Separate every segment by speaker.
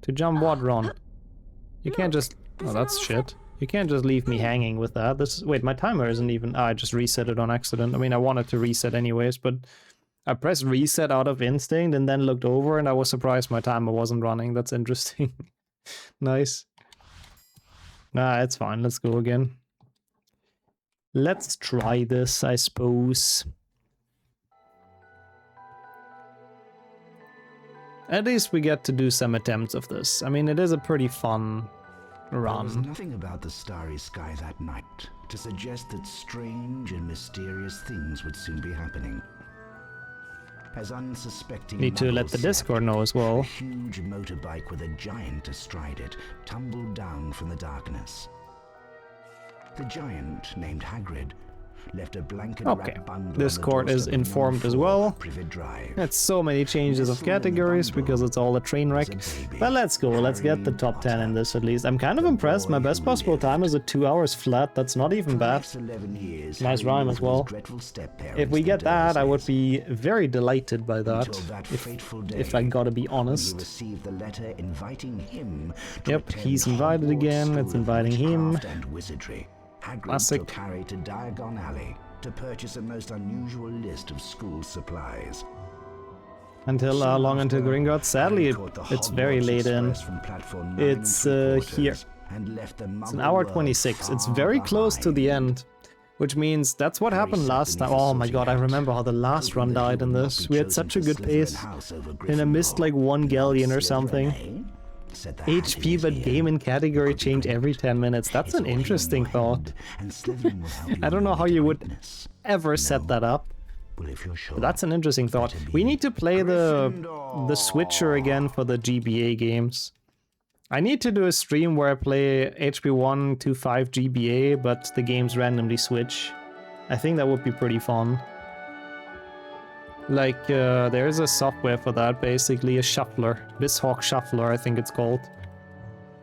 Speaker 1: To jump what, Ron? You can't just... Oh, that's shit. You can't just leave me hanging with that. Wait, my timer isn't even... I just reset it on accident. I mean, I wanted to reset anyways, but... I pressed reset out of instinct and then looked over and I was surprised my timer wasn't running. That's interesting. Nice. Nah, it's fine. Let's go again. Let's try this, I suppose. At least we get to do some attempts of this. I mean, it is a pretty fun run.
Speaker 2: There was nothing about the starry sky that night to suggest that strange and mysterious things would soon be happening. As unsuspecting
Speaker 1: Need to let the Discord know as well.
Speaker 2: A huge motorbike with a giant astride it tumbled down from the darkness. The giant, named Hagrid, left a blanket wrapped bundle.
Speaker 1: Discord is informed as well. That's so many changes of categories because it's all a train wreck. But let's go, let's get the top 10 in this at least. I'm kind of impressed. My best possible time is at 2 hours flat. That's not even bad. Nice rhyme as well. If we get that, I would be very delighted by that. If I gotta be honest. Yep, he's invited again. It's inviting him. Classic.
Speaker 2: Took Harry to Diagon Alley to purchase a most unusual list of school supplies.
Speaker 1: Until long until Gringotts. Sadly, it's very late in. It's here. It's an hour 26. It's very close to the end, which means that's what happened last time. Oh my god, I remember how the last run died in this. We had such a good pace, and I missed like one galleon or something. HP but game and category change every 10 minutes. That's an interesting thought. I don't know how you would ever set that up. But that's an interesting thought. We need to play the switcher again for the GBA games. I need to do a stream where I play HP1 to 5 GBA, but the games randomly switch. I think that would be pretty fun. Like, there's a software for that, basically, a shuffler. BizHawk Shuffler, I think it's called.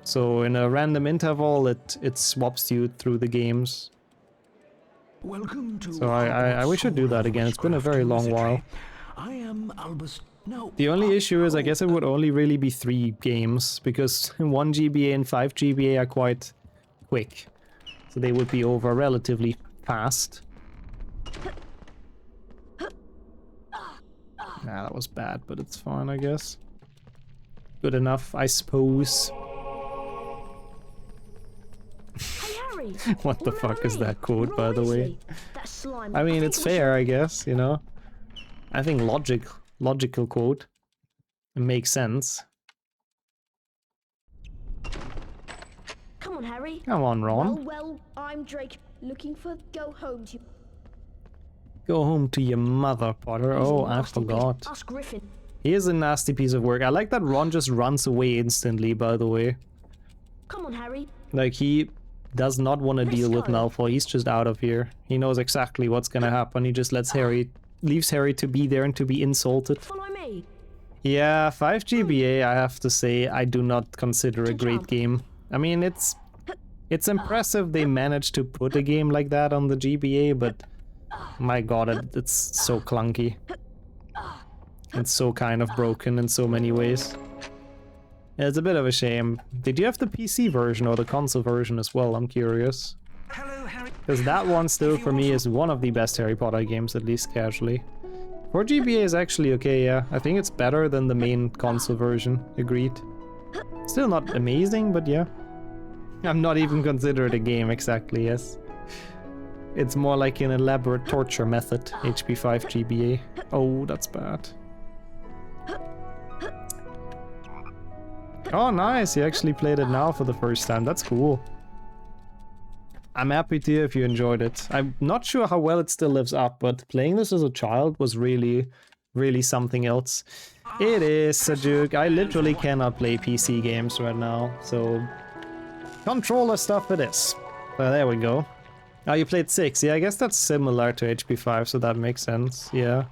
Speaker 1: So in a random interval, it swaps you through the games. So I we should do that again. It's been a very long while. The only issue is I guess it would only really be 3 games, because 1 GBA and 5 GBA are quite quick. So they would be over relatively fast. Nah, that was bad, but it's fine, I guess. Good enough, I suppose.
Speaker 3: Hey, Harry!
Speaker 1: What the fuck is that quote, by the way? I mean, it's fair, I guess, you know? I think logical quote. It makes sense.
Speaker 3: Come on, Harry.
Speaker 1: Come on, Ron.
Speaker 3: Well, I'm Drake, looking for go home to...
Speaker 1: Go home to your mother, Potter. Oh, I forgot.
Speaker 3: Ask Griffin.
Speaker 1: He is a nasty piece of work. I like that Ron just runs away instantly, by the way.
Speaker 3: Come on, Harry.
Speaker 1: Like, he does not want to deal with Malfoy. He's just out of here. He knows exactly what's gonna happen. He just leaves Harry to be there and to be insulted.
Speaker 3: Follow me.
Speaker 1: Yeah, 5 GBA, I have to say, I do not consider a great game. I mean, it's impressive they managed to put a game like that on the GBA, but my god, it's so clunky. It's so kind of broken in so many ways. Yeah, it's a bit of a shame. Did you have the PC version or the console version as well? I'm curious. Because that one still, for me, is one of the best Harry Potter games, at least casually. 4 GBA is actually okay, yeah. I think it's better than the main console version. Agreed. Still not amazing, but yeah. I'm not even considered a game exactly, yes. It's more like an elaborate torture method, HP 5 GBA. Oh, that's bad. Oh, nice, you actually played it now for the first time. That's cool. I'm happy to hear if you enjoyed it. I'm not sure how well it still lives up, but playing this as a child was really, really something else. It is, Sajuk. I literally cannot play PC games right now, so... controller stuff it is. But there we go. Oh, you played 6. Yeah, I guess that's similar to HP 5, so that makes sense. Yeah.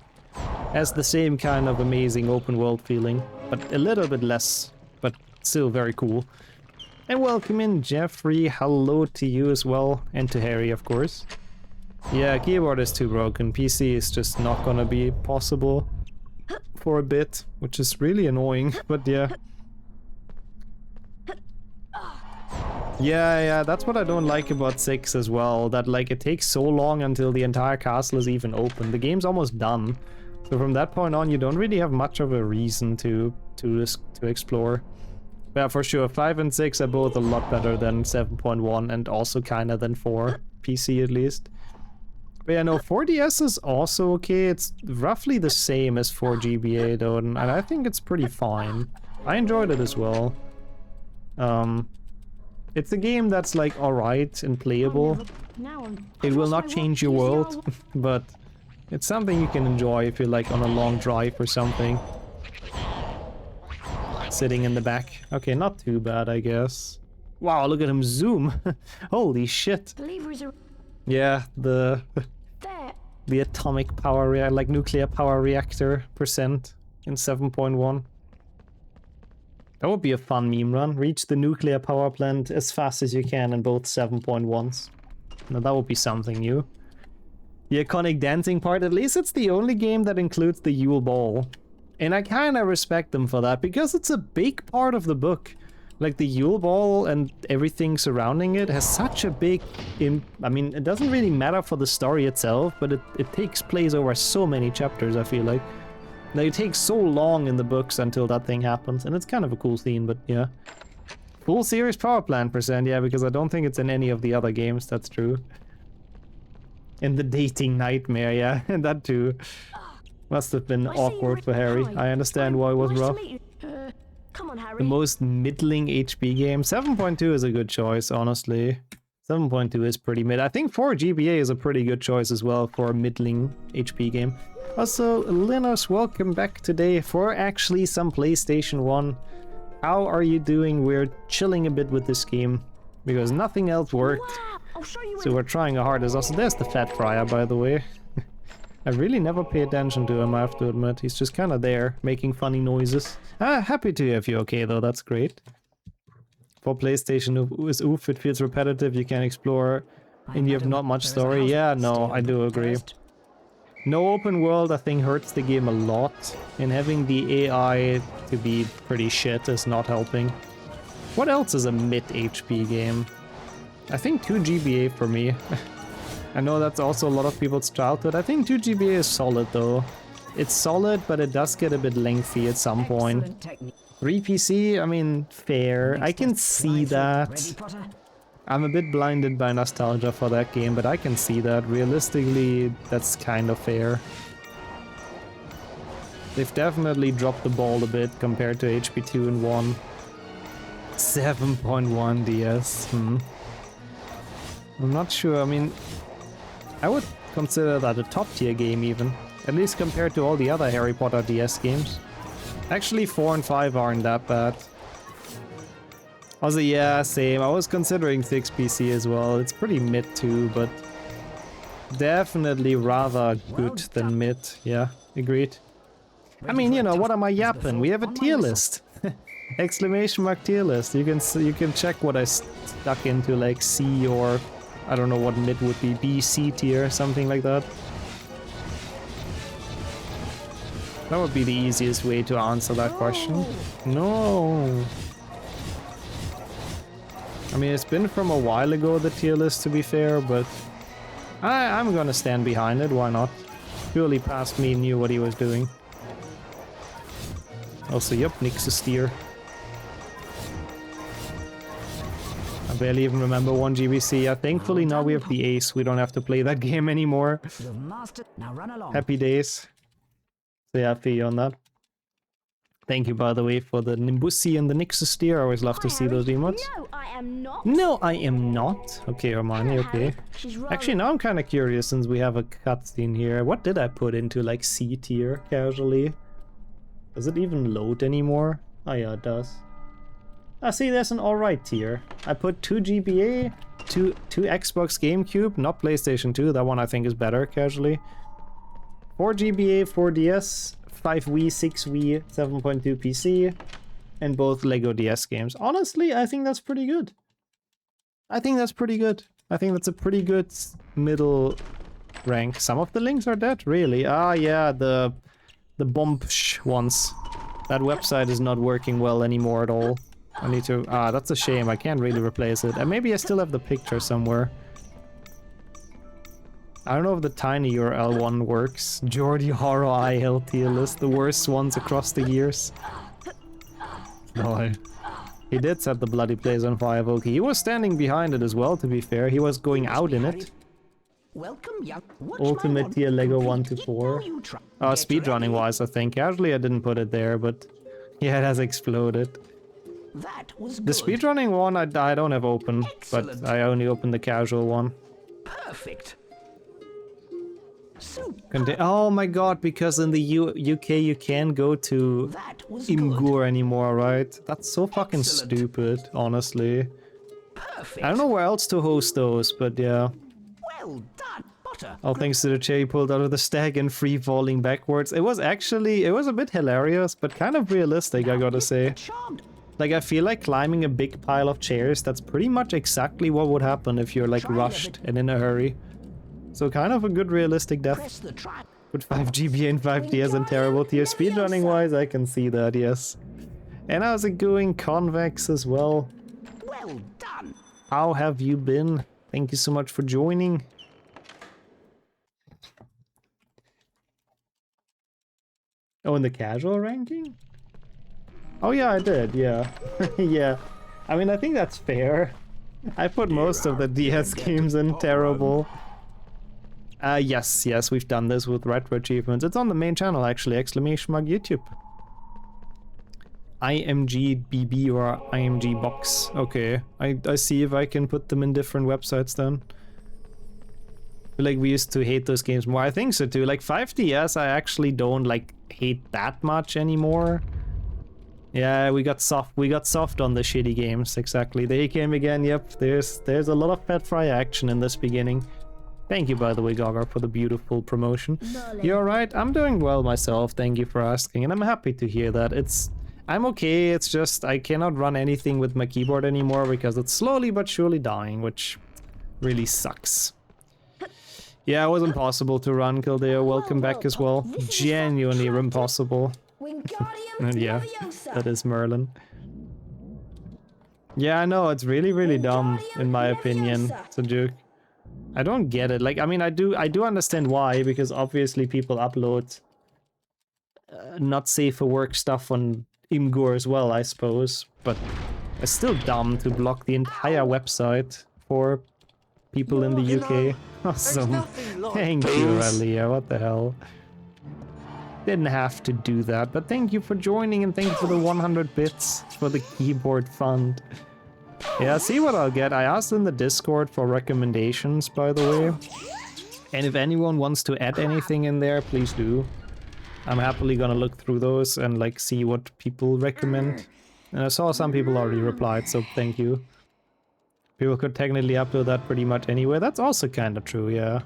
Speaker 1: Has the same kind of amazing open world feeling, but a little bit less, but still very cool. And welcome in, Jeffrey. Hello to you as well, and to Harry, of course. Yeah, keyboard is too broken. PC is just not gonna be possible for a bit, which is really annoying, but yeah. Yeah, that's what I don't like about 6 as well, that like it takes so long until the entire castle is even open. The game's almost done. So from that point on, you don't really have much of a reason to explore. Yeah, for sure, 5 and 6 are both a lot better than 7.1 and also kinda than 4, PC at least. But yeah, no, 4DS is also okay. It's roughly the same as 4GBA though, and I think it's pretty fine. I enjoyed it as well. It's a game that's like alright and playable. It will not change your world, but it's something you can enjoy if you're like on a long drive or something. Sitting in the back. Okay, not too bad, I guess. Wow, look at him zoom. Holy shit. Yeah, the atomic power, like nuclear power reactor percent in 7.1. That would be a fun meme run. Reach the nuclear power plant as fast as you can in both 7.1s. Now that would be something new. The iconic dancing part, at least it's the only game that includes the Yule Ball. And I kinda respect them for that, because it's a big part of the book. Like the Yule Ball and everything surrounding it has such a big I mean, it doesn't really matter for the story itself, but it takes place over so many chapters, I feel like. Like, it takes so long in the books until that thing happens, and it's kind of a cool scene, but yeah. Full series power plant percent, yeah, because I don't think it's in any of the other games, that's true. And the dating nightmare, yeah, and that too. Must have been awkward for Harry. I understand why it was rough.
Speaker 3: Come on, Harry.
Speaker 1: The most middling HP game. 7.2 is a good choice, honestly. 7.2 is pretty mid. I think 4GBA is a pretty good choice as well for a middling HP game. Also, Linus, welcome back today for actually some PlayStation 1. How are you doing? We're chilling a bit with this game because nothing else worked.
Speaker 3: Wow, I'll show you
Speaker 1: So we're trying our hardest. Also, there's the Fat Friar, by the way. I really never pay attention to him, I have to admit. He's just kind of there, making funny noises. Happy to have you okay, though. That's great. For PlayStation is oof, it feels repetitive. You can explore and you have not much story. Yeah, no, I do agree. No open world, I think, hurts the game a lot. And having the AI to be pretty shit is not helping. What else is a mid-HP game? I think 2GBA for me. I know that's also a lot of people's childhood. I think 2GBA is solid though. It's solid, but it does get a bit lengthy at some point. 3PC, I mean, fair. I can see that. I'm a bit blinded by nostalgia for that game, but I can see that. Realistically, that's kind of fair. They've definitely dropped the ball a bit compared to HP 2 and 1. 7.1 DS. I'm not sure. I mean, I would consider that a top tier game even. At least compared to all the other Harry Potter DS games. Actually, 4 and 5 aren't that bad. Also, yeah, same. I was considering 6PC as well. It's pretty mid too, but definitely rather good than mid. Yeah, agreed. I mean, you know, what am I yapping? We have a tier list. Exclamation mark tier list. You can check what I stuck into, like C or I don't know what mid would be. B, C tier, something like that. That would be the easiest way to answer that question. No. I mean, it's been from a while ago, the tier list, to be fair, but I'm gonna stand behind it, why not? Surely past me knew what he was doing. Also, yep, Nix's steer. I barely even remember 1GBC. Thankfully now we have the ace, we don't have to play that game anymore. Happy days. So yeah, I feel you on that. Thank you, by the way, for the Nimbusi and the Nixus steer. I always love to see those emotes.
Speaker 3: No, I am not.
Speaker 1: No, I am not. Okay, Hermione, okay. Actually, now I'm kind of curious since we have a cutscene here. What did I put into, like, C tier casually? Does it even load anymore? Oh yeah, it does. Ah, see, there's an alright tier. I put 2GBA, 2 Xbox GameCube, not PlayStation 2. That one I think is better casually. 4GBA, 4DS, 5 Wii, 6 Wii, 7.2 PC, and both Lego DS games. Honestly, I think that's pretty good. I think that's pretty good. I think that's a pretty good middle rank. Some of the links are dead, really. Ah, yeah, the Bompsh ones. That website is not working well anymore at all. I need to... Ah, that's a shame. I can't really replace it. And maybe I still have the picture somewhere. I don't know if the tiny URL one works. Geordie Horror IL tier list, the worst ones across the years. No, he did set the bloody place on fire, Volky. He was standing behind it as well, to be fair. He was going out in it.
Speaker 2: Welcome, young.
Speaker 1: Ultimate tier Lego 1 to 4. Speedrunning wise, I think. Casually, I didn't put it there, but yeah, it has exploded.
Speaker 2: That was
Speaker 1: The speedrunning one, I don't have open, but I only opened the casual one.
Speaker 2: perfect.
Speaker 1: Oh my god, because in the UK you can't go to Imgur anymore, right? That's so fucking stupid, honestly.
Speaker 2: Perfect.
Speaker 1: I don't know where else to host those, but yeah.
Speaker 2: Well done, Potter.
Speaker 1: All thanks to the chair he pulled out of the stag and free falling backwards. It was a bit hilarious, but kind of realistic, I gotta say. Like, I feel like climbing a big pile of chairs, that's pretty much exactly what would happen if you're like rushed and in a hurry. So kind of a good realistic death. With 5 GBA and 5 DS and terrible tier speedrunning wise, I can see that, yes. And how's it going, Convex, as well?
Speaker 2: Well done.
Speaker 1: How have you been? Thank you so much for joining. Oh, in the casual ranking? Oh yeah, I did, yeah. Yeah. I mean, I think that's fair. I put most of the DS games in terrible. Yes, we've done this with retro achievements. It's on the main channel, actually, !YouTube. IMGBB or IMG box. Okay, I see if I can put them in different websites then. I feel like we used to hate those games more. I think so too. Like 5DS, I actually don't like hate that much anymore. Yeah, we got soft on the shitty games, exactly. They came again, yep. There's a lot of Pet Fry action in this beginning. Thank you, by the way, Gaga, for the beautiful promotion. You're alright? I'm doing well myself, thank you for asking, and I'm happy to hear that. I'm okay, it's just I cannot run anything with my keyboard anymore because it's slowly but surely dying, which really sucks. Yeah, it was impossible to run, Kildare. Welcome back as well. Genuinely impossible. And yeah, that is Merlin. Yeah, I know, it's really dumb, in my opinion, Sajuk. I don't get it. Like, I mean, I do understand why, because obviously people upload not safe for work stuff on Imgur as well, I suppose. But it's still dumb to block the entire website for people in the UK. Awesome. Thank you, Alia. What the hell? Didn't have to do that, but thank you for joining and thank you for the 100 bits for the keyboard fund. Yeah, see what I'll get. I asked in the Discord for recommendations, by the way. And if anyone wants to add anything in there, please do. I'm happily gonna look through those and like see what people recommend. And I saw some people already replied, so thank you. People could technically upload that pretty much anywhere. That's also kind of true, yeah.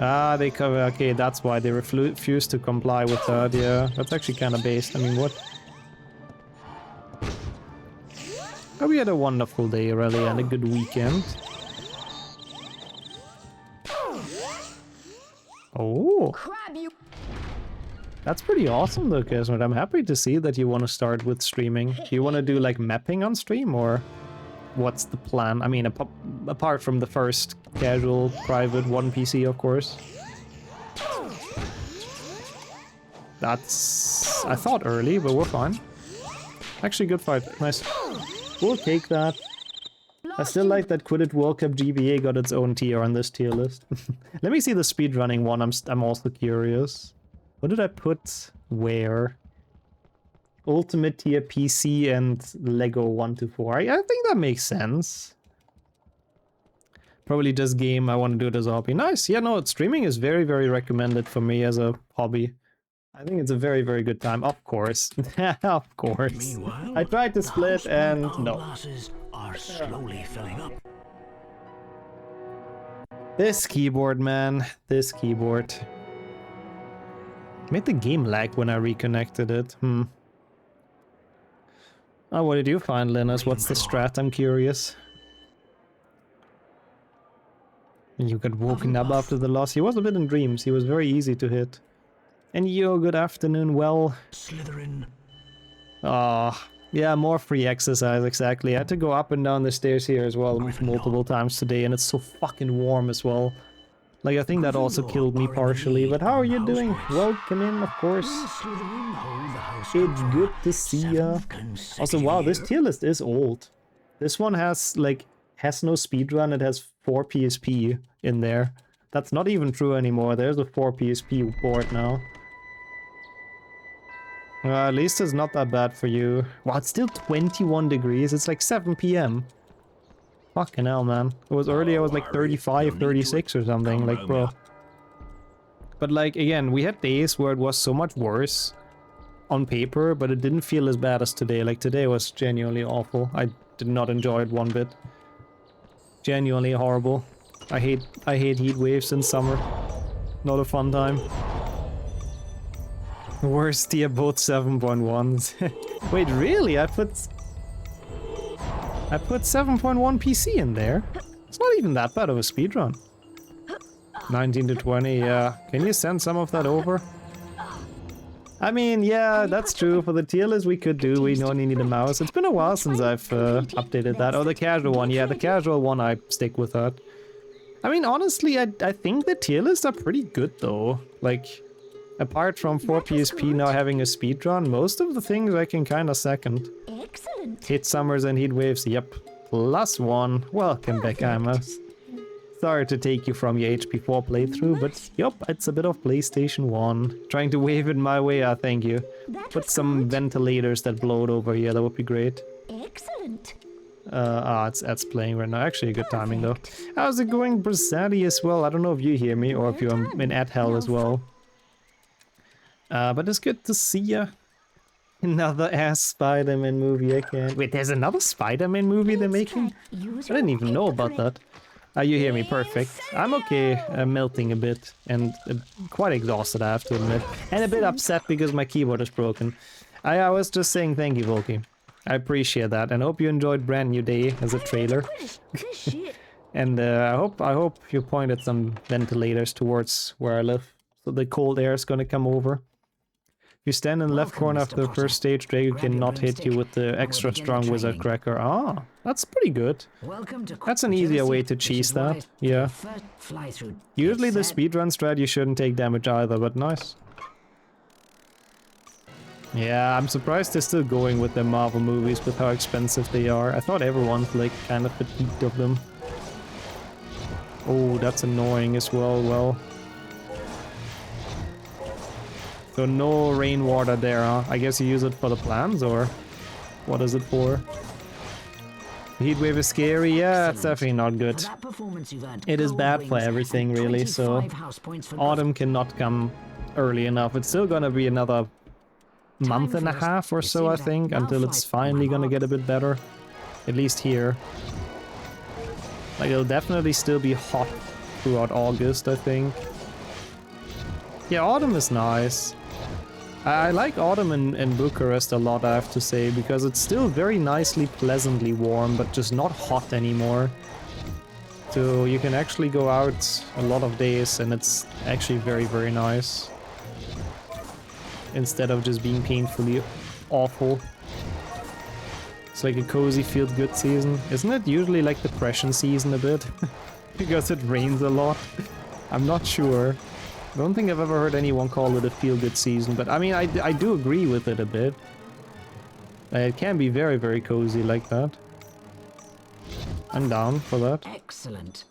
Speaker 1: Ah, they cover... Okay, that's why they refused to comply with that, yeah. That's actually kind of based. I mean, what... Hope you had a wonderful day, really, and a good weekend. Oh! That's pretty awesome, though, Kesmet. I'm happy to see that you want to start with streaming. Do you want to do, like, mapping on stream, or what's the plan? I mean, apart from the first casual, private, one PC, of course. That's... I thought early, but we're fine. Actually, good fight. Nice. We'll take that. I still like that Quidditch World Cup GBA got its own tier on this tier list. Let me see the speedrunning one, I'm also curious. What did I put where? Ultimate tier PC and Lego 1 to 4. I think that makes sense. Probably just game, I want to do it as a hobby. Nice, yeah, no, streaming is very recommended for me as a hobby. I think it's a very good time, of course. Of course.
Speaker 2: Meanwhile,
Speaker 1: I tried to split and no.
Speaker 2: Glasses are slowly filling up.
Speaker 1: This keyboard, man. This keyboard. Made the game lag when I reconnected it. Oh, what did you find, Linus? What's the strat? I'm curious. You got woken up after the loss. He was a bit in dreams. He was very easy to hit. And yo, good afternoon, well...
Speaker 2: Slytherin.
Speaker 1: Ah, Yeah, more free exercise, exactly. I had to go up and down the stairs here as well multiple times today, and it's so fucking warm as well. Like, I think that also killed me partially, but how are you doing? Welcome in, of course. It's good to see ya. Also, wow, this tier list is old. This one has, like, has no speedrun, it has 4 PSP in there. That's not even true anymore, there's a 4 PSP board now. At least it's not that bad for you. Wow, it's still 21 degrees, it's like 7 PM. Fucking hell, man. It was earlier, I was like 35, 36 or something, like, bro. But like, again, we had days where it was so much worse on paper, but it didn't feel as bad as today. Like, today was genuinely awful. I did not enjoy it one bit. Genuinely horrible. I hate heat waves in summer. Not a fun time. Worst tier, both 7.1s. Wait, really? I put 7.1 PC in there. It's not even that bad of a speedrun. 19 to 20, yeah. Can you send some of that over? I mean, yeah, that's true. For the tier list we could do, we only need a mouse. It's been a while since I've updated that. Oh, the casual one. Yeah, the casual one, I stick with that. I mean, honestly, I think the tier lists are pretty good, though. Like, apart from 4 PSP now having a speedrun, most of the things I can kind of second.
Speaker 3: Excellent.
Speaker 1: Hit summers and heat waves, yep. +1. Welcome back, Amos. Sorry to take you from your HP4 playthrough, but yep, it's a bit of PlayStation 1. Trying to wave it my way, thank you. Put some ventilators that blow it over here, that would be great.
Speaker 3: Excellent.
Speaker 1: It's playing right now. Actually, good timing though. How's it going, Brazati as well? I don't know if you hear me or if you're in ad hell as well. But it's good to see ya. Another ass Spider-Man movie again. Wait, there's another Spider-Man movie they're making? I didn't even know about that. You hear me perfect. I'm okay, melting a bit and quite exhausted, I have to admit. And a bit upset because my keyboard is broken. I was just saying thank you, Volky. I appreciate that and hope you enjoyed Brand New Day as a trailer. And I hope you pointed some ventilators towards where I live, so the cold air is gonna come over. If you stand in the left corner after the first stage, Drago cannot hit you with the extra strong wizard cracker. Ah, that's pretty good. That's an easier way to cheese that, yeah. Usually the speedrun strat you shouldn't take damage either, but nice. Yeah, I'm surprised they're still going with their Marvel movies with how expensive they are. I thought everyone's like kind of fatigued of them. Oh, that's annoying as well, So no rainwater there, huh? I guess you use it for the plants, or what is it for? Heatwave is scary, yeah, it's definitely not good. It is bad for everything, really, so autumn cannot come early enough. It's still gonna be another month and a half or so, I think, until it's finally gonna get a bit better. At least here. Like, it'll definitely still be hot throughout August, I think. Yeah, autumn is nice. I like autumn in Bucharest a lot, I have to say, because it's still very nicely, pleasantly warm, but just not hot anymore. So you can actually go out a lot of days and it's actually very, very nice. Instead of just being painfully awful. It's like a cozy feel-good season. Isn't it usually like depression season a bit? Because it rains a lot? I'm not sure. I don't think I've ever heard anyone call it a feel-good season, but I mean, I do agree with it a bit. It can be very, very cozy like that. I'm down for that.
Speaker 4: Excellent.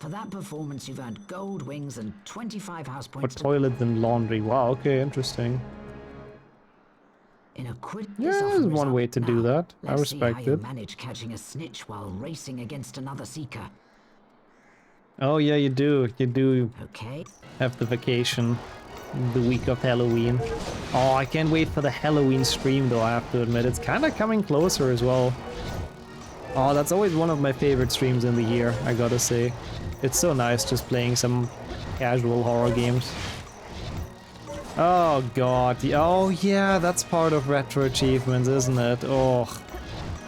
Speaker 4: For that performance, you've earned gold wings and 25 house points.
Speaker 1: For toilet and laundry. Wow, okay, interesting.
Speaker 4: Yeah,
Speaker 1: there's one way to do that. I respect it.
Speaker 4: Manage catching a snitch while racing against another seeker.
Speaker 1: Oh yeah, you do. You do
Speaker 4: Okay.
Speaker 1: have the vacation the week of Halloween. Oh, I can't wait for the Halloween stream though, I have to admit. It's kind of coming closer as well. Oh, that's always one of my favorite streams in the year, I gotta say. It's so nice just playing some casual horror games. Oh god, oh yeah, that's part of retro achievements, isn't it? Oh,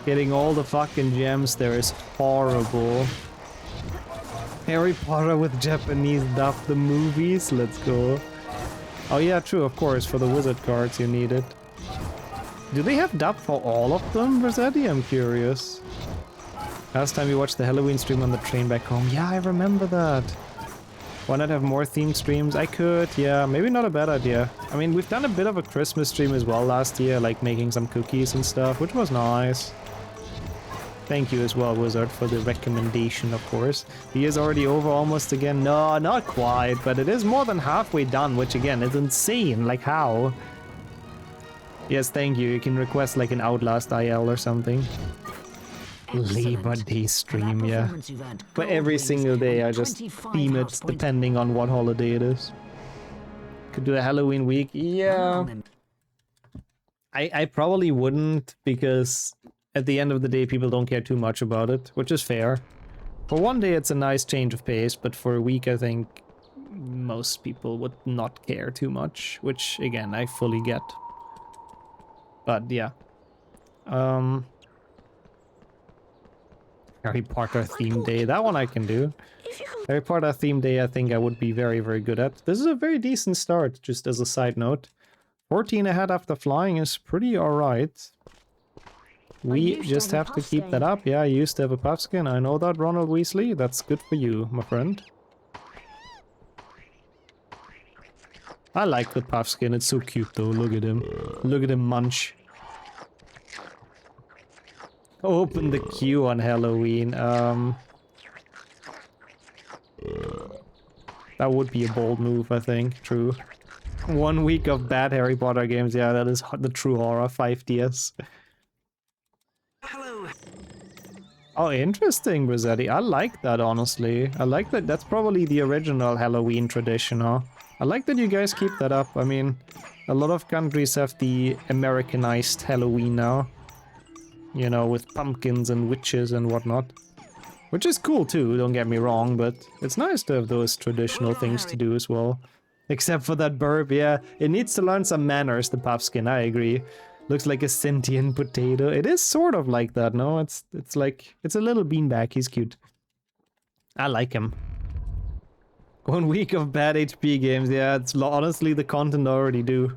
Speaker 1: getting all the fucking gems there is horrible. Harry Potter with Japanese dub, the movies, let's go. Oh yeah, true, of course, for the wizard cards you need it. Do they have dub for all of them, Rossetti? I'm curious. Last time we watched the Halloween stream on the train back home. Yeah, I remember that. Why not have more themed streams? I could, yeah, maybe not a bad idea. I mean, we've done a bit of a Christmas stream as well last year, like making some cookies and stuff, which was nice. Thank you as well, Wizard, for the recommendation, of course. The year's already over almost again. No, not quite, but it is more than halfway done, which again is insane. Like, how? Yes, thank you. You can request like an Outlast IL or something. Labor Day stream, yeah. But every single day I just theme it depending on what holiday it is. Could do a Halloween week, yeah. I probably wouldn't, because at the end of the day people don't care too much about it, which is fair. For one day it's a nice change of pace, but for a week I think most people would not care too much, which again I fully get. But yeah. Harry Potter theme day, that one I can do. Harry Potter theme day I think I would be very, very good at. This is a very decent start, just as a side note. 14 ahead after flying is pretty alright. We just have to keep that up. Yeah, I used to have a puff skin, I know that, Ronald Weasley. That's good for you, my friend. I like the puff skin, it's so cute though, look at him. Look at him munch. Open the queue on Halloween. That would be a bold move, I think. True. 1 week of bad Harry Potter games. Yeah, that is the true horror. 5DS.
Speaker 5: Hello.
Speaker 1: Oh, interesting, Rossetti. I like that, honestly. I like that. That's probably the original Halloween tradition, huh? I like that you guys keep that up. I mean, a lot of countries have the Americanized Halloween now. You know, with pumpkins and witches and whatnot. Which is cool too, don't get me wrong, but it's nice to have those traditional things to do as well. Except for that burp, yeah. It needs to learn some manners, the puffskin, I agree. Looks like a sentient potato. It is sort of like that, no? It's like, it's a little beanbag, he's cute. I like him. 1 week of bad HP games, yeah, it's honestly the content I already do.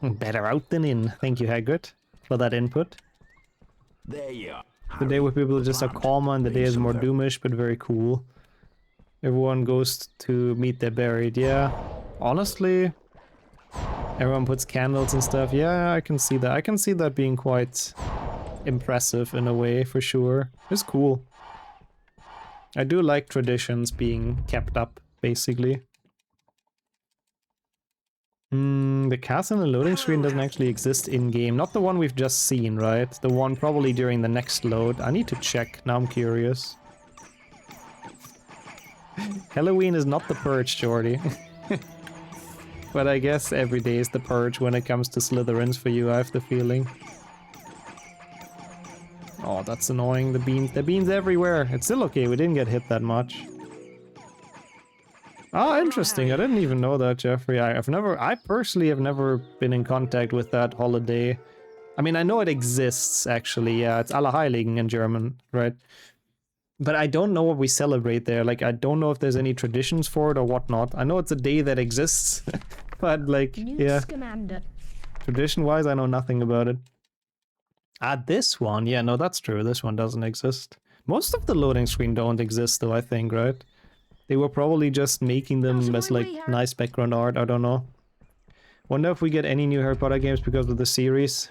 Speaker 1: Better out than in. Thank you, Hagrid, for that input.
Speaker 2: There you are.
Speaker 1: The day where people just are calmer and the day is more doomish, but very cool. Everyone goes to meet their buried, yeah. Honestly, everyone puts candles and stuff. Yeah, I can see that. I can see that being quite impressive in a way, for sure. It's cool. I do like traditions being kept up, basically. The castle and loading screen doesn't actually exist in-game. Not the one we've just seen, right? The one probably during the next load. I need to check, now I'm curious. Halloween is not the purge, Jordy. But I guess every day is the purge when it comes to Slytherins for you, I have the feeling. Oh, that's annoying, the beans everywhere. It's still okay, we didn't get hit that much. Oh, interesting. I didn't even know that, Jeffrey. I personally have never been in contact with that holiday. I mean, I know it exists, actually. Yeah, it's Allerheiligen in German, right? But I don't know what we celebrate there. Like, I don't know if there's any traditions for it or whatnot. I know it's a day that exists, but like, yeah. Tradition-wise, I know nothing about it. Ah, this one. Yeah, no, that's true. This one doesn't exist. Most of the loading screen don't exist, though, I think, right? They were probably just making them as like nice background art, I don't know. Wonder if we get any new Harry Potter games because of the series.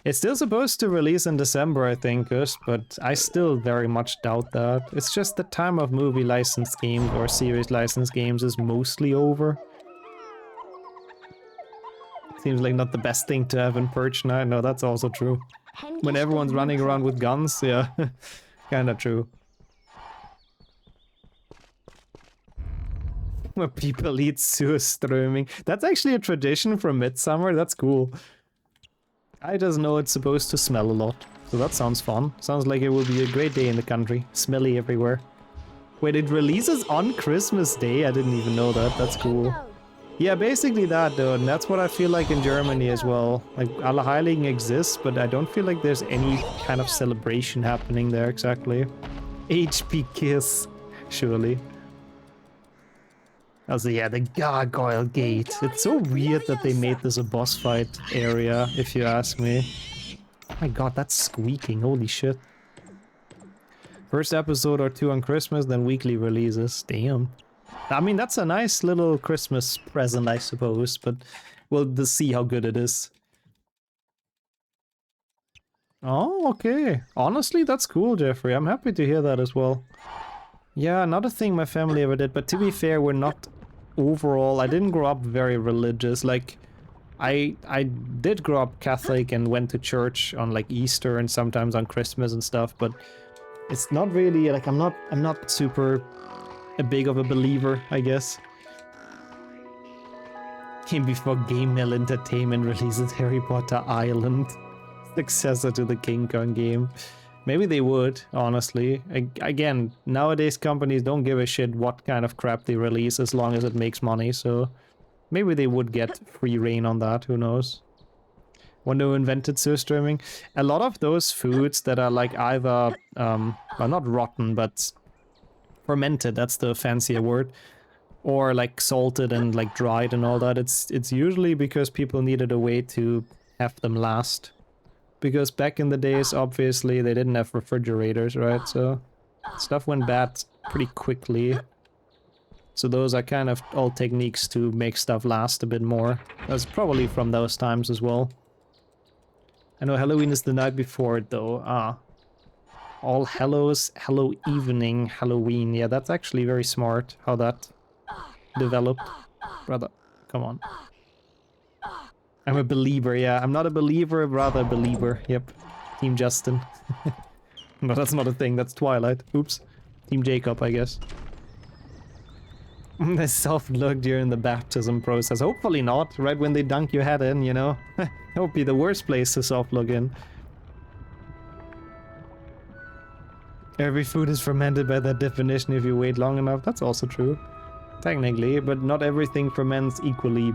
Speaker 1: It's still supposed to release in December, I think, but I still very much doubt that. It's just the time of movie licensed games or series licensed games is mostly over. Seems like not the best thing to have in Purge now. No, that's also true. When everyone's running around with guns, yeah, kinda true. Where people eat surströmming. That's actually a tradition from Midsummer, that's cool. I just know it's supposed to smell a lot, so that sounds fun. Sounds like it will be a great day in the country. Smelly everywhere. Wait, it releases on Christmas Day? I didn't even know that, that's cool. Yeah, basically that though, and that's what I feel like in Germany as well. Like, Allerheiligen exists, but I don't feel like there's any kind of celebration happening there exactly. HP Kiss, surely. Also, yeah, the Gargoyle Gate. It's so weird that they made this a boss fight area, if you ask me. Oh my god, that's squeaking, holy shit. First episode or two on Christmas, then weekly releases. Damn. I mean, that's a nice little Christmas present, I suppose, but we'll just see how good it is. Oh, okay. Honestly, that's cool, Jeffrey. I'm happy to hear that as well. Yeah, another thing my family ever did, but to be fair, we're not overall... I didn't grow up very religious. Like, I did grow up Catholic and went to church on, like, Easter and sometimes on Christmas and stuff, but it's not really... Like, I'm not super big of a believer, I guess. Came before Game Mill Entertainment releases Harry Potter Island. Successor to the King Kong game. Maybe they would, honestly. Again, nowadays companies don't give a shit what kind of crap they release as long as it makes money, so maybe they would get free reign on that, who knows. Wonder who invented surströmming. A lot of those foods that are like either, well, not rotten, but fermented, that's the fancier word, or like salted and like dried and all that, it's usually because people needed a way to have them last. Because back in the days, obviously, they didn't have refrigerators, right? So stuff went bad pretty quickly. So those are kind of all techniques to make stuff last a bit more. That's probably from those times as well. I know Halloween is the night before it, though. Ah. All Hallows, Hallow Evening, Halloween. Yeah, that's actually very smart, how that developed. Brother, come on. I'm a believer, yeah. I'm not a believer, rather a believer. Yep. Team Justin. No, that's not a thing. That's Twilight. Oops. Team Jacob, I guess. The soft look during the baptism process. Hopefully not. Right when they dunk your head in, you know? That would be the worst place to soft look in. Every food is fermented by that definition if you wait long enough. That's also true. Technically, but not everything ferments equally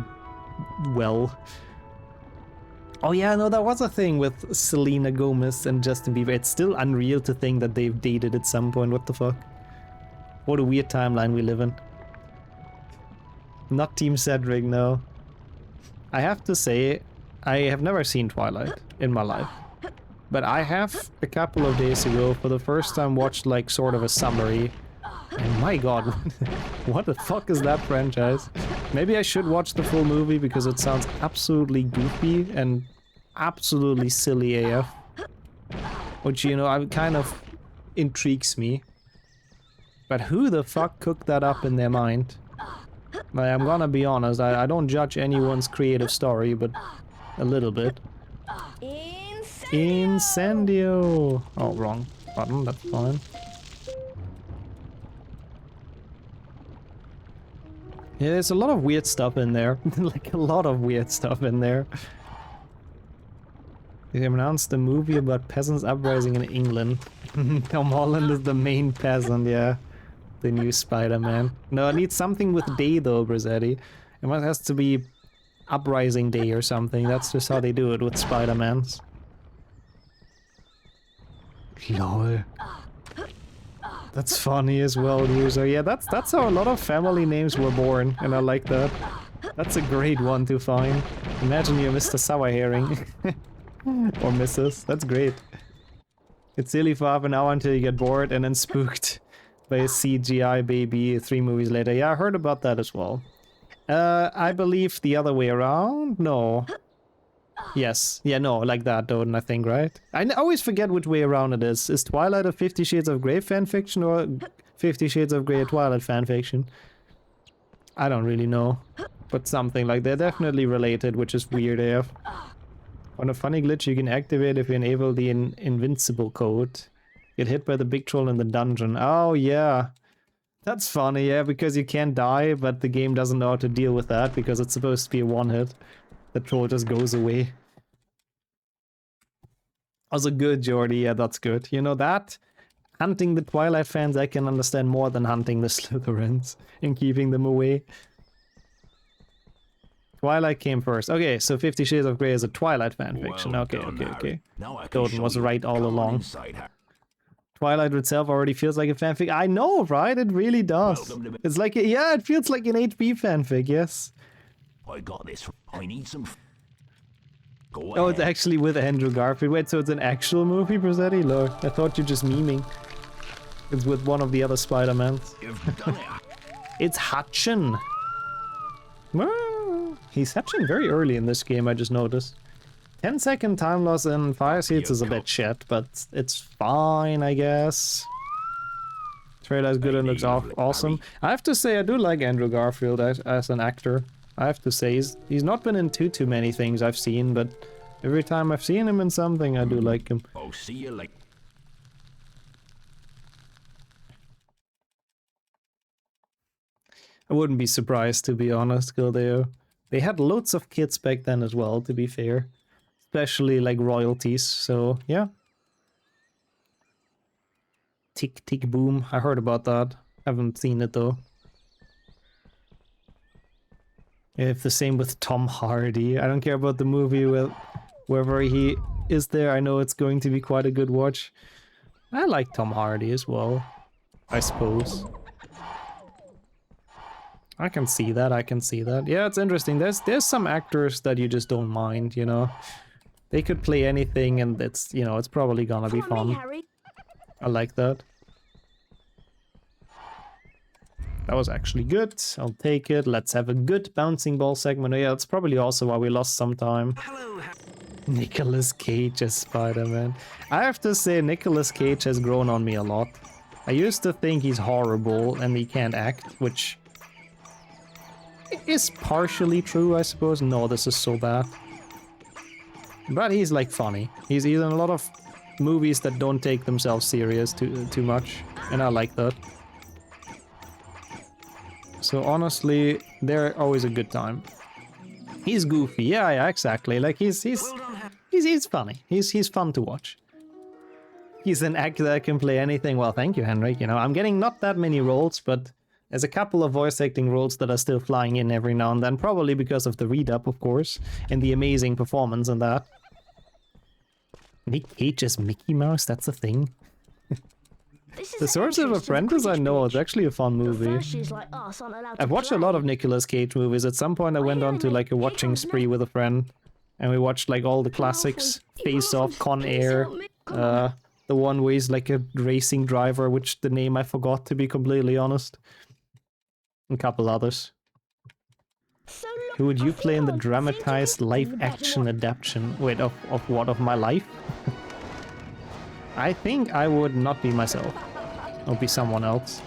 Speaker 1: well. Oh yeah, no, that was a thing with Selena Gomez and Justin Bieber. It's still unreal to think that they've dated at some point. What the fuck? What a weird timeline we live in. Not Team Cedric, no. I have to say, I have never seen Twilight in my life. But I have, a couple of days ago, for the first time watched like sort of a summary. And my god, what the fuck is that franchise? Maybe I should watch the full movie because it sounds absolutely goofy and absolutely silly AF. Which, you know, kind of intrigues me. But who the fuck cooked that up in their mind? Like, I'm gonna be honest, I don't judge anyone's creative story, but a little bit. Incendio! Oh, wrong button, that's fine. Yeah, there's a lot of weird stuff in there. Like, a lot of weird stuff in there. They announced a movie about peasants uprising in England. Tom Holland is the main peasant, yeah. The new Spider-Man. No, it needs something with day, though, Brizzetti. It has to be Uprising Day or something. That's just how they do it with Spider-Mans. LOL. That's funny as well, user. Yeah, that's how a lot of family names were born, and I like that. That's a great one to find. Imagine you're Mr. Sour Herring. Or Mrs. That's great. It's silly for half an hour until you get bored and then spooked by a CGI baby 3 movies later. Yeah, I heard about that as well. I believe the other way around? No. Yes. Yeah, no, like that, don't I think, right? I always forget which way around it is. Is Twilight a 50 Shades of Grey fanfiction or 50 Shades of Grey a Twilight fanfiction? I don't really know. But something like they're definitely related, which is weird AF. On a funny glitch you can activate if you enable the invincible code. Get hit by the big troll in the dungeon. Oh yeah. That's funny, yeah, because you can't die, but the game doesn't know how to deal with that because it's supposed to be a one-hit. The troll just goes away. Also good, Jordy. Yeah, that's good. You know that? Hunting the Twilight fans I can understand more than hunting the Slytherins and keeping them away. Twilight came first. Okay, so 50 Shades of Grey is a Twilight fanfiction.
Speaker 2: Well
Speaker 1: okay.
Speaker 2: done,
Speaker 1: Okay.
Speaker 2: Now I can
Speaker 1: Doden
Speaker 2: show
Speaker 1: was
Speaker 2: you
Speaker 1: right all
Speaker 2: the
Speaker 1: along.
Speaker 2: inside.
Speaker 1: Twilight itself already feels like a fanfic. I know, right? It really does. It's like, yeah, it feels like an HP fanfic, yes.
Speaker 2: I got this. I need some. Go
Speaker 1: Oh, it's actually with Andrew Garfield. Wait, so it's an actual movie, Brazetti? Lord, I thought you were just memeing. It's with one of the other Spider-Mans.
Speaker 2: You've done it.
Speaker 1: It's Hutchin. Well, he's hatching very early in this game, I just noticed. 10-second time loss in fire seats is a bit shit, but it's fine, I guess. Trailer's good and looks awesome. I have to say, I do like Andrew Garfield as an actor. I have to say, he's not been in too many things I've seen, but every time I've seen him in something, I do like him.
Speaker 2: I'll see you later.
Speaker 1: I wouldn't be surprised, to be honest, Gildeo. They had loads of kids back then as well, to be fair. Especially, like, royalties, so, yeah. Tick, tick, boom. I heard about that. Haven't seen it, though. If the same with Tom Hardy. I don't care about the movie, wherever he is there. I know it's going to be quite a good watch. I like Tom Hardy as well, I suppose. I can see that, I can see that. Yeah, it's interesting. There's some actors that you just don't mind, you know. They could play anything and it's, you know, it's probably gonna be fun. I like that. That was actually good. I'll take it. Let's have a good bouncing ball segment. Oh, yeah, that's probably also why we lost some time. Nicolas Cage as Spider-Man. I have to say, Nicolas Cage has grown on me a lot. I used to think he's horrible and he can't act, which is partially true, I suppose. No, this is so bad. But he's like funny. He's in a lot of movies that don't take themselves serious too much, and I like that. So honestly, they're always a good time. He's goofy, yeah, exactly. Like he's funny. He's fun to watch. He's an actor that can play anything. Well, thank you, Henrik. You know, I'm getting not that many roles, but there's a couple of voice acting roles that are still flying in every now and then, probably because of the read-up, of course, and the amazing performance in that. Nick Cage as Mickey Mouse, that's a thing. The Sorcerer's Apprentice, I know, it's actually a fun movie. I've watched a lot of Nicolas Cage movies. At some point I went on to like a watching spree with a friend, and we watched like all the classics. Face Off, Con Air, the one where he's like a racing driver, which the name I forgot, to be completely honest. A couple others. Who would you play in the dramatized live-action adaptation? Wait, of what? Of my life? I think I would not be myself. I'll be someone else.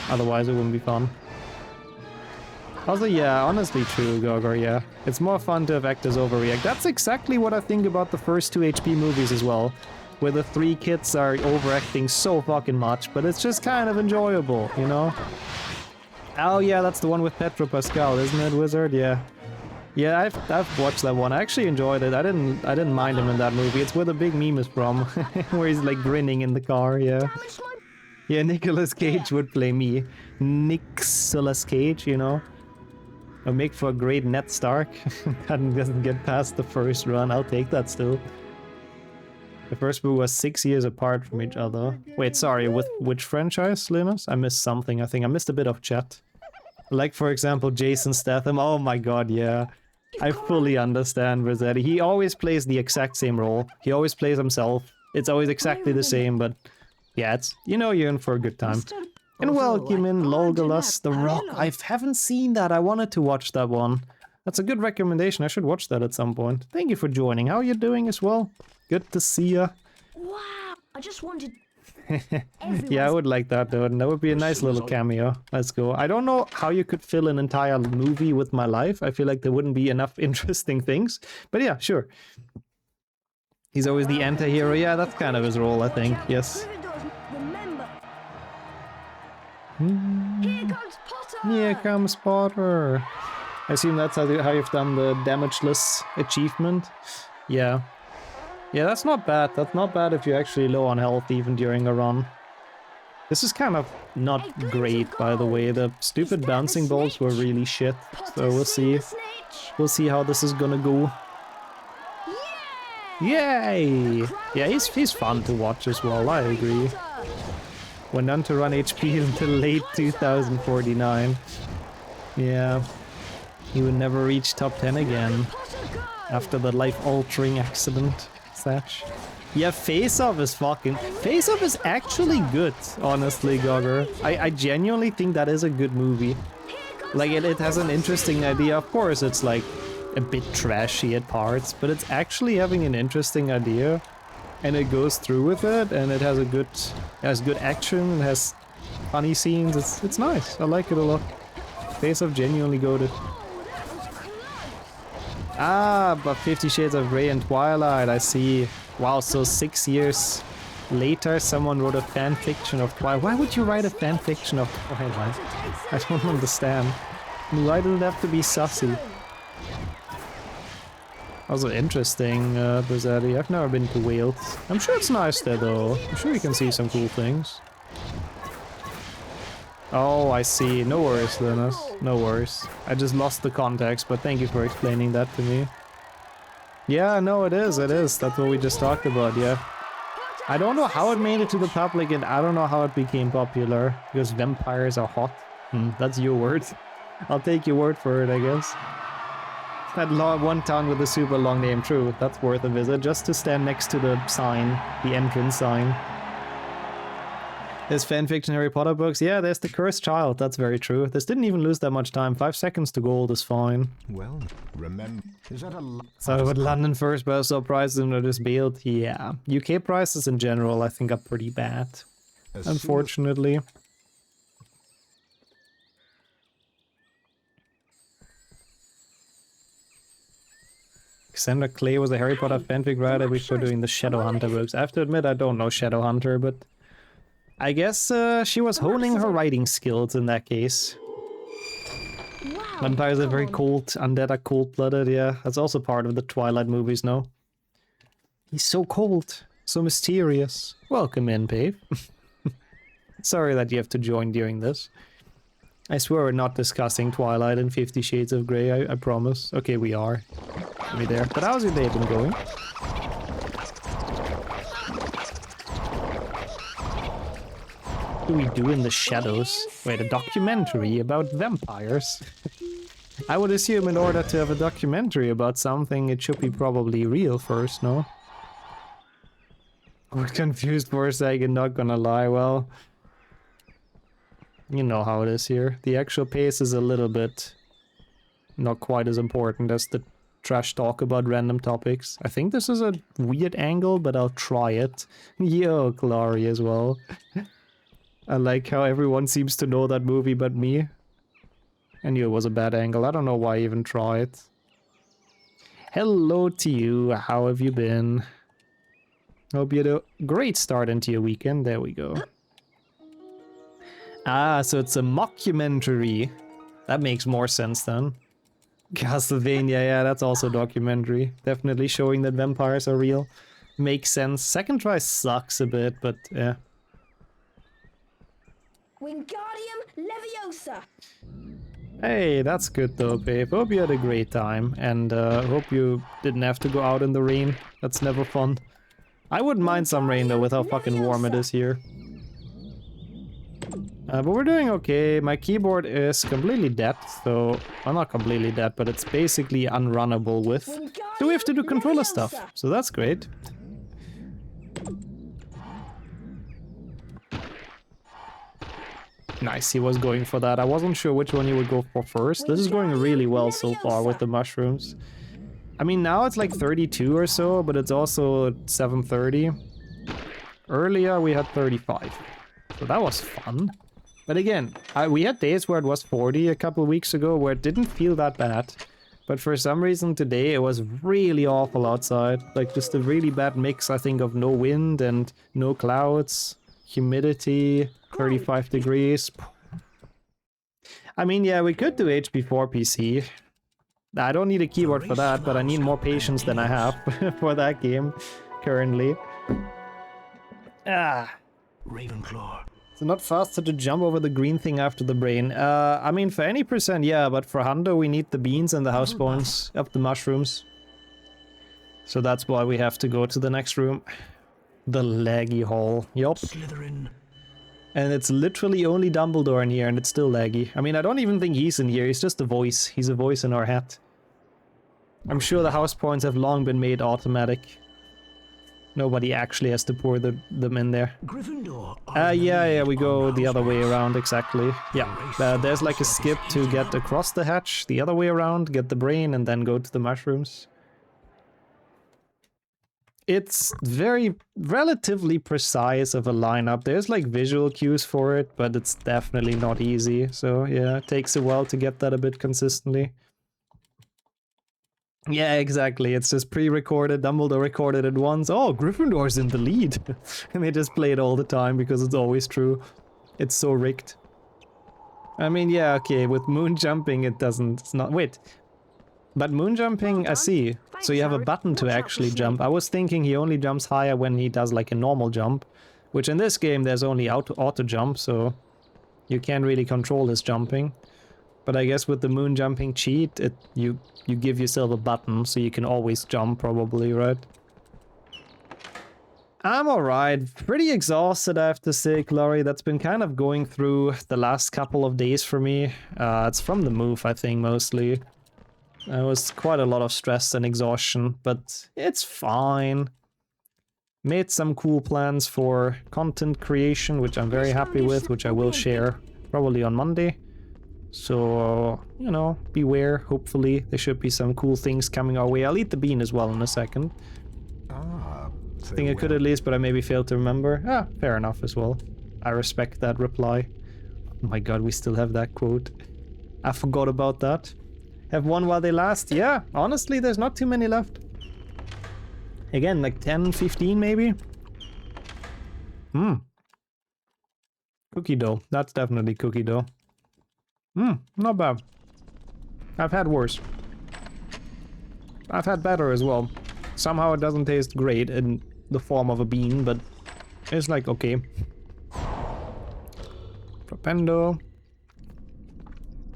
Speaker 1: Otherwise it wouldn't be fun. Also, yeah, honestly true, Gogor, yeah. It's more fun to have actors overreact. That's exactly what I think about the first two HP movies as well. Where the three kids are overacting so fucking much, but it's just kind of enjoyable, you know? Oh yeah, that's the one with Pedro Pascal, isn't it, Wizard? Yeah. Yeah, I've watched that one. I actually enjoyed it. I didn't mind him in that movie. It's where the big meme is from, where he's like grinning in the car. Yeah. Yeah, Nicolas Cage would play me. Nicolas Cage, you know. I'll make for a great Ned Stark. That doesn't get past the first run. I'll take that still. The first movie was 6 years apart from each other. Wait, sorry, with which franchise, Linus? I missed something, I think. I missed a bit of chat. Like, for example, Jason Statham. Oh my god, yeah. I fully understand Rossetti. He always plays the exact same role. He always plays himself. It's always exactly the same, but yeah, it's, you know, you're in for a good time. And welcome in Lolgalas The Rock. I haven't seen that. I wanted to watch that one. That's a good recommendation. I should watch that at some point. Thank you for joining. How are you doing as well? Good to see ya.
Speaker 3: Wow, I just wanted...
Speaker 1: Yeah, I would like that, though. That would be a nice little cameo. Let's go. I don't know how you could fill an entire movie with my life. I feel like there wouldn't be enough interesting things. But yeah, sure. He's always the anti-hero. Yeah, that's kind of his role, I think. Yes.
Speaker 3: Here comes Potter!
Speaker 1: Here comes Potter. I assume that's how you've done the damageless achievement. Yeah. Yeah, that's not bad. That's not bad if you're actually low on health even during a run. This is kind of not great, by the way. The stupid bouncing balls were really shit. So we'll see. We'll see how this is gonna go. Yay! Yeah, he's fun to watch as well, I agree. Went on to run HP until late 2049. Yeah. He would never reach top 10 again after the life-altering accident. Satch. Yeah, Face Off is fucking... Face Off is actually good, honestly, Gogger. I genuinely think that is a good movie. Like, it has an interesting idea. Of course, it's like a bit trashy at parts, but it's actually having an interesting idea. And it goes through with it, and it has a good... It has good action, it has funny scenes. It's nice. I like it a lot. Face Off genuinely goated. Ah, but 50 Shades of Grey and Twilight, I see. Wow, so 6 years later someone wrote a fan fiction of Twilight. Why would you write a fan fiction of Twilight? I don't understand. Why does it have to be sussy? Also interesting, Bizzetti. I've never been to Wales. I'm sure it's nice there though. I'm sure you can see some cool things. Oh, I see. No worries, Linus. No worries. I just lost the context, but thank you for explaining that to me. Yeah, no, it is. It is. That's what we just talked about, yeah. I don't know how it made it to the public, and I don't know how it became popular. Because vampires are hot. That's your word. I'll take your word for it, I guess. That one town with a super long name, true. That's worth a visit, just to stand next to the sign. The entrance sign. There's fanfiction Harry Potter books. Yeah, there's The Cursed Child. That's very true. This didn't even lose that much time. 5 seconds to gold is fine.
Speaker 2: Well, remember, is that a...
Speaker 1: So with London first, but also prices and notice bailed. Yeah, UK prices in general, I think, are pretty bad. Unfortunately. Cassandra Clay was a Harry Potter fanfic writer before doing the Shadowhunter books. I have to admit, I don't know Shadowhunter, but I guess she was honing her writing skills in that case.
Speaker 3: Wow,
Speaker 1: Vampires are very cold, undead are cold-blooded, yeah. That's also part of the Twilight movies, no? He's so cold, so mysterious. Welcome in, Pave. Sorry that you have to join during this. I swear we're not discussing Twilight and 50 Shades of Grey, I promise. Okay, we are. We're there. But how's your day been going? What do we do in the shadows? Wait, a documentary about vampires? I would assume in order to have a documentary about something, it should be probably real first, no? We're confused for a second, not gonna lie, well... You know how it is here. The actual pace is a little bit... not quite as important as the trash talk about random topics. I think this is a weird angle, but I'll try it. Yo, Glory as well. I like how everyone seems to know that movie but me. I knew it was a bad angle. I don't know why I even try it. Hello to you. How have you been? Hope you had a great start into your weekend. There we go. Ah, so it's a mockumentary. That makes more sense then. Castlevania, yeah, that's also a documentary. Definitely showing that vampires are real. Makes sense. Second try sucks a bit, but yeah.
Speaker 3: Wingardium Leviosa.
Speaker 1: Hey, that's good though, babe. Hope you had a great time, and hope you didn't have to go out in the rain. That's never fun. I wouldn't mind some rain though, with how fucking warm it is here. But we're doing okay. My keyboard is completely dead, so... Well, not completely dead, but it's basically unrunnable with... So we have to do controller stuff, so that's great. Nice, he was going for that. I wasn't sure which one he would go for first. This is going really well so far with the mushrooms. I mean, now it's like 32 or so, but it's also 7:30. Earlier we had 35. So that was fun. But again, we had days where it was 40 a couple weeks ago where it didn't feel that bad. But for some reason today it was really awful outside. Like just a really bad mix, I think, of no wind and no clouds, humidity, 35 degrees. I mean, yeah, we could do HP4 PC. I don't need a keyboard for that, but I need more patience than I have for that game currently. Ah.
Speaker 2: Ravenclaw.
Speaker 1: So not faster to jump over the green thing after the brain. I mean, for any percent, yeah, but for Hundo we need the beans and the house bones up the mushrooms. So that's why we have to go to the next room. The laggy hall. Yup.
Speaker 2: Slytherin.
Speaker 1: And it's literally only Dumbledore in here, and it's still laggy. I mean, I don't even think he's in here, he's just a voice. He's a voice in our hat. I'm sure the house points have long been made automatic. Nobody actually has to pour them in there.
Speaker 2: Gryffindor.
Speaker 1: Yeah, we go the other way around, exactly. Yeah, there's like a skip to get across the hatch, the other way around, get the brain, and then go to the mushrooms. It's very relatively precise of a lineup. There's like visual cues for it, but it's definitely not easy. So yeah, it takes a while to get that a bit consistently. Yeah, exactly. It's just pre-recorded. Dumbledore recorded it once. Oh, Gryffindor's in the lead. And they just play it all the time because it's always true. It's so rigged. I mean, yeah, okay, with moon jumping it doesn't... It's not... Wait. But moon jumping, I see. So you have a button to actually jump. I was thinking he only jumps higher when he does like a normal jump. Which in this game there's only auto jump, so you can't really control his jumping. But I guess with the moon jumping cheat, you give yourself a button so you can always jump probably, right? I'm alright. Pretty exhausted, I have to say, Glory. That's been kind of going through the last couple of days for me. It's from the move, I think, mostly. It was quite a lot of stress and exhaustion, but it's fine. Made some cool plans for content creation, which I'm very happy with, which I will share probably on Monday. So, you know, beware. Hopefully there should be some cool things coming our way. I'll eat the bean as well in a second. I think I could at least, but I maybe failed to remember. Ah, fair enough as well. I respect that reply. Oh my god, we still have that quote. I forgot about that. Have one while they last? Yeah, honestly, there's not too many left. Again, like 10, 15 maybe? Cookie dough. That's definitely cookie dough. Not bad. I've had worse. I've had better as well. Somehow it doesn't taste great in the form of a bean, but it's like, okay. Propendo.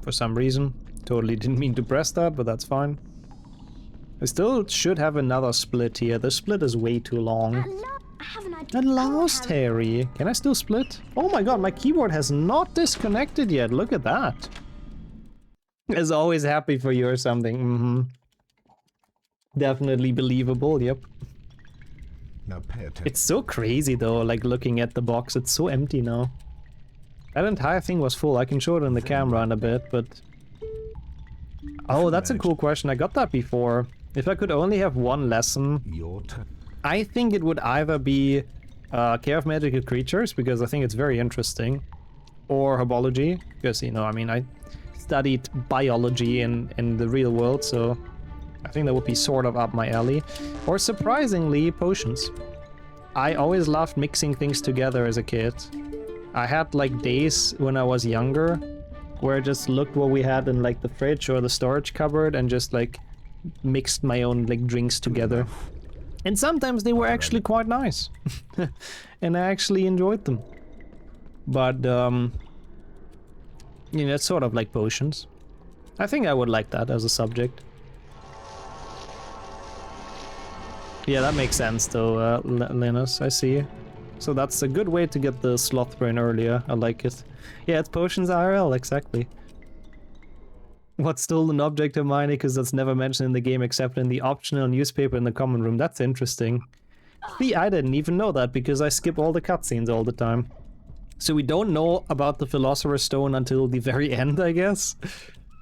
Speaker 1: For some reason. Totally didn't mean to press that, but that's fine. I still should have another split here. The split is way too long. At last, Harry. Can I still split? Oh my god, my keyboard has not disconnected yet. Look at that. Is always happy for you or something. Definitely believable, yep.
Speaker 2: Now pay attention.
Speaker 1: It's so crazy though, like looking at the box. It's so empty now. That entire thing was full. I can show it on the camera in a bit, but... Oh, that's a cool question. I got that before. If I could only have one lesson,
Speaker 2: Your turn.
Speaker 1: I think it would either be Care of Magical Creatures, because I think it's very interesting, or Herbology, because, you know, I mean, I studied biology in the real world, so I think that would be sort of up my alley. Or surprisingly, potions. I always loved mixing things together as a kid. I had like days when I was younger where I just looked what we had in like the fridge or the storage cupboard and just like mixed my own like drinks together. And sometimes they were actually quite nice. And I actually enjoyed them. But you know, it's sort of like potions. I think I would like that as a subject. Yeah, that makes sense though, Linus, I see. So that's a good way to get the sloth brain earlier. I like it. Yeah, it's potions IRL, exactly. What's still an object of mine because that's never mentioned in the game except in the optional newspaper in the common room. That's interesting. See, I didn't even know that because I skip all the cutscenes all the time. So we don't know about the Philosopher's Stone until the very end, I guess?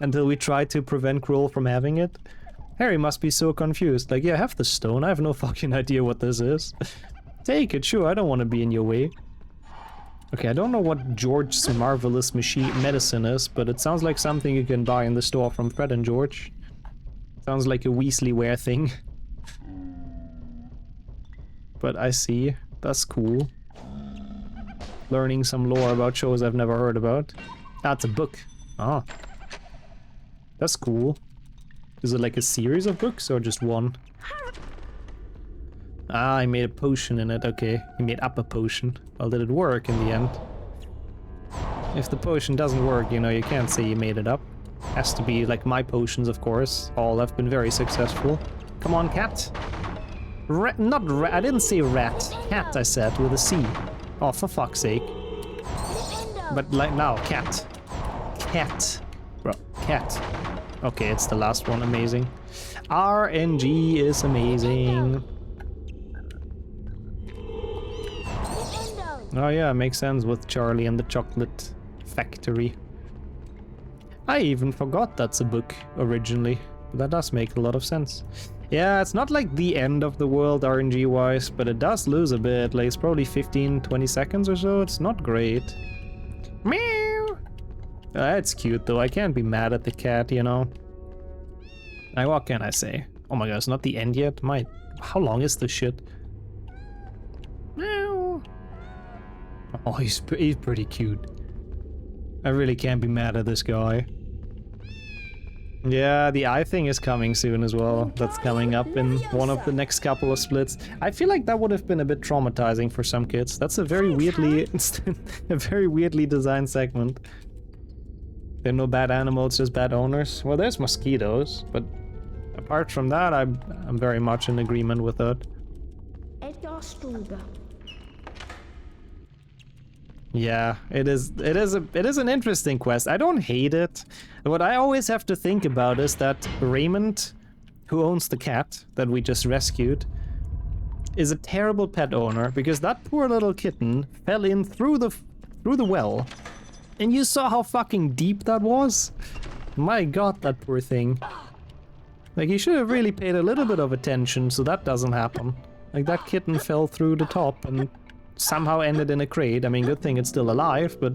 Speaker 1: Until we try to prevent Gruel from having it. Harry must be so confused. Like, yeah, I have the stone. I have no fucking idea what this is. Take it, sure, I don't want to be in your way. Okay, I don't know what George's marvelous medicine is, but it sounds like something you can buy in the store from Fred and George. Sounds like a Weasley-ware thing. But I see. That's cool. Learning some lore about shows I've never heard about. That's a book. Ah. That's cool. Is it like a series of books or just one? Ah, I made a potion in it, okay. You made up a potion. Well, did it work in the end? If the potion doesn't work, you know, you can't say you made it up. Has to be like my potions, of course. All have been very successful. Come on, cat. Not rat, I didn't say rat. Cat, I said, with a C. Oh, for fuck's sake. But like now, cat. Cat. Bro, cat. Okay, it's the last one. Amazing. RNG is amazing. Oh yeah, makes sense with Charlie and the Chocolate Factory. I even forgot that's a book originally. But that does make a lot of sense. Yeah, it's not like the end of the world RNG wise, but it does lose a bit. Like it's probably 15-20 seconds or so. It's not great. Meow. That's cute though. I can't be mad at the cat, you know. Like, what can I say? Oh my god, it's not the end yet? How long is this shit? Meow. Oh, he's pretty cute. I really can't be mad at this guy. Yeah, the eye thing is coming soon as well. That's coming up in one of the next couple of splits. I feel like that would have been a bit traumatizing for some kids. That's a very weirdly designed segment. There are no bad animals, just bad owners. Well, there's mosquitoes, but apart from that, I'm very much in agreement with that.
Speaker 3: Edgar Struber.
Speaker 1: Yeah, it is an interesting quest. I don't hate it. What I always have to think about is that Raymond, who owns the cat that we just rescued, is a terrible pet owner because that poor little kitten fell in through the well. And you saw how fucking deep that was? My god, that poor thing. Like, he should have really paid a little bit of attention so that doesn't happen. Like, that kitten fell through the top and somehow ended in a crate. I mean, good thing it's still alive, but...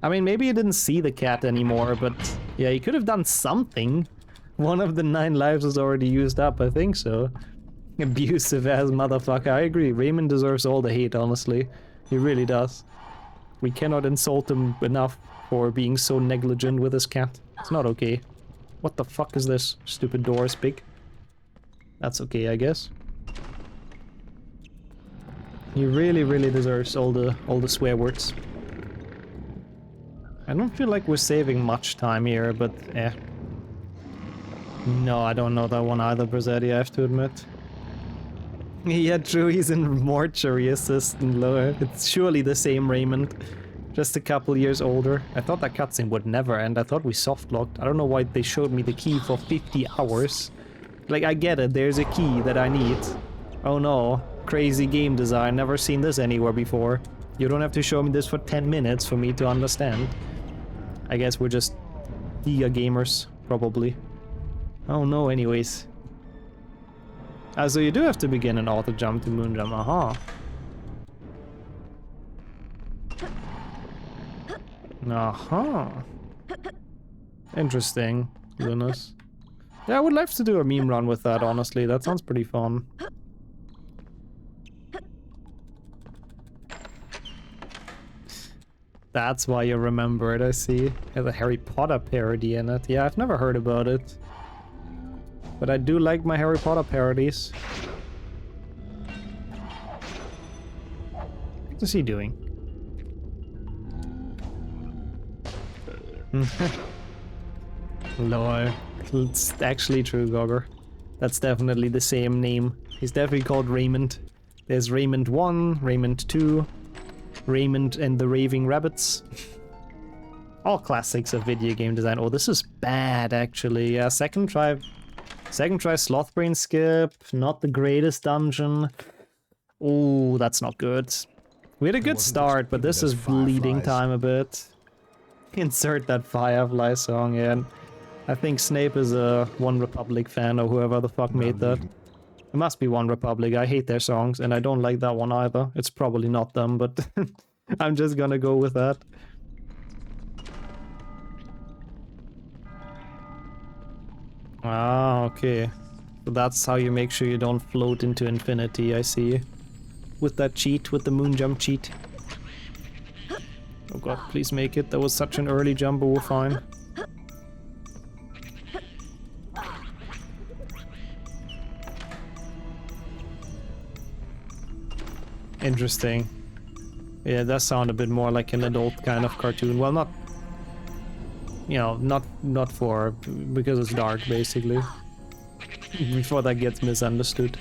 Speaker 1: I mean, maybe he didn't see the cat anymore, but... Yeah, he could have done something. One of the 9 lives is already used up, I think so. Abusive ass motherfucker, I agree. Raymond deserves all the hate, honestly. He really does. We cannot insult him enough for being so negligent with his cat. It's not okay. What the fuck is this? Stupid door is big. That's okay, I guess. He really, really deserves all the swear words. I don't feel like we're saving much time here, but eh. No, I don't know that one either, Brazetti, I have to admit. Yeah, true, he's in mortuary assistant lower. It's surely the same Raymond. Just a couple years older. I thought that cutscene would never end. I thought we soft-locked. I don't know why they showed me the key for 50 hours. Like, I get it, there's a key that I need. Oh no, crazy game design, never seen this anywhere before. You don't have to show me this for 10 minutes for me to understand. I guess we're just giga gamers, probably. Oh no, anyways. So you do have to begin an auto jump to moon jump, aha. Aha. Interesting, Lunas. Yeah, I would love to do a meme run with that, honestly. That sounds pretty fun. That's why you remember it, I see. It has a Harry Potter parody in it. Yeah, I've never heard about it. But I do like my Harry Potter parodies. What is he doing? Lol. It's actually true, Gogger. That's definitely the same name. He's definitely called Raymond. There's Raymond 1, Raymond 2, Raymond and the Raving Rabbits. All classics of video game design. Oh, this is bad, actually. Yeah, second try Slothbrain skip. Not the greatest dungeon. Oh, that's not good. We had a good start, but this is bleeding time a bit. Insert that Firefly song in. I think Snape is a One Republic fan or whoever the fuck made that. It must be One Republic. I hate their songs and I don't like that one either. It's probably not them, but I'm just gonna go with that. Ah, okay. So that's how you make sure you don't float into infinity, I see. With that cheat, with the moon jump cheat. Oh god, please make it. That was such an early jump, but we're fine. Interesting. Yeah, it does sound a bit more like an adult kind of cartoon. Well, not... You know, not for... because it's dark, basically. Before that gets misunderstood.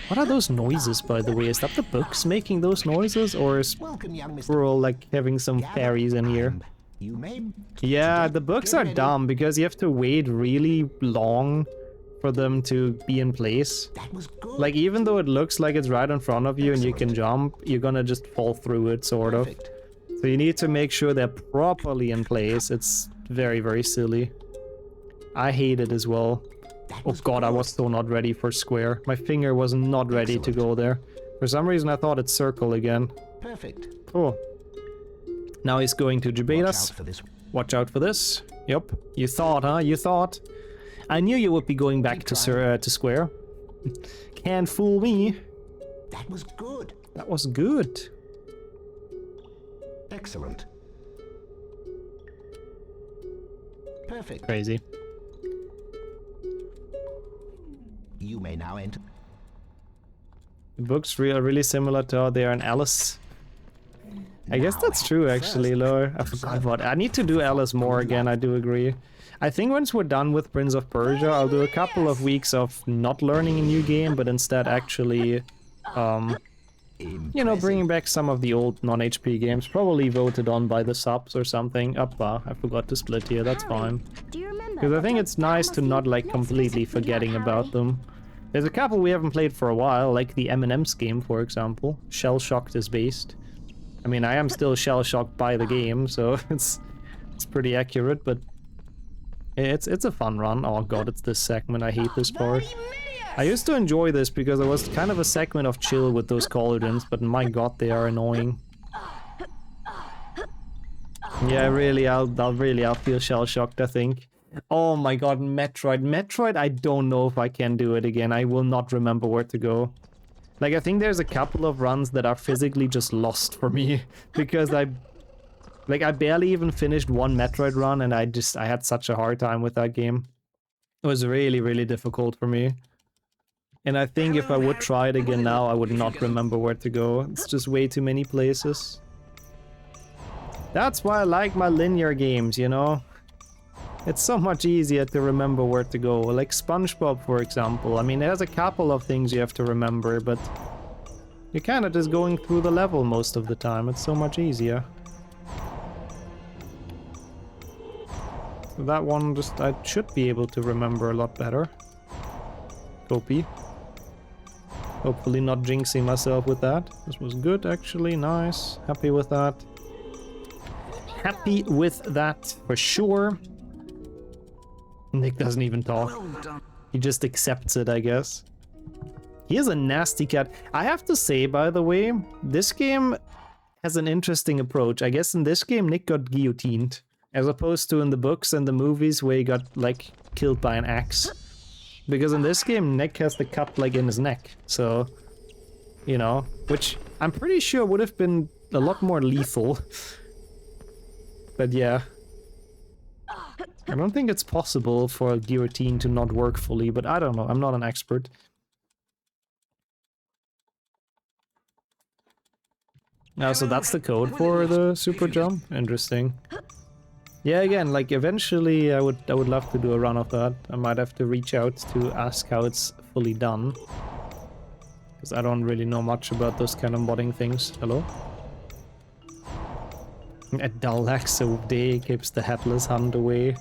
Speaker 1: What are those noises, by the way? Is that the books making those noises, or is
Speaker 2: Welcome, young Mr.
Speaker 1: Squirrel like having some fairies in here?
Speaker 2: You may...
Speaker 1: Yeah, the books are dumb because you have to wait really long for them to be in place.
Speaker 2: That was good.
Speaker 1: Like, even though it looks like it's right in front of you and you can jump, you're gonna just fall through it, sort of.
Speaker 2: Perfect.
Speaker 1: So you need to make sure they're properly in place. It's very, very silly. I hate it as well. Oh god, I was so not ready for square. My finger was not ready to go there. For some reason I thought it's circle again.
Speaker 2: Perfect.
Speaker 1: Oh. Now he's going to debate
Speaker 2: Watch
Speaker 1: us.
Speaker 2: out for this.
Speaker 1: Watch out for this. Yep. You thought, huh? You thought. I knew you would be going back to square. Can't fool me.
Speaker 2: That was good.
Speaker 1: That was good.
Speaker 2: Excellent. Perfect.
Speaker 1: Crazy.
Speaker 2: You may now enter.
Speaker 1: The books are really similar to how they are in Alice. I guess that's true, actually, Lore. I forgot what. I need to do Alice more again, I do agree. I think once we're done with Prince of Persia, I'll do a couple of weeks of not learning a new game, but instead actually, you know, bringing back some of the old non-HP games, probably voted on by the subs or something. I forgot to split here, that's fine. Because I think it's nice to not, like, completely forgetting about them. There's a couple we haven't played for a while, like the M&M's game, for example. Shell Shocked is based. I mean, I am still shell-shocked by the game, so it's pretty accurate, but it's a fun run. Oh god, it's this segment. I hate this part. I used to enjoy this because it was kind of a segment of chill with those cauldrons, but my god, they are annoying. Yeah, really, I'll feel shell-shocked, I think. Oh my god, Metroid. Metroid, I don't know if I can do it again. I will not remember where to go. Like, I think there's a couple of runs that are physically just lost for me. Because I barely even finished one Metroid run and I had such a hard time with that game. It was really, really difficult for me. And I think if I would try it again now, I would not remember where to go. It's just way too many places. That's why I like my linear games, you know? It's so much easier to remember where to go. Like SpongeBob, for example. I mean, there's a couple of things you have to remember, but you're kind of just going through the level most of the time. It's so much easier. So that one I should be able to remember a lot better. Copy. Hopefully not jinxing myself with that. This was good, actually. Nice. Happy with that. Happy with that, for sure. Nick doesn't even talk. He just accepts it, I guess. He is a nasty cat. I have to say, by the way, this game has an interesting approach. I guess in this game, Nick got guillotined. As opposed to in the books and the movies where he got, like, killed by an axe. Because in this game, Nick has the cut, like, in his neck. So, you know, which I'm pretty sure would have been a lot more lethal. But yeah. I don't think it's possible for a guillotine to not work fully, but I don't know. I'm not an expert. Now, so that's the code for the super jump? Interesting. Yeah, again, like eventually I would love to do a run of that. I might have to reach out to ask how it's fully done. Because I don't really know much about those kind of modding things. Hello? A dull axe of day keeps the headless hand away.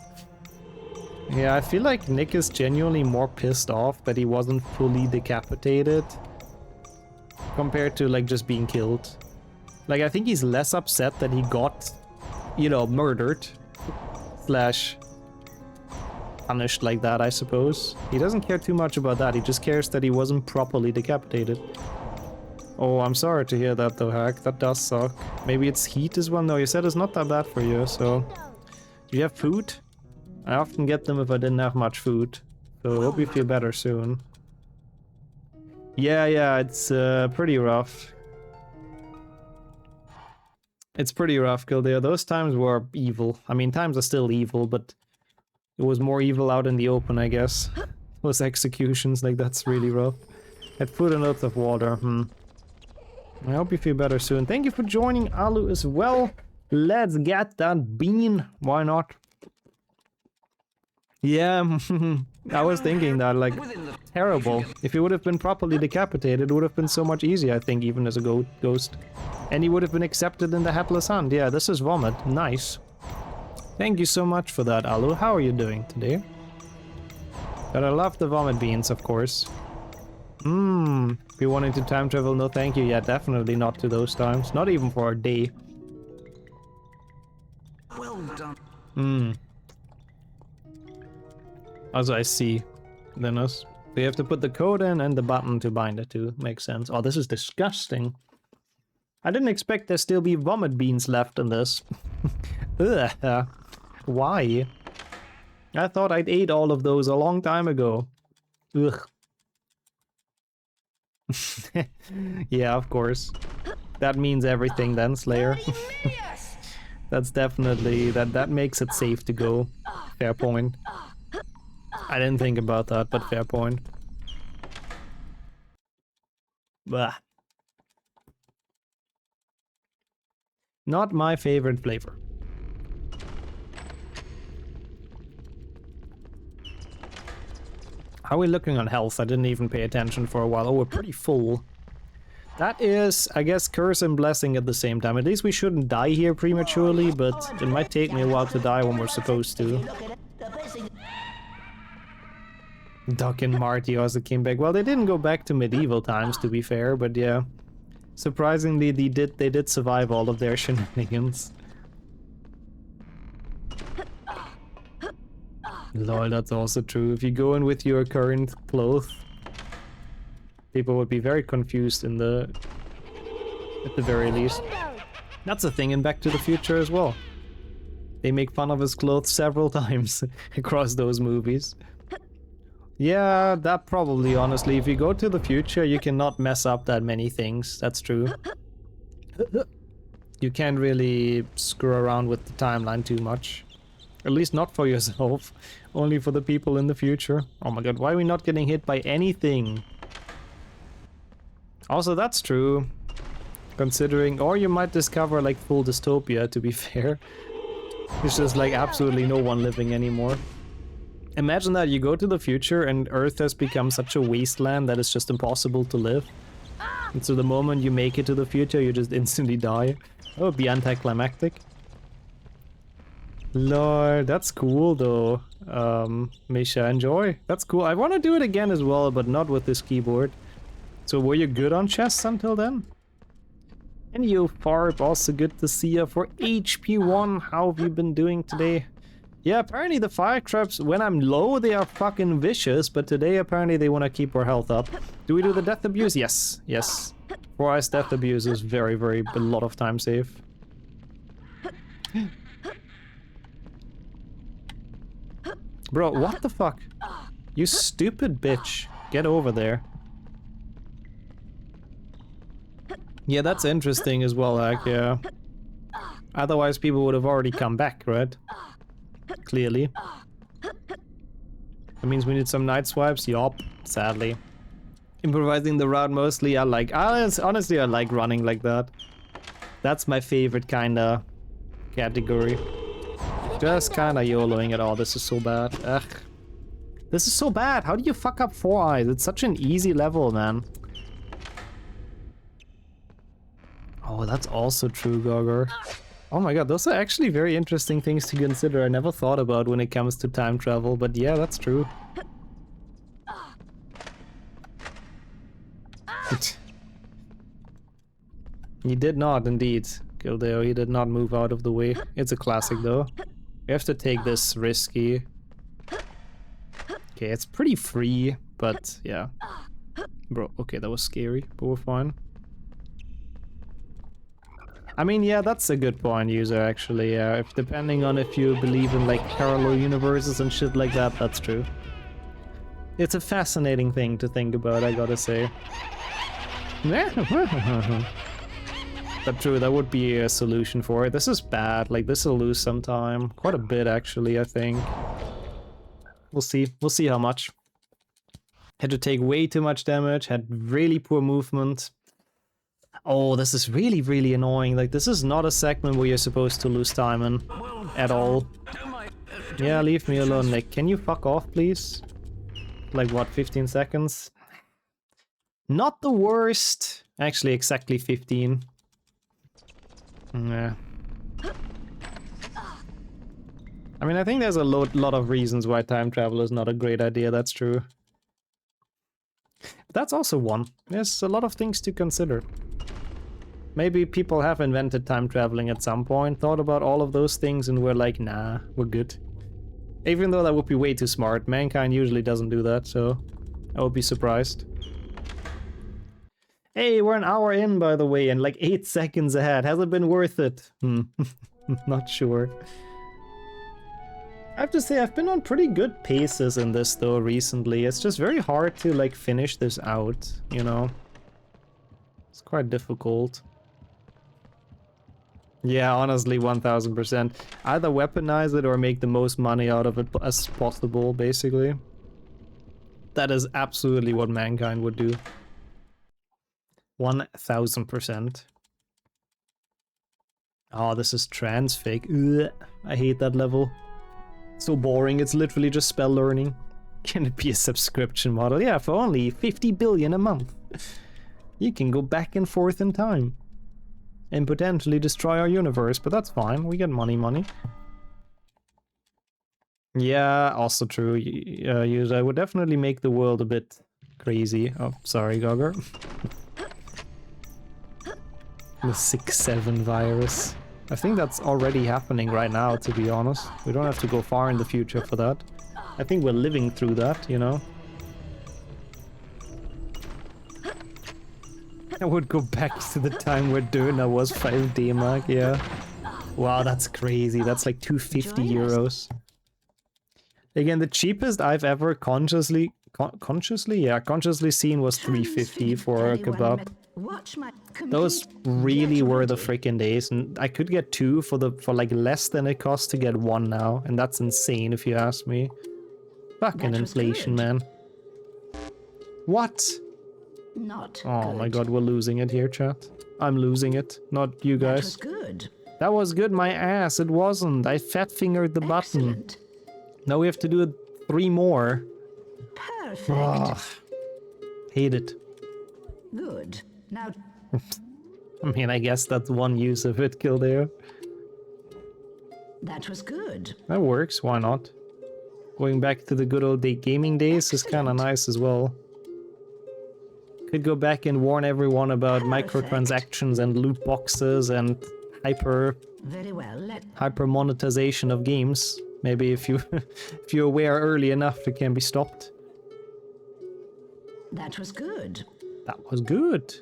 Speaker 1: Yeah, I feel like Nick is genuinely more pissed off that he wasn't fully decapitated compared to, like, just being killed. Like, I think he's less upset that he got, you know, murdered slash punished like that, I suppose. He doesn't care too much about that. He just cares that he wasn't properly decapitated. Oh, I'm sorry to hear that though, Hack. That does suck. Maybe it's heat as well? No, you said it's not that bad for you, so... Do you have food? I often get them if I didn't have much food. So I hope you feel better soon. Yeah, it's pretty rough. It's pretty rough, Kildare. Those times were evil. I mean, times are still evil, but it was more evil out in the open, I guess. Those executions, like, that's really rough. Had food and lots of water, I hope you feel better soon. Thank you for joining, Alu, as well. Let's get that bean. Why not? Yeah, I was thinking that, like, terrible. If he would have been properly decapitated, it would have been so much easier, I think, even as a ghost. And he would have been accepted in the Headless Hand. Yeah, this is Vomit. Nice. Thank you so much for that, Alu. How are you doing today? But I love the Vomit Beans, of course. If you wanting to time travel, no thank you. Yeah, definitely not to those times. Not even for a day.
Speaker 2: Well done.
Speaker 1: As I see, Linus. So you have to put the code in and the button to bind it to. Makes sense. Oh, this is disgusting. I didn't expect there still be vomit beans left in this. Ugh. Why? I thought I'd ate all of those a long time ago. Ugh. Yeah, of course. That means everything then, Slayer. That's definitely... that makes it safe to go. Fair point. I didn't think about that, but fair point. Bah. Not my favorite flavor. How are we looking on health? I didn't even pay attention for a while. Oh, we're pretty full. That is, I guess, curse and blessing at the same time. At least we shouldn't die here prematurely, but it might take me a while to die when we're supposed to. Doc and Marty also came back. Well, they didn't go back to medieval times, to be fair, but yeah. Surprisingly, they did survive all of their shenanigans. Lol, that's also true. If you go in with your current clothes, people would be very confused at the very least. That's a thing in Back to the Future as well. They make fun of his clothes several times across those movies. Yeah, that probably, honestly. If you go to the future, you cannot mess up that many things. That's true. You can't really screw around with the timeline too much. At least not for yourself. Only for the people in the future. Oh my god, why are we not getting hit by anything? Also, that's true. Considering... Or you might discover, like, full dystopia, to be fair. There's just, like, absolutely no one living anymore. Imagine that you go to the future and Earth has become such a wasteland that it's just impossible to live. And so the moment you make it to the future, you just instantly die. That would be anticlimactic. Lord, that's cool though. Misha, enjoy. That's cool. I want to do it again as well, but not with this keyboard. So were you good on chess until then? And you, Farb, also good to see you for HP1. How have you been doing today? Yeah, apparently the fire traps, when I'm low, they are fucking vicious, but today apparently they want to keep our health up. Do we do the death abuse? Yes, yes. 4 Eyes death abuse is very, a lot of time safe. Bro, what the fuck? You stupid bitch. Get over there. Yeah, that's interesting as well, like, yeah. Otherwise people would have already come back, right? Clearly. That means we need some night swipes? Yup, sadly. Improvising the route mostly, honestly I like running like that. That's my favorite kinda category. Just kinda YOLOing it all. This is so bad. Ugh. This is so bad. How do you fuck up 4 Eyes? It's such an easy level, man. Oh, that's also true, Gogor. Oh my god, those are actually very interesting things to consider. I never thought about when it comes to time travel, but yeah, that's true. He did not, indeed. Gildeo, he did not move out of the way. It's a classic, though. We have to take this risky. Okay, it's pretty free, but yeah. Bro, okay, that was scary, but we're fine. I mean, yeah, that's a good point, user, actually. If depending on if you believe in, like, parallel universes and shit like that, that's true. It's a fascinating thing to think about, I gotta say. But true, that would be a solution for it. This is bad, like, this will lose some time. Quite a bit, actually, I think. We'll see. We'll see how much. Had to take way too much damage, had really poor movement. Oh, this is really annoying. Like, this is not a segment where you're supposed to lose time in at all. Yeah, leave me alone, Nick. Can you fuck off, please? Like, what, 15 seconds? Not the worst. Actually, exactly 15. Yeah. I mean, I think there's a lot of reasons why time travel is not a great idea, that's true. But that's also one. There's a lot of things to consider. Maybe people have invented time traveling at some point, thought about all of those things, and were like, nah, we're good. Even though that would be way too smart. Mankind usually doesn't do that, so I would be surprised. Hey, we're an hour in, by the way, and like 8 seconds ahead. Has it been worth it? Not sure. I have to say, I've been on pretty good paces in this, though, recently. It's just very hard to, like, finish this out, you know? It's quite difficult. Yeah, honestly, 1000%. Either weaponize it or make the most money out of it as possible, basically. That is absolutely what mankind would do. 1000%. Oh, this is transfig. Ugh, I hate that level. So boring, it's literally just spell learning. Can it be a subscription model? Yeah, for only 50 billion a month. You can go back and forth in time. And potentially destroy our universe, but that's fine. We get money. Yeah, also true. User would definitely make the world a bit crazy. Oh, sorry, Gogger. The 6-7 virus. I think that's already happening right now, to be honest. We don't have to go far in the future for that. I think we're living through that, you know? I would go back to the time where Döner was 5D mark, yeah. Wow, that's crazy. That's like 250 euros. Again, the cheapest I've ever consciously seen was 350 for a kebab. Those really were the freaking days, and I could get 2 for like less than it costs to get 1 now, and that's insane if you ask me. Fucking inflation, man. What?
Speaker 4: Not
Speaker 1: Oh
Speaker 4: good.
Speaker 1: my god, we're losing it here, chat. I'm losing it, not you guys.
Speaker 4: That was good.
Speaker 1: That was good, my ass. It wasn't. I fat fingered the button.
Speaker 4: Excellent.
Speaker 1: Now we have to do 3 more.
Speaker 4: Perfect.
Speaker 1: Ugh. Hate it.
Speaker 4: Good. Now,
Speaker 1: I mean, I guess that's one use of it, Kildare.
Speaker 4: that was good.
Speaker 1: That works, why not? Going back to the good old gaming days is kinda nice as well. Could go back and warn everyone about microtransactions and loot boxes and hyper
Speaker 4: Very well.
Speaker 1: monetization of games. Maybe if you if you're aware early enough, it can be stopped.
Speaker 4: That was good.
Speaker 1: That was good.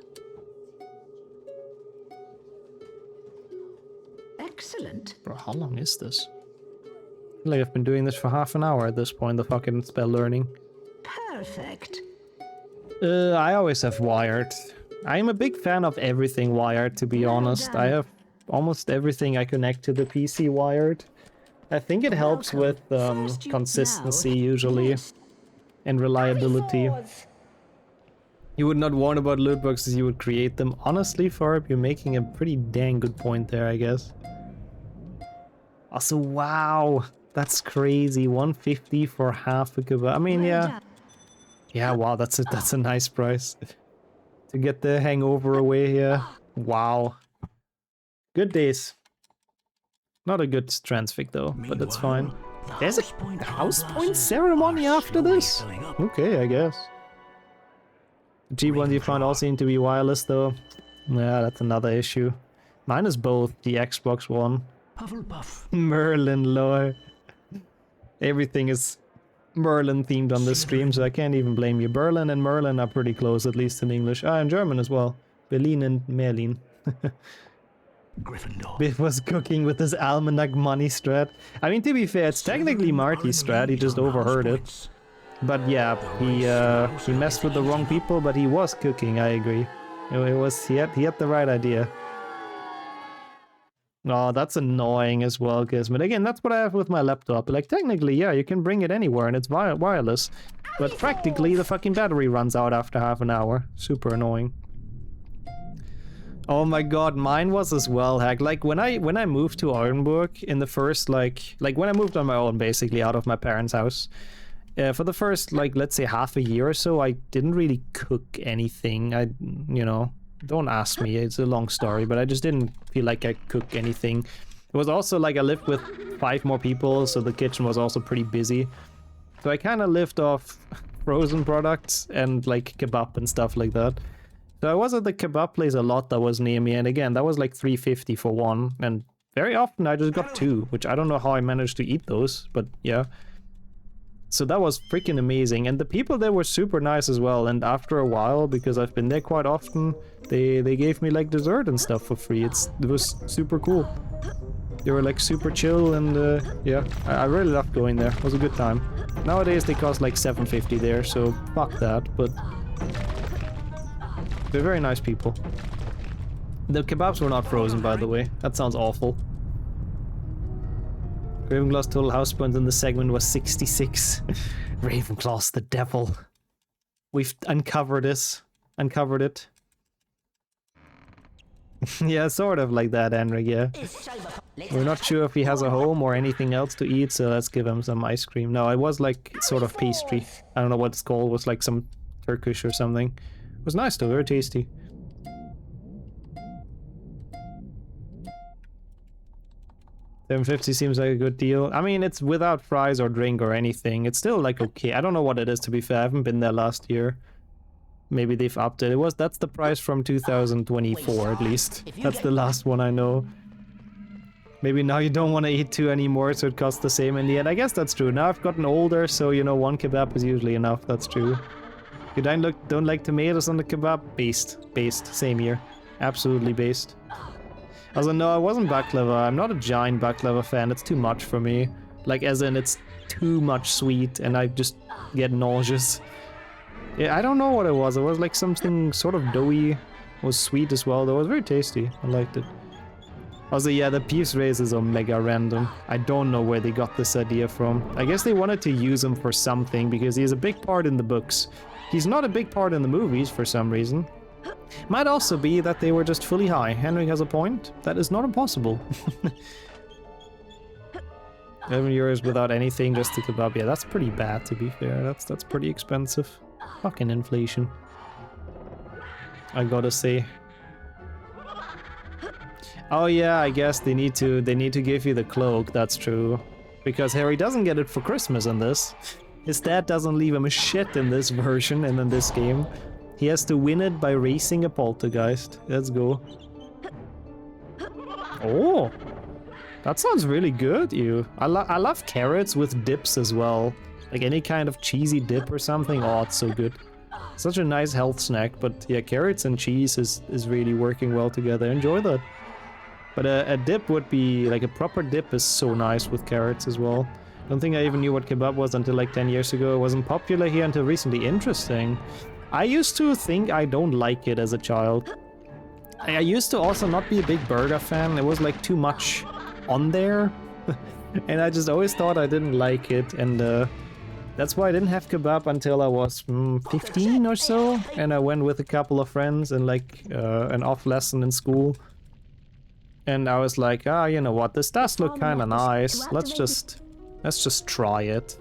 Speaker 4: Excellent.
Speaker 1: Bro, how long is this? I feel like I've been doing this for half an hour at this point, the fucking spell learning.
Speaker 4: Perfect.
Speaker 1: I always have wired. I am a big fan of everything wired, to be honest. I have almost everything I connect to the PC wired. I think it helps with consistency usually, and reliability. You would not warn about loot boxes, you would create them. Honestly, Farb, you're making a pretty dang good point there, I guess. Also, wow, that's crazy. 150 for half a kebab. I mean, yeah. Yeah, wow, that's a nice price. To get the hangover away here. Wow. Good days. Not a good transfig though, but that's fine. There's a house point ceremony after this? Okay, I guess. The cheap ones you found all seem to be wireless though. Yeah, that's another issue. Mine is both, the Xbox One. Merlin lore. Everything is Merlin themed on this stream, so I can't even blame you. Berlin and Merlin are pretty close, at least in English. Ah, in German as well. Berlin and Merlin. Biff was cooking with his almanac money strat. I mean, to be fair, it's technically Marty's strat, he just overheard it. But yeah, he messed with the wrong people, but he was cooking, I agree. He had the right idea. Oh, that's annoying as well, Gizmit. Again, that's what I have with my laptop. Like, technically, yeah, you can bring it anywhere and it's wireless. But practically, the fucking battery runs out after half an hour. Super annoying. Oh my god, mine was as well, heck. Like when I moved to Oldenburg in the first like when I moved on my own basically out of my parents' house. For the first like let's say half a year or so, I didn't really cook anything. You know, don't ask me, it's a long story, but I just didn't feel like I cooked anything. It was also like I lived with 5 more people, so the kitchen was also pretty busy. So I kind of lived off frozen products and like kebab and stuff like that. So I was at the kebab place a lot that was near me, and again, that was like $3.50 for one, and very often I just got 2, which I don't know how I managed to eat those, but yeah. So that was freaking amazing, and the people there were super nice as well, and after a while, because I've been there quite often, they gave me like dessert and stuff for free. It was super cool. They were like super chill, and yeah, I really loved going there. It was a good time. Nowadays they cost like $7.50 there, so fuck that, but they're very nice people. The kebabs were not frozen, by the way. That sounds awful. Ravenclaw's total house points in the segment was 66. Ravenclaw's the devil. We've uncovered this. Uncovered it. Yeah, sort of like that, Henrik, yeah. We're not sure if he has a home or anything else to eat, so let's give him some ice cream. No, it was like sort of pastry. I don't know what it's called. It was like some Turkish or something. It was nice though, very tasty. $7.50 seems like a good deal. I mean, it's without fries or drink or anything. It's still like okay. I don't know what it is, to be fair. I haven't been there last year. Maybe they've upped it. That's the price from 2024 at least. That's the last one I know. Maybe now you don't want to eat 2 anymore, so it costs the same in the end. I guess that's true. Now I've gotten older, so you know 1 kebab is usually enough. That's true. You don't like tomatoes on the kebab? Based. Same here. Absolutely based. Also, no, I wasn't baklava. I'm not a giant baklava fan. It's too much for me. Like, as in, it's too much sweet, and I just get nauseous. Yeah, I don't know what it was. It was like something sort of doughy. It was sweet as well, though. It was very tasty. I liked it. Also, yeah, the Peeves races are mega random. I don't know where they got this idea from. I guess they wanted to use him for something, because he's a big part in the books. He's not a big part in the movies for some reason. Might also be that they were just fully high. Henrik has a point. That is not impossible. 11 euros without anything, just a kebab. Yeah, that's pretty bad, to be fair. That's pretty expensive. Fucking inflation. I gotta say. Oh yeah, I guess they need to give you the cloak. That's true, because Harry doesn't get it for Christmas in this. His dad doesn't leave him a shit in this version and in this game. He has to win it by racing a poltergeist. Let's go. Oh, that sounds really good, you. I love carrots with dips as well. Like any kind of cheesy dip or something. Oh, it's so good. Such a nice health snack, but yeah, carrots and cheese is really working well together. Enjoy that. But a dip would be, like a proper dip is so nice with carrots as well. I don't think I even knew what kebab was until like 10 years ago. It wasn't popular here until recently. Interesting. I used to think I don't like it as a child. I used to also not be a big burger fan. It was like too much on there. And I just always thought I didn't like it. And that's why I didn't have kebab until I was 15 or so. And I went with a couple of friends in like an off lesson in school. And I was like, ah, you know what, this does look kind of nice. Let's just try it.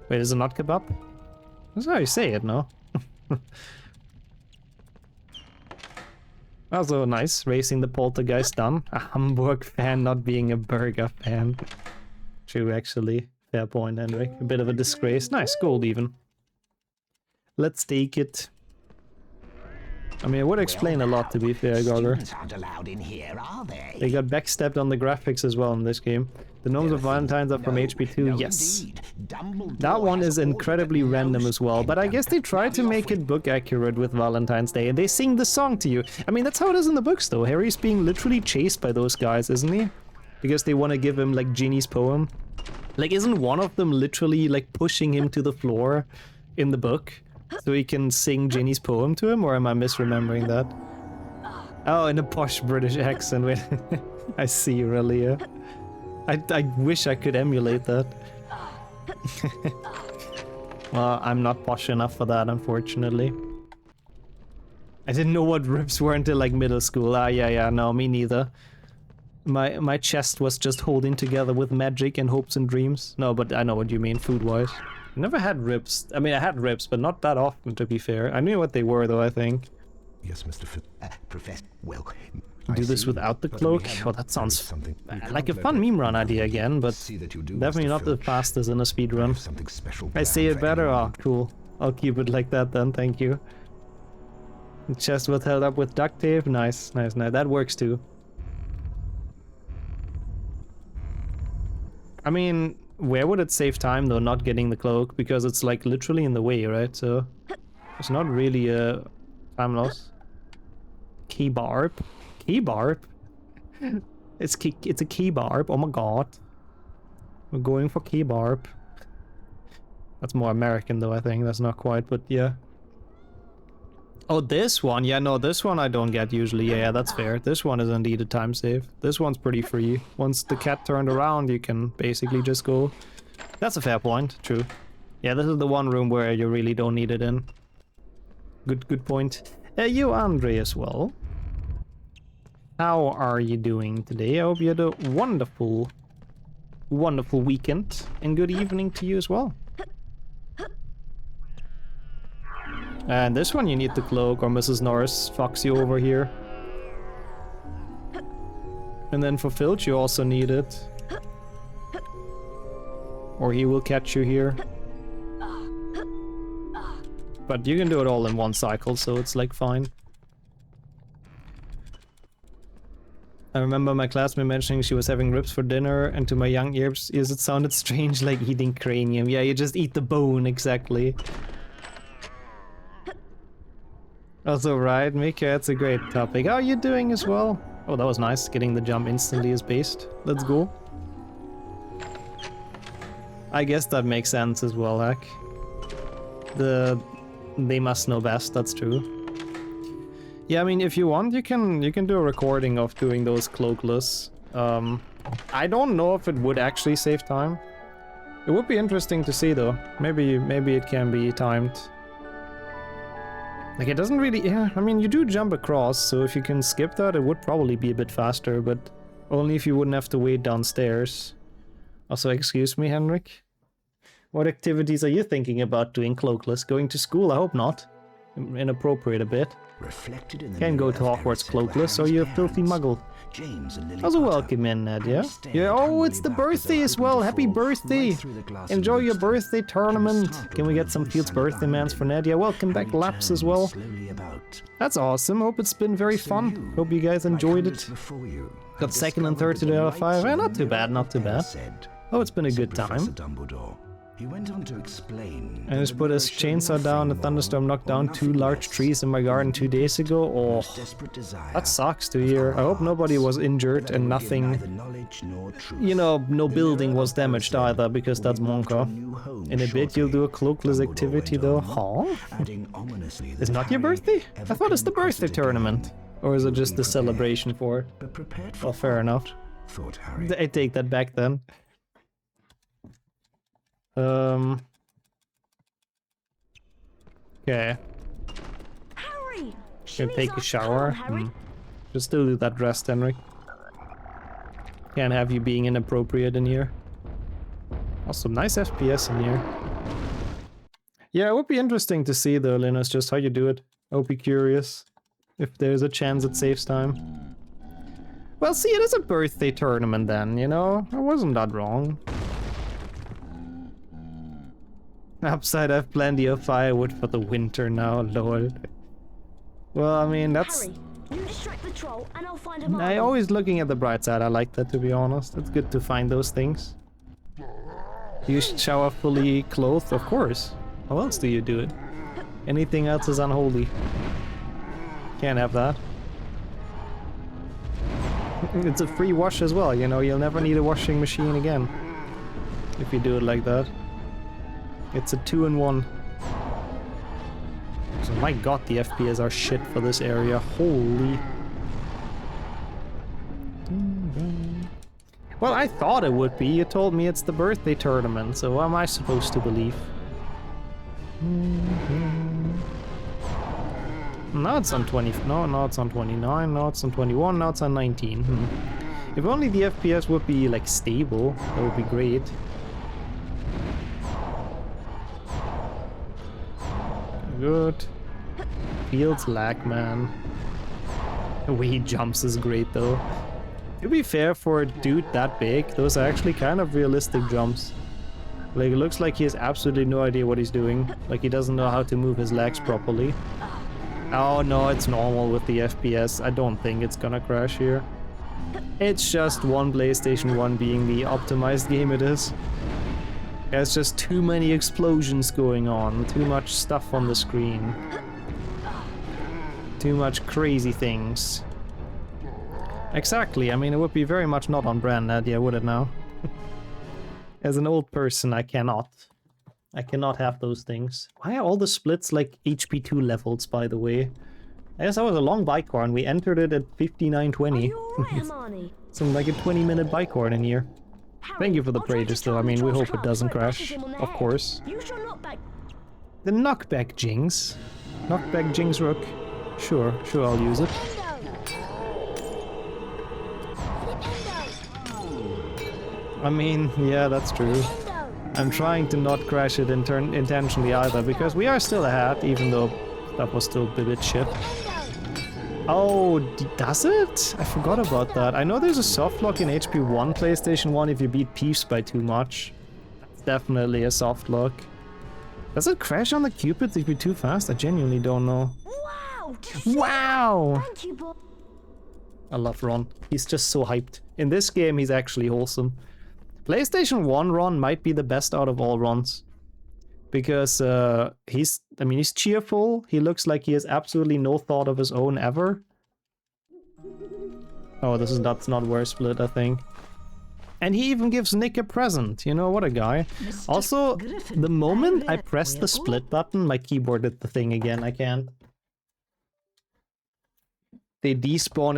Speaker 1: Wait, is it not kebab? That's how you say it, no? Also nice, racing the poltergeist done. A Hamburg fan not being a burger fan. True, actually. Fair point, Henrik. A bit of a disgrace. Nice, gold even. Let's take it. I mean, it would explain a lot, to be fair, Gogger. They got backstepped on the graphics as well in this game. The Gnomes of Valentine's are from HP2, yes. That one is incredibly random as well, but I guess they tried to make it book accurate with Valentine's Day, and they sing the song to you. I mean, that's how it is in the books, though. Harry's being literally chased by those guys, isn't he? Because they want to give him, like, Ginny's poem. Like, isn't one of them literally, like, pushing him to the floor in the book? So he can sing Ginny's poem to him, or am I misremembering that? Oh, in a posh British accent. Wait, I see, really. Yeah. I wish I could emulate that. Well, I'm not posh enough for that, unfortunately. I didn't know what ribs were until like middle school. Ah, yeah, no, me neither. My chest was just holding together with magic and hopes and dreams. No, but I know what you mean, food-wise. I never had ribs. I mean, I had ribs, but not that often, to be fair. I knew what they were, though, I think.
Speaker 2: Yes, Mr. Professor. Well,
Speaker 1: Do this without the cloak? Oh, that sounds like a fun meme run idea again, but definitely not the fastest in a speedrun. I say it better? Oh, cool. I'll keep it like that then, thank you. The chest was held up with duct tape. Nice. That works too. I mean, where would it save time though, not getting the cloak? Because it's like literally in the way, right? So it's not really a time loss. Key barb? Key barb? It's a key barb. Oh my god. We're going for key barb. That's more American though, I think. That's not quite, but yeah. Oh, this one? Yeah, no, this one I don't get usually. Yeah, that's fair. This one is indeed a time save. This one's pretty free. Once the cat turned around, you can basically just go. That's a fair point. True. Yeah, this is the one room where you really don't need it in. Good point. You, Andre, as well. How are you doing today? I hope you had a wonderful weekend. And good evening to you as well. And this one you need the cloak, or Mrs. Norris fucks you over here. And then for Filch you also need it. Or he will catch you here. But you can do it all in one cycle, so it's like fine. I remember my classmate mentioning she was having ribs for dinner, and to my young ears it sounded strange, like eating cranium. Yeah, you just eat the bone, exactly. Also, right, Mika, that's a great topic. How are you doing as well? Oh, that was nice, getting the jump instantly as based. Let's go. I guess that makes sense as well, heck. They must know best, that's true. Yeah, I mean, if you want, you can do a recording of doing those cloakless. I don't know if it would actually save time. It would be interesting to see, though. Maybe it can be timed. Like, it doesn't really... Yeah, I mean, you do jump across, so if you can skip that, it would probably be a bit faster, but only if you wouldn't have to wait downstairs. Also, excuse me, Henrik. What activities are you thinking about doing cloakless? Going to school? I hope not. Inappropriate a bit. Can't go to Hogwarts cloakless, or you're a filthy muggle. Also welcome in, Nadia. Yeah, oh, it's the birthday as well. Happy birthday. Enjoy your birthday tournament. Can we get some Field's birthday mans for Nadia? Welcome back, Laps, as well. That's awesome. Hope it's been very fun. Hope you guys enjoyed it. Got second and third today out of 5. Not too bad, not too bad. Oh, it's been a good time.
Speaker 2: He went on to explain.
Speaker 1: I just put his chainsaw down. A thunderstorm knocked down 2 large trees in my garden 2 days ago. Oh, that sucks to hear. I hope nobody was injured and nothing... You know, no building was damaged either, because that's Monka. In a bit you'll do a cloakless activity though. Huh? It's not your birthday? I thought it's the birthday tournament. Or is it just the celebration for it? Oh, fair enough. I take that back then. Okay.
Speaker 3: Harry,
Speaker 1: Gonna take a shower. Just still do that rest, Henrik. Can't have you being inappropriate in here. Also, nice FPS in here. Yeah, it would be interesting to see though, Linus, just how you do it. I would be curious if there's a chance it saves time. Well, see, it is a birthday tournament then, you know? I wasn't that wrong. Upside, I've plenty of firewood for the winter now, lol. Well, I mean, that's...
Speaker 3: Harry, you distract the troll and I'll find him.
Speaker 1: I always looking at the bright side. I like that, to be honest. It's good to find those things. You shower fully clothed? Of course. How else do you do it? Anything else is unholy. Can't have that. It's a free wash as well, you know? You'll never need a washing machine again. If you do it like that. It's a 2-in-1. So my god, the FPS are shit for this area. Holy. Well, I thought it would be. You told me it's the birthday tournament, so what am I supposed to believe? Now it's on 20. No, now it's on 29. Now it's on 21. Now it's on 19. If only the FPS would be like stable, that would be great. Good. Fields lag, man. The way he jumps is great though. To be fair, for a dude that big, those are actually kind of realistic jumps. Like, it looks like he has absolutely no idea what he's doing. Like, he doesn't know how to move his legs properly. Oh no, it's normal with the FPS. I don't think it's gonna crash here. It's just one PlayStation 1 being the optimized game it is. There's just too many explosions going on, too much stuff on the screen. Too much crazy things. Exactly, I mean, it would be very much not on brand, Nadia, would it now? As an old person, I cannot. I cannot have those things. Why are all the splits like HP2 levels, by the way? I guess that was a long bike run. We entered it at 59:20.
Speaker 3: Hermione?
Speaker 1: Some like a 20-minute bike run in here. Thank you for the praise, though. I mean, we hope it doesn't crash, of course.
Speaker 3: Use your knockback.
Speaker 1: The knockback Jinx. Knockback Jinx Rook. Sure, I'll use it. I mean, yeah, that's true. I'm trying to not crash it intentionally either, because we are still ahead, even though that was still a bit shit. Oh, does it? I forgot about that. I know there's a soft lock in HP1 PlayStation 1 if you beat Peeves by too much. That's definitely a soft lock. Does it crash on the Cupids if you're too fast? I genuinely don't know.
Speaker 3: Wow!
Speaker 1: Wow!
Speaker 3: Thank you, boy.
Speaker 1: I love Ron. He's just so hyped. In this game, he's actually wholesome. PlayStation 1 Ron might be the best out of all Rons. Because he's cheerful. He looks like he has absolutely no thought of his own ever. Oh, that's not worse split, I think. And he even gives Nick a present. You know, what a guy. Also, the moment I press the split button, my keyboard did the thing again. I can't. They despawn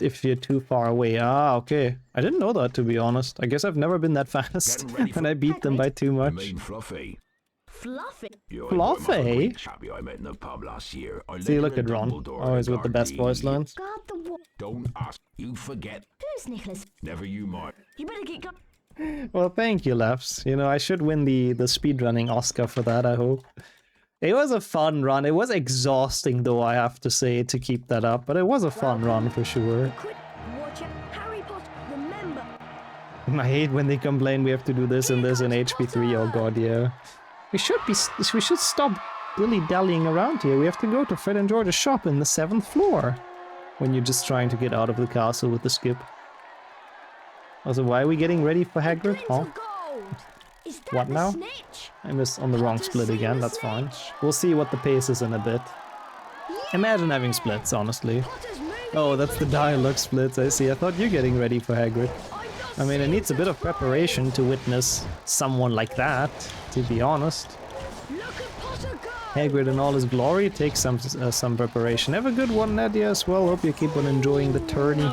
Speaker 1: if you're too far away. Ah, okay. I didn't know that, to be honest. I guess I've never been that fast, and I beat them by too much.
Speaker 2: Fluffy.
Speaker 3: Fluffy?
Speaker 1: Fluffy?
Speaker 2: Chappie I met in the pub last year.
Speaker 1: See, look at Ron. Always with the best voice lines.
Speaker 3: God, the what?
Speaker 2: Don't ask. You forget.
Speaker 3: Who's Nicholas?
Speaker 2: Never you mind.
Speaker 3: You better get going.
Speaker 1: Well, thank you, Laps. You know, I should win the speedrunning Oscar for that, I hope. It was a fun run. It was exhausting, though, I have to say, to keep that up. But it was a fun run, for sure.
Speaker 3: Watch it. Harry Potter, remember.
Speaker 1: I hate when they complain we have to do this and this in HP3. Oh god, yeah. We should stop dilly-dallying around here. We have to go to Fred and George's shop in the 7th floor. When you're just trying to get out of the castle with the skip. Also, why are we getting ready for Hagrid? Huh? What now? I missed on the wrong split again, that's fine. We'll see what the pace is in a bit. Imagine having splits, honestly. Oh, that's the dialogue splits, I see. I thought you're getting ready for Hagrid. I mean, it needs a bit of preparation to witness someone like that, to be honest. Hagrid in all his glory takes some preparation. Have a good one, Nadia, as well. Hope you keep on enjoying the tourney.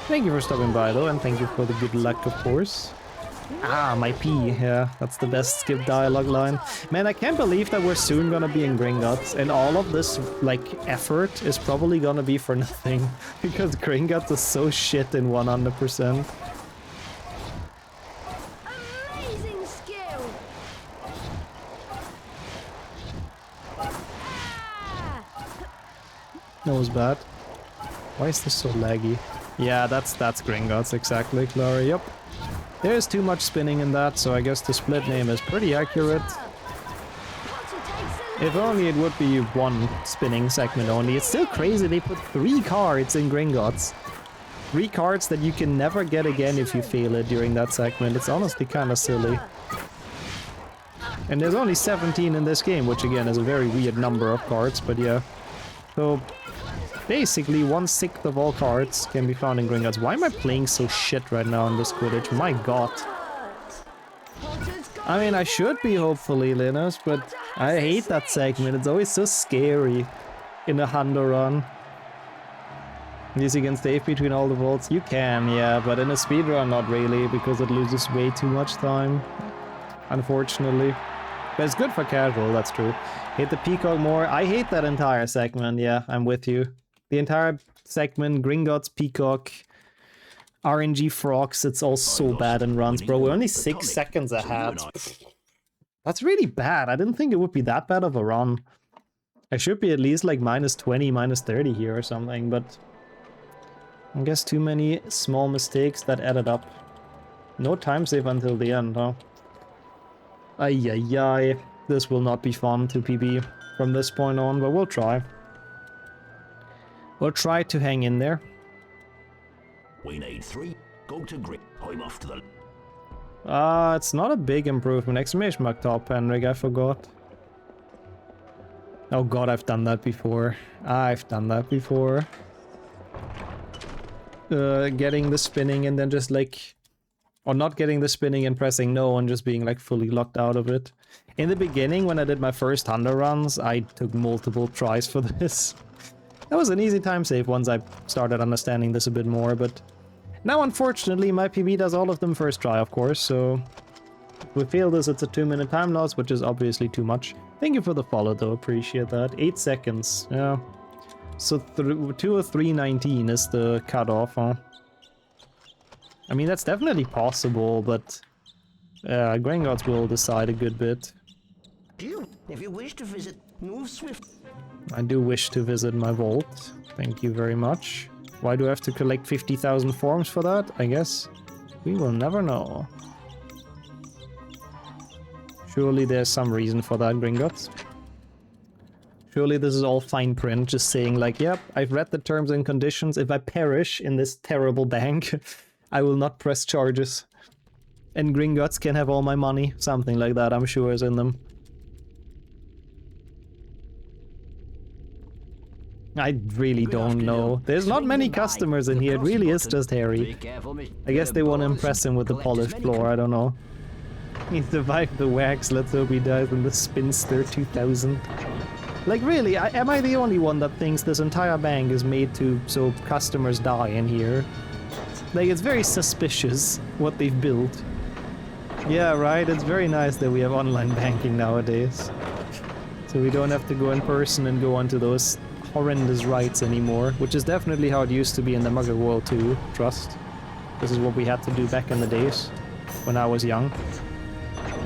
Speaker 1: Thank you for stopping by, though, and thank you for the good luck, of course. Ah, my P, yeah, that's the best skip dialogue line. Man, I can't believe that we're soon gonna be in Gringotts, and all of this, like, effort is probably gonna be for nothing, because Gringotts is so shit in 100%.
Speaker 3: Amazing skill.
Speaker 1: That was bad. Why is this so laggy? Yeah, that's Gringotts, exactly, Clara, yep. There's too much spinning in that, so I guess the split name is pretty accurate. If only it would be one spinning segment only. It's still crazy they put 3 cards in Gringotts. 3 cards that you can never get again if you fail it during that segment. It's honestly kind of silly. And there's only 17 in this game, which again is a very weird number of cards, but yeah. So basically 1/6 of all cards can be found in Gringotts. Why am I playing so shit right now in this Quidditch? My god. I mean, I should be, hopefully, Linus, but I hate that segment. It's always so scary in a Hundo run. Yes, you can stave between all the vaults. You can, yeah, but in a speedrun, not really, because it loses way too much time. Unfortunately. But it's good for casual, that's true. Hate the Peacock more. I hate that entire segment, yeah, I'm with you. The entire segment, Gringotts, Peacock, RNG Frogs, it's all so bad in runs, bro. We're only 6 seconds ahead. That's really bad. I didn't think it would be that bad of a run. I should be at least like -20, -30 here or something, but I guess too many small mistakes that added up. No time save until the end, huh? Ay, ay, ay. This will not be fun to PB from this point on, but we'll try. We'll try to hang in there.
Speaker 2: We need 3. Go to Grit. I'm off to the...
Speaker 1: It's not a big improvement. Exclamation mark top, Henrik, I forgot. Oh god, I've done that before. I've done that before. Getting the spinning and then just like... Or not getting the spinning and pressing no and just being like fully locked out of it. In the beginning, when I did my first 100 runs, I took multiple tries for this. That was an easy time save once I started understanding this a bit more, but... Now, unfortunately, my PB does all of them first try, of course, so... If we fail this, it's a 2-minute time loss, which is obviously too much. Thank you for the follow, though, appreciate that. 8 seconds, yeah. So 2:03:19 is the cutoff, huh? I mean, that's definitely possible, but... Gringotts will decide a good bit.
Speaker 2: If you wish to visit, move swift.
Speaker 1: I do wish to visit my vault. Thank you very much. Why do I have to collect 50,000 forms for that? I guess we will never know. Surely there's some reason for that, Gringotts. Surely this is all fine print, just saying like, yep, I've read the terms and conditions. If I perish in this terrible bank, I will not press charges. And Gringotts can have all my money. Something like that, I'm sure, is in them. I really don't know. There's not many customers in here, it really is just Harry. I guess they want to impress him with the polished floor, I don't know. He survived the wax, let's hope he dies in the Spinster 2000. Like really, am I the only one that thinks this entire bank is made to so customers die in here? Like, it's very suspicious what they've built. Yeah, right, it's very nice that we have online banking nowadays. So we don't have to go in person and go onto those horrendous rights anymore, which is definitely how it used to be in the Mugger world too, trust. This is what we had to do back in the days, when I was young.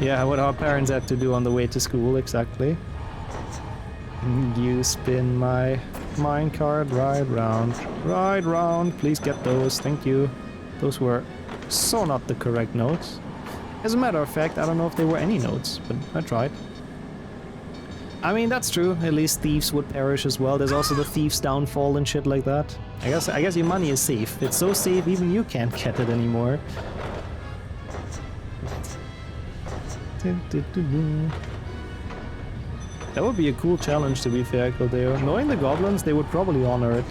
Speaker 1: Yeah, what our parents had to do on the way to school, exactly. You spin my minecart right round, please get those, thank you. Those were so not the correct notes. As a matter of fact, I don't know if they were any notes, but I tried. I mean, that's true. At least thieves would perish as well. There's also the thief's downfall and shit like that. I guess your money is safe. It's so safe even you can't get it anymore. That would be a cool challenge, to be fair, Caldeo. Knowing the goblins, they would probably honor it.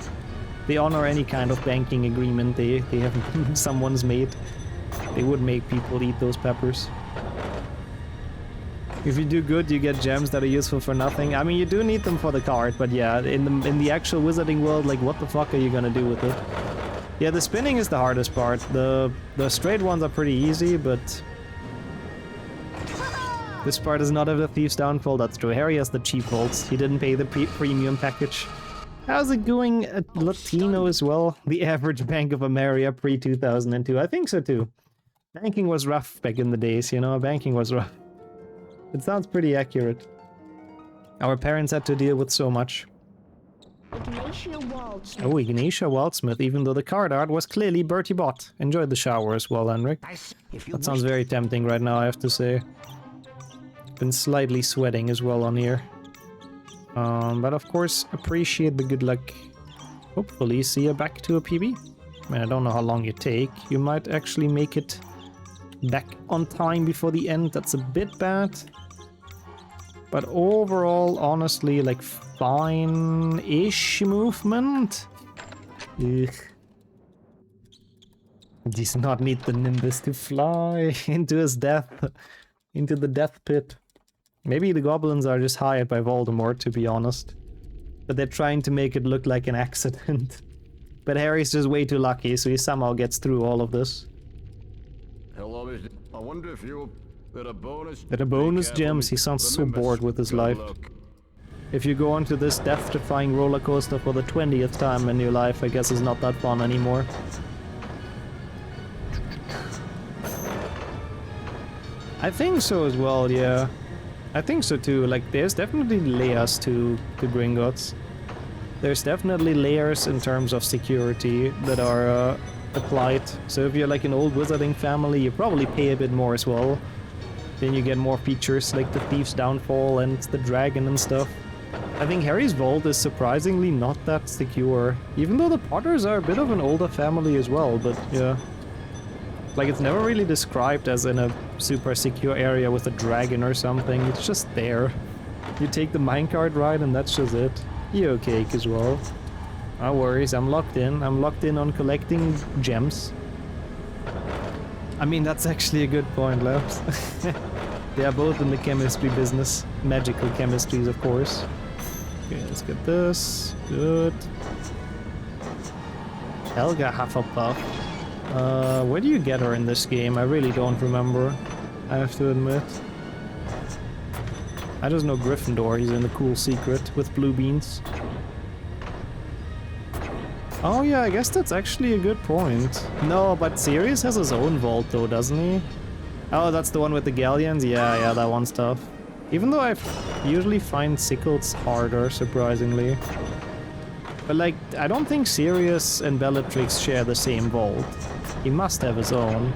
Speaker 1: They honor any kind of banking agreement they have someone's made. They would make people eat those peppers. If you do good, you get gems that are useful for nothing. I mean, you do need them for the card, but yeah, in the actual wizarding world, like, what the fuck are you gonna do with it? Yeah, the spinning is the hardest part. The straight ones are pretty easy, but... This part does not have the Thief's Downfall, that's true. Harry has the cheap vaults. He didn't pay the premium package. How's it going at Latino as well? The average Bank of America pre-2002. I think so too. Banking was rough back in the days, you know? Banking was rough. It sounds pretty accurate. Our parents had to deal with so much.
Speaker 3: Ignatia Wildsmith.
Speaker 1: Oh, Ignatia Wildsmith, even though the card art was clearly Bertie Bott. Enjoyed the shower as well, Henrik. That sounds very tempting right now, I have to say. Been slightly sweating as well on here. But of course, appreciate the good luck. Hopefully see you back to a PB. I mean, I don't know how long you take. You might actually make it back on time before the end. That's a bit bad. But overall, honestly, like, fine-ish movement. Ugh. Does not need the Nimbus to fly into his death. Into the death pit. Maybe the goblins are just hired by Voldemort, to be honest. But they're trying to make it look like an accident. But Harry's just way too lucky, so he somehow gets through all of this.
Speaker 5: Hello, I wonder if you...
Speaker 1: There are bonus gems. He sounds so bored with his life. If you go onto this death-defying roller coaster for the 20th time in your life, I guess it's not that fun anymore. I think so as well, yeah. I think so too. Like, there's definitely layers to Gringotts. There's definitely layers in terms of security that are applied. So if you're like an old wizarding family, you probably pay a bit more as well. Then you get more features like the Thief's Downfall and the Dragon and stuff. I think Harry's Vault is surprisingly not that secure, even though the Potters are a bit of an older family as well, but yeah. Like, it's never really described as in a super secure area with a dragon or something, it's just there. You take the minecart ride and that's just it. EO cake as well. No worries, I'm locked in. I'm locked in on collecting gems. I mean, that's actually a good point, Labs. They are both in the chemistry business. Magical chemistries, of course. Okay, let's get this. Good. Helga Hufflepuff. Where do you get her in this game? I really don't remember. I have to admit. I just know Gryffindor. He's in the cool secret with blue beans. Oh yeah, I guess that's actually a good point. No, but Sirius has his own vault though, doesn't he? Oh, that's the one with the galleons? Yeah, that one's tough. Even though I usually find Sickles harder, surprisingly. But like, I don't think Sirius and Bellatrix share the same vault. He must have his own.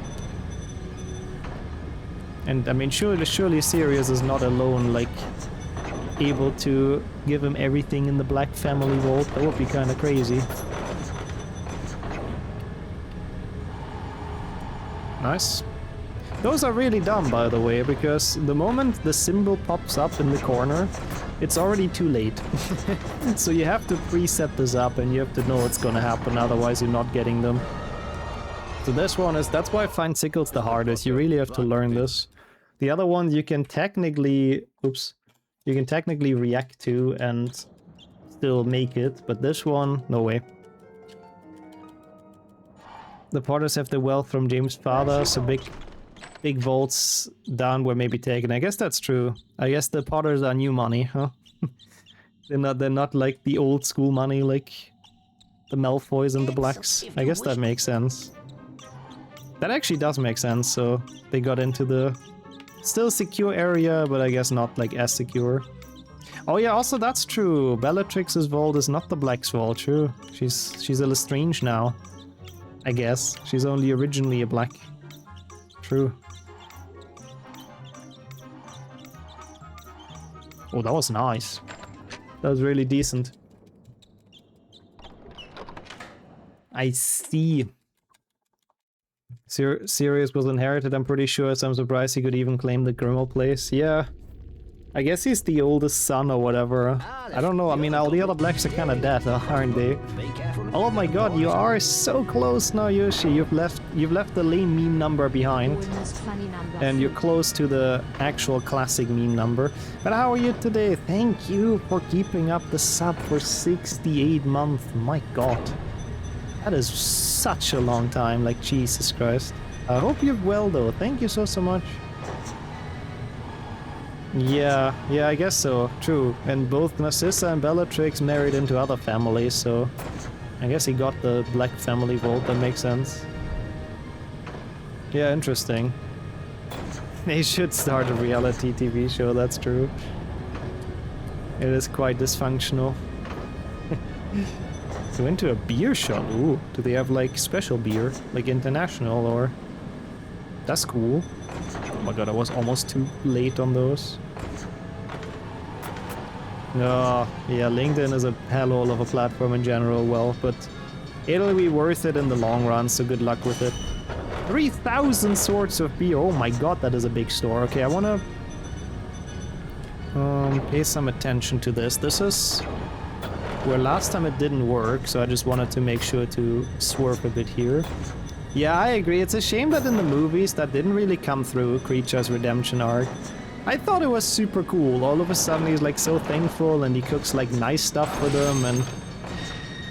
Speaker 1: And I mean, surely Sirius is not alone, like, able to give him everything in the Black family vault. That would be kind of crazy. Nice. Those are really dumb, by the way, because the moment the symbol pops up in the corner, it's already too late. So you have to preset this up and you have to know what's gonna happen, otherwise you're not getting them. So this one is, that's why I find Sickles the hardest, you really have to learn this. The other one you can technically, you can technically react to and still make it, but this one, no way. The Potters have the wealth from James' father, so big vaults down were maybe taken. I guess that's true. I guess the Potters are new money, huh? they're not like the old school money like the Malfoys and the Blacks. I guess that makes sense. That actually does make sense, so they got into the still secure area, but I guess not like as secure. Oh yeah, also that's true. Bellatrix's vault is not the Black's vault, true. She's a Lestrange now. I guess. She's only originally a Black. True. Oh, that was nice. That was really decent. I see. Sirius was inherited, I'm pretty sure, so I'm surprised he could even claim the Grimmel place. Yeah. I guess he's the oldest son or whatever. I don't know, I mean, all the other Blacks are kinda dead, aren't they? Oh my god, you are so close now, Yoshi. You've left the lame meme number behind. And you're close to the actual classic meme number. But how are you today? Thank you for keeping up the sub for 68 months. My god. That is such a long time, like Jesus Christ. I hope you're well though. Thank you so much. Yeah, I guess so. True. And both Narcissa and Bellatrix married into other families, so I guess he got the Black family vault. That makes sense. Yeah, interesting. They should start a reality TV show, that's true. It is quite dysfunctional. So into a beer shop. Ooh, do they have like special beer? Like international or... That's cool. Oh my god, I was almost too late on those. Oh, yeah, LinkedIn is a hellhole of a platform in general, well, but it'll be worth it in the long run, so good luck with it. 3,000 sorts of beer, oh my god, that is a big store. Okay, I wanna pay some attention to this. This is where last time it didn't work, so I just wanted to make sure to swerve a bit here. Yeah, I agree. It's a shame that in the movies that didn't really come through, Creature's redemption arc. I thought it was super cool. All of a sudden he's like so thankful and he cooks like nice stuff for them and...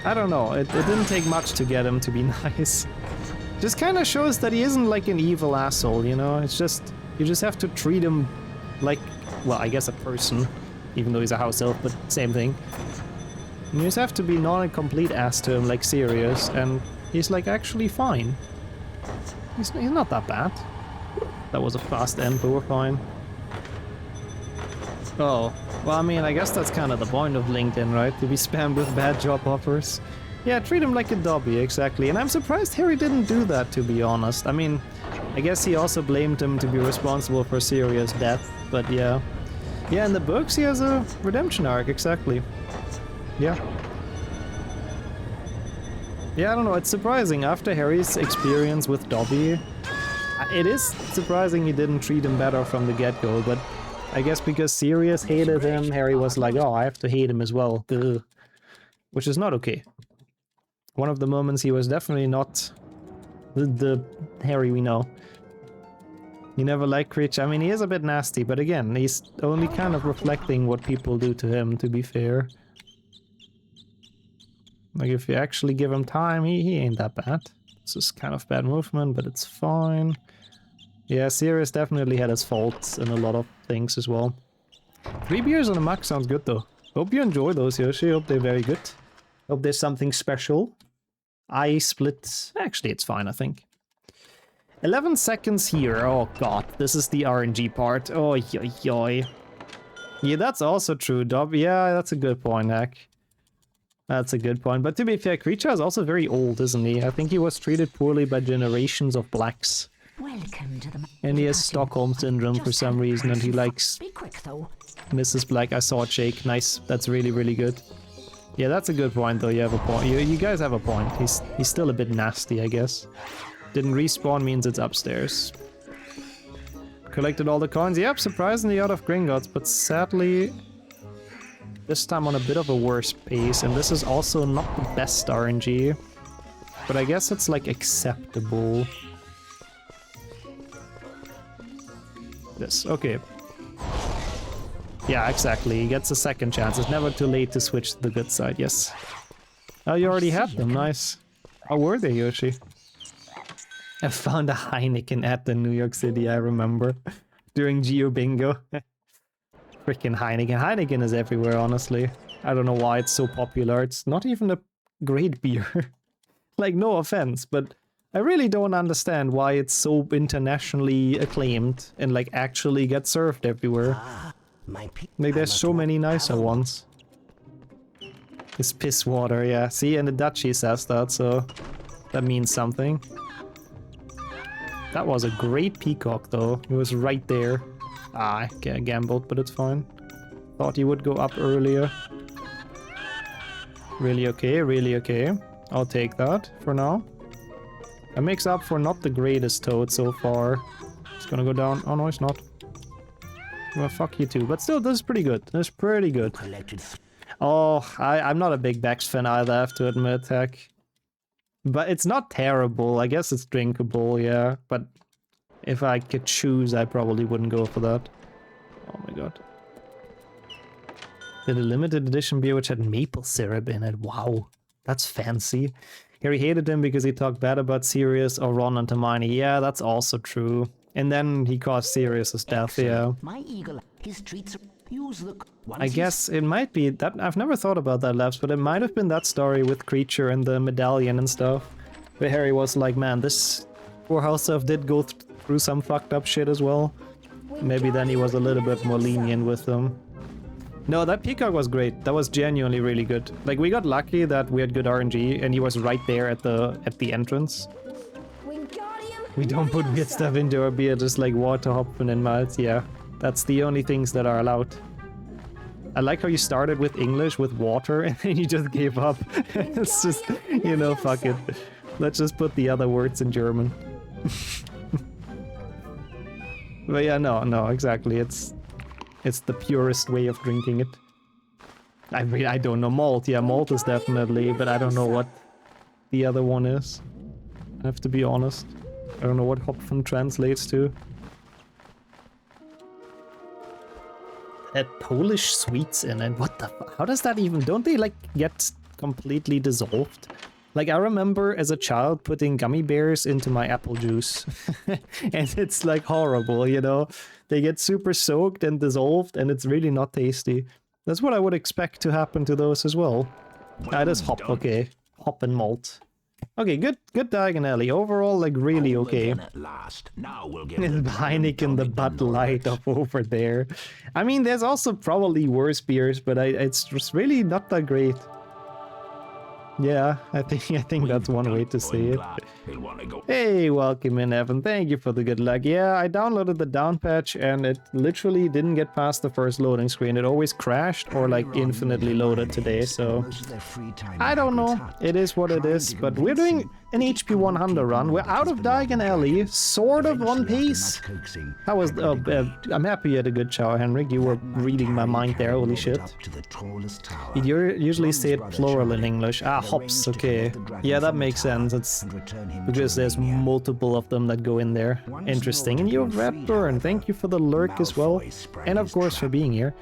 Speaker 1: I don't know, it didn't take much to get him to be nice. Just kind of shows that he isn't like an evil asshole, you know? It's just... You just have to treat him like, well, I guess a person, even though he's a house elf, but same thing. You just have to be not a complete ass to him, like Sirius, and he's like actually fine. He's not that bad. That was a fast end, but we're fine. Oh, well, I mean, I guess that's kind of the point of LinkedIn, right? To be spammed with bad job offers. Yeah, treat him like a dobby, exactly. And I'm surprised Harry didn't do that, to be honest. I mean, I guess he also blamed him to be responsible for Sirius' death, but yeah. Yeah, in the books he has a redemption arc, exactly. Yeah. Yeah, I don't know, it's surprising. After Harry's experience with Dobby, it is surprising he didn't treat him better from the get-go, but I guess because Sirius hated him, Harry was like, oh, I have to hate him as well. Ugh. Which is not okay. One of the moments he was definitely not the Harry we know. He never liked Creature. I mean, he is a bit nasty, but again, he's only kind of reflecting what people do to him, to be fair. Like, if you actually give him time, he ain't that bad. This is kind of bad movement, but it's fine. Yeah, Sirius definitely had his faults in a lot of things as well. 3 beers on a mug sounds good, though. Hope you enjoy those, Yoshi. Hope they're very good. Hope there's something special. I split... Actually, it's fine, I think. 11 seconds here. Oh, God. This is the RNG part. Oh, yoy, yoy. Yeah, that's also true, Dob. Yeah, that's a good point, Hack. That's a good point. But to be fair, Creature is also very old, isn't he? I think he was treated poorly by generations of blacks.
Speaker 4: Welcome to the
Speaker 1: And he has Stockholm Syndrome for some reason, and he likes
Speaker 4: Be quick, though.
Speaker 1: Mrs. Black. I saw it shake. Nice. That's really, really good. Yeah, that's a good point, though. You have a point. You guys have a point. He's still a bit nasty, I guess. Didn't respawn means it's upstairs. Collected all the coins. Yep, surprisingly out of Gringotts, but sadly... This time on a bit of a worse pace, and this is also not the best RNG. But I guess it's, like, acceptable. This, okay. Yeah, exactly. He gets a second chance. It's never too late to switch to the good side, yes. Oh, you already had them, nice. How were they, Yoshi? I found a Heineken at the New York City, I remember. During Geo Bingo. Freaking Heineken. Heineken is everywhere, honestly. I don't know why it's so popular. It's not even a great beer. Like, no offense, but I really don't understand why it's so internationally acclaimed and, like, actually gets served everywhere. Like, there's so many nicer ones. It's piss water, yeah. See, and the Dutchie says that, so that means something. That was a great peacock, though. He was right there. Ah, I gambled, but it's fine. Thought he would go up earlier. Really okay, really okay. I'll take that for now. That makes up for not the greatest toad so far. It's gonna go down. Oh no, it's not. Well, fuck you too. But still, this is pretty good. This is pretty good. Oh, I'm not a big Bex fan either, I have to admit, heck. But it's not terrible. I guess it's drinkable, yeah. But if I could choose, I probably wouldn't go for that. Oh my god. Did a limited edition beer which had maple syrup in it. Wow. That's fancy. Harry hated him because he talked bad about Sirius or Ron and Hermione. Yeah, that's also true. And then he caused Sirius's death, yeah.
Speaker 4: My eagle, his treats use the...
Speaker 1: I guess it might be that. I've never thought about that, Labs, but it might have been that story with Creature and the medallion and stuff. Where Harry was like, man, this poor house elf did go through some fucked up shit as well. Maybe then he was a little bit more lenient with them. No, that peacock was great. That was genuinely really good. Like, we got lucky that we had good RNG and he was right there at the entrance. We don't put weird stuff into our beer, just like water, hopping and malts. Yeah, that's the only things that are allowed. I like how you started with English, with water, and then you just gave up. It's just, you know, fuck it. Let's just put the other words in German. But yeah, no, exactly. It's the purest way of drinking it. I don't know. Malt, yeah, malt is definitely, but I don't know what the other one is. I have to be honest. I don't know what Hopfen translates to. Had Polish sweets in it. What the fuck? How does that even... Don't they, like, get completely dissolved? Like, I remember as a child putting gummy bears into my apple juice. And it's like horrible, you know? They get super soaked and dissolved and it's really not tasty. That's what I would expect to happen to those as well. That is hop, okay. Hop and malt. Okay, good Diagon Alley. Overall, like, really okay.
Speaker 2: At last. Now we'll get
Speaker 1: Is Heineken the Bud Light of over there? I mean, there's also probably worse beers, but it's just really not that great. Yeah, I think that's one way to say it. Hey, welcome in, Evan. Thank you for the good luck. Yeah, I downloaded the down patch and it literally didn't get past the first loading screen. It always crashed or like infinitely loaded today, so I don't know. It is what it is, but we're doing an HP 100 run. We're out of Diagon Alley, sort of one piece. How was... I'm happy you had a good shower, Henrik. You were reading my mind there, holy shit. You usually say it plural in English. Ah, hops, okay. Yeah, that makes sense. It's because there's multiple of them that go in there. Interesting. And you have Redburn, thank you for the lurk as well. And of course for being here.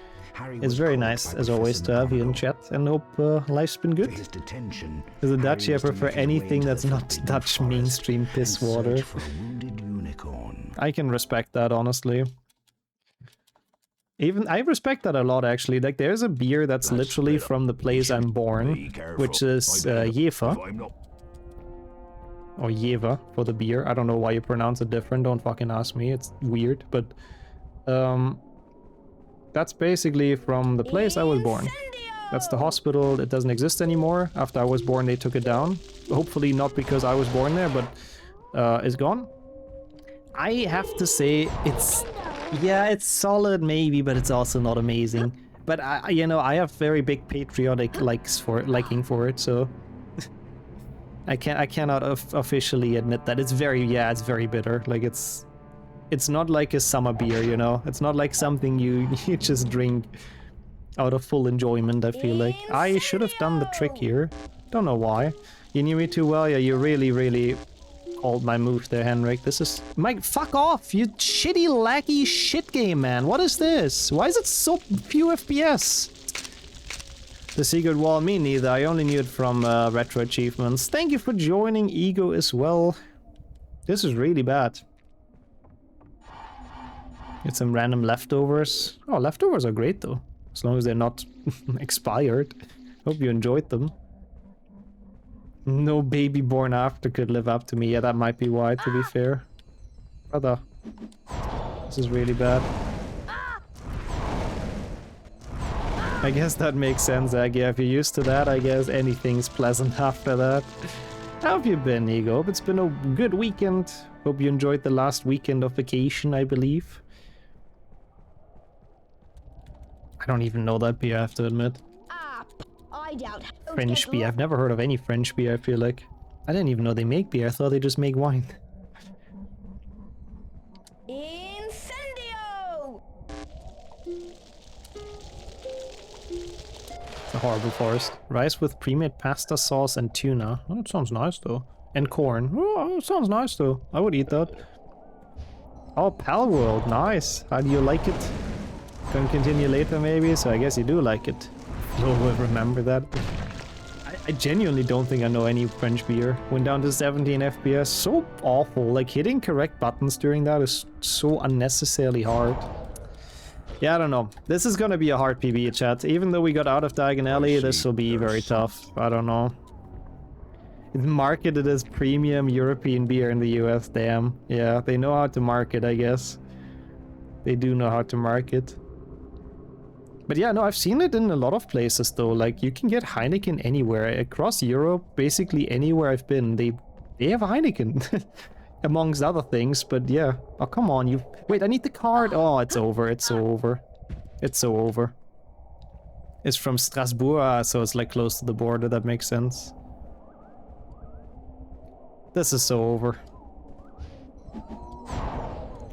Speaker 1: It's very nice, as always, to have you in chat, and hope life's been good. As a Dutchie, I prefer anything that's not Dutch mainstream piss water. I can respect that, honestly. I respect that a lot, actually. Like, there's a beer that's literally from the place I'm born, which is Jever. Or Jever for the beer. I don't know why you pronounce it different, don't fucking ask me, it's weird, but... that's basically from the place I was born. That's the hospital. It doesn't exist anymore. After I was born, they took it down. Hopefully not because I was born there, but it's gone. I have to say it's... yeah, it's solid maybe, but it's also not amazing. But you know, I have very big patriotic liking for it, so... I cannot officially admit that. It's very bitter. Like, it's not like a summer beer, you know? It's not like something you just drink out of full enjoyment, I feel like. I should have done the trick here. Don't know why. You knew me too well? Yeah, you really called my move there, Henrik. This is... Mike, fuck off! You shitty, laggy shit game, man. What is this? Why is it so few FPS? The secret wall, me neither. I only knew it from retro achievements. Thank you for joining, Ego, as well. This is really bad. Get some random leftovers. Oh, leftovers are great though, as long as they're not expired. Hope you enjoyed them. No baby born after could live up to me. Yeah, that might be why, to be fair. Brother. This is really bad. I guess that makes sense, Aggie. If you're used to that, I guess anything's pleasant after that. How have you been, Ego? Hope it's been a good weekend. Hope you enjoyed the last weekend of vacation, I believe. I don't even know that beer, I have to admit.
Speaker 3: I doubt.
Speaker 1: French beer. I've never heard of any French beer, I feel like. I didn't even know they make beer. I thought they just make wine.
Speaker 3: Incendio!
Speaker 1: It's a horrible forest. Rice with pre-made pasta sauce and tuna. Oh, that sounds nice though. And corn. Oh, that sounds nice though. I would eat that. Oh, Pal World. Nice. How do you like it? Can continue later maybe, so I guess you do like it. No one will remember that. I genuinely don't think I know any French beer. Went down to 17 FPS. So awful. Like, hitting correct buttons during that is so unnecessarily hard. Yeah, I don't know. This is gonna be a hard PB, chat. Even though we got out of Diagon Alley, this will be very tough. I don't know. It's marketed as premium European beer in the US, damn. Yeah, they know how to market, I guess. They do know how to market. But yeah, no, I've seen it in a lot of places though. Like, you can get Heineken anywhere. Across Europe, basically anywhere I've been, they have Heineken. Amongst other things, but yeah. Oh, come on, you... Wait, I need the card! Oh, it's over, it's so over. It's so over. It's from Strasbourg, so it's like close to the border, that makes sense. This is so over.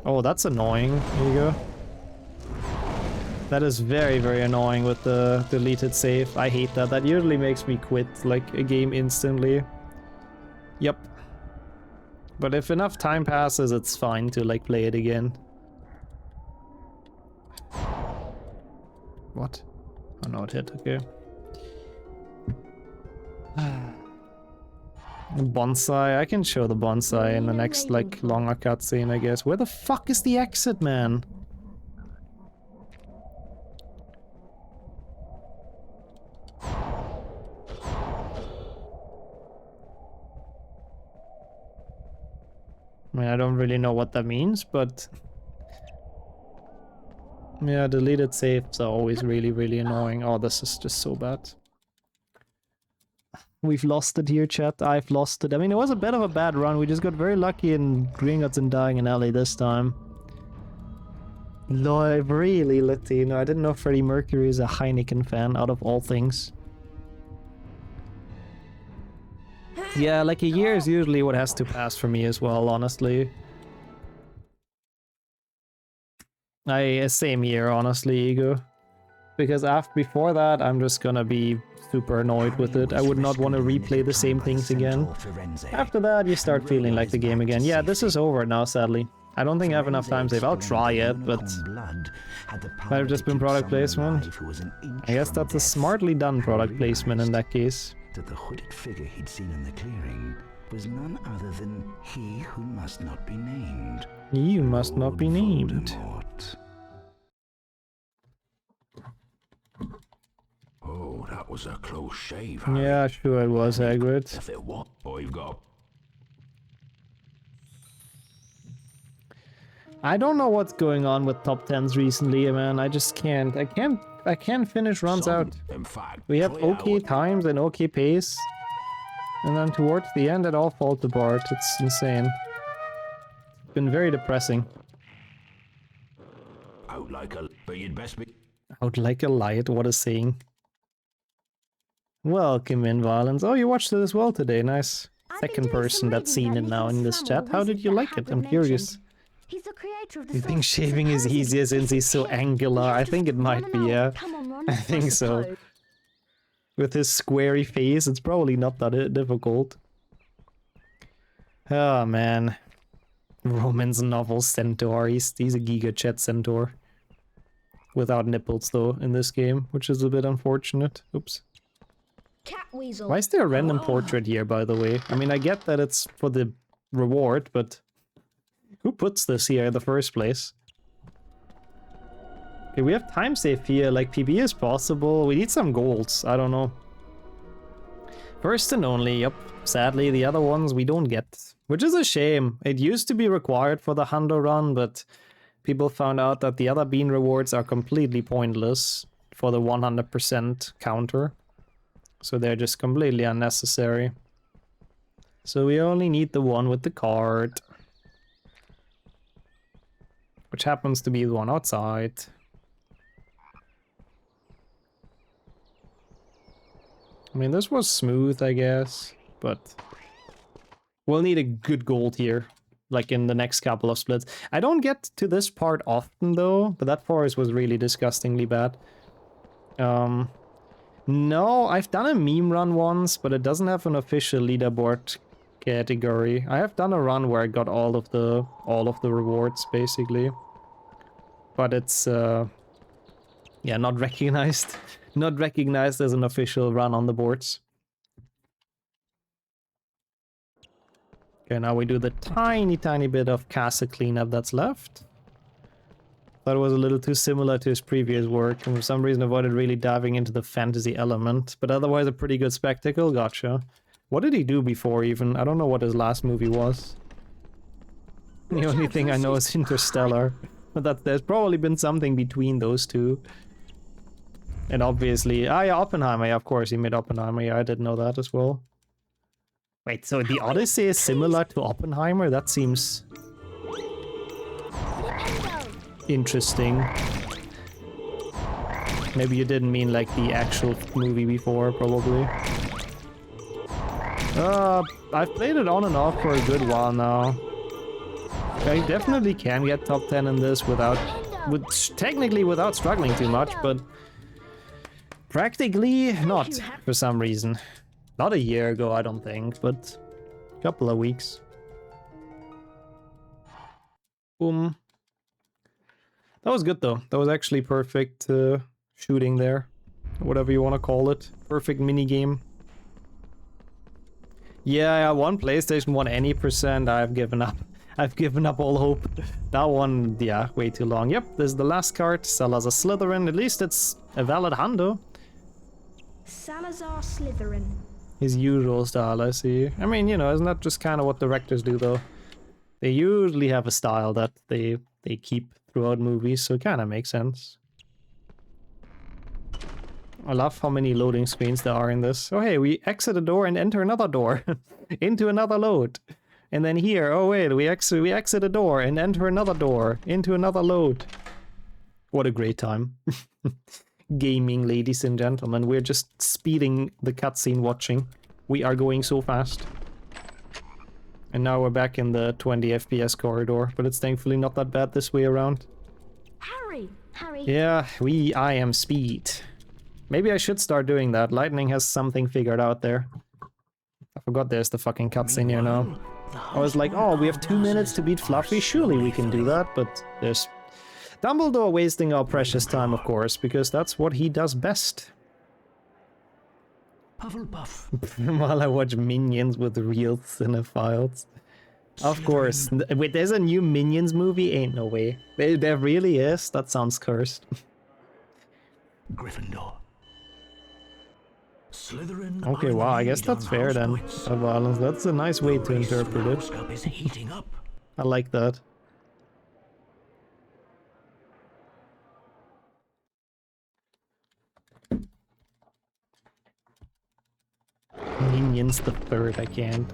Speaker 1: Oh, that's annoying. Here you go. That is very, very annoying with the deleted save. I hate that. That usually makes me quit, like, a game instantly. Yep. But if enough time passes, it's fine to, like, play it again. What? Oh no, it hit, okay. Bonsai, I can show the bonsai in the next, like, longer cutscene, I guess. Where the fuck is the exit, man? I mean, I don't really know what that means, but... yeah, deleted saves are always really, really annoying. Oh, this is just so bad. We've lost it here, chat. I've lost it. I mean, it was a bit of a bad run. We just got very lucky in Gringotts and dying in alley this time. No, really, Latino. I didn't know Freddie Mercury is a Heineken fan, out of all things. Yeah, like a year is usually what has to pass for me as well, honestly. Same year, honestly, Ego. Because before that, I'm just gonna be super annoyed with it. I would not want to replay the same things again. After that, you start feeling like the game again. Yeah, this is over now, sadly. I don't think I have enough time save. I'll try it, but might have just been product placement. I guess that's a smartly done product placement in that case.
Speaker 2: That the hooded figure he'd seen in the clearing was none other than he who must not be named.
Speaker 1: You must not be named.
Speaker 2: Voldemort.
Speaker 5: Oh, that was a close shave.
Speaker 1: Yeah, sure it was, Hagrid.
Speaker 5: If it was, I've got.
Speaker 1: I don't know what's going on with top 10s recently, man. I just can't. I can't finish runs out.
Speaker 5: In fact,
Speaker 1: We have okay times and okay pace. And then towards the end, it all falls apart. It's insane. It's been very depressing.
Speaker 5: out like a. But you'd best be.
Speaker 1: Out like a light, what a saying. Welcome in, Violence. Oh, you watched it as well today, nice. Second person that's seen it now in this chat. How did you like it? I'm curious.
Speaker 3: He's the creator of the
Speaker 1: You think shaving is easier since he's so angular? I think it might be, yeah. I think so. With his squarey face, it's probably not that difficult. Oh, man. Roman's novel centaur. He's a Giga Chat centaur. Without nipples, though, in this game, which is a bit unfortunate. Oops.
Speaker 3: Cat weasel.
Speaker 1: Why is there a random portrait here, by the way? I mean, I get that it's for the reward, but... who puts this here in the first place? Okay, we have time save here, like PB is possible. We need some golds, I don't know. First and only, yep. Sadly, the other ones we don't get. Which is a shame. It used to be required for the Hundo run, but people found out that the other bean rewards are completely pointless for the 100% counter. So they're just completely unnecessary. So we only need the one with the card. Which happens to be the one outside. I mean, this was smooth, I guess, but we'll need a good gold here, like in the next couple of splits. I don't get to this part often, though, but that forest was really disgustingly bad. No, I've done a meme run once, but it doesn't have an official leaderboard category. I have done a run where I got all of the rewards, basically. But it's, yeah, not recognized. Not recognized as an official run on the boards. Okay, now we do the tiny bit of castle cleanup that's left. Thought it was a little too similar to his previous work, and for some reason avoided really diving into the fantasy element. But otherwise a pretty good spectacle, gotcha. What did he do before even? I don't know what his last movie was. The only thing I know is Interstellar. But there's probably been something between those two. And obviously... ah, yeah, Oppenheimer, yeah, of course, he made Oppenheimer. Yeah, I didn't know that as well. Wait, so the Odyssey is similar to Oppenheimer? That seems... interesting. Maybe you didn't mean like the actual movie before, probably. I've played it on and off for a good while now. I definitely can get top 10 in this technically without struggling too much, but practically not for some reason. Not a year ago, I don't think, but a couple of weeks. Boom. That was good though. That was actually perfect shooting there. Whatever you want to call it. Perfect minigame. Yeah, one PlayStation 1 any percent, I've given up. I've given up all hope. That one, yeah, way too long. Yep, this is the last card. Salazar Slytherin. At least it's a valid hundo.
Speaker 3: Salazar Slytherin.
Speaker 1: His usual style, I see. I mean, you know, isn't that just kind of what directors do, though? They usually have a style that they keep throughout movies, so it kind of makes sense. I love how many loading screens there are in this. Oh hey, we exit a door and enter another door. Into another load. And then here, oh wait, we exit a door and enter another door. Into another load. What a great time. Gaming, ladies and gentlemen. We're just speeding the cutscene watching. We are going so fast. And now we're back in the 20 FPS corridor, but it's thankfully not that bad this way around.
Speaker 3: Harry! Harry!
Speaker 1: Yeah, I am speed. Maybe I should start doing that. Lightning has something figured out there. I forgot there's the fucking cutscene here now. I was like, oh, we have 2 minutes to beat Fluffy, surely we can do that, but there's Dumbledore wasting our precious time, of course, because that's what he does best.
Speaker 2: Hufflepuff.
Speaker 1: While I watch Minions with real cinephiles. Of course. Wait, there's a new Minions movie? Ain't no way. There really is? That sounds cursed.
Speaker 2: Gryffindor.
Speaker 5: Slytherin.
Speaker 1: Okay, wow, I guess that's fair then. Violence. That's a nice way to interpret it.
Speaker 5: Is heating up.
Speaker 1: I like that. Minions the third, I can't.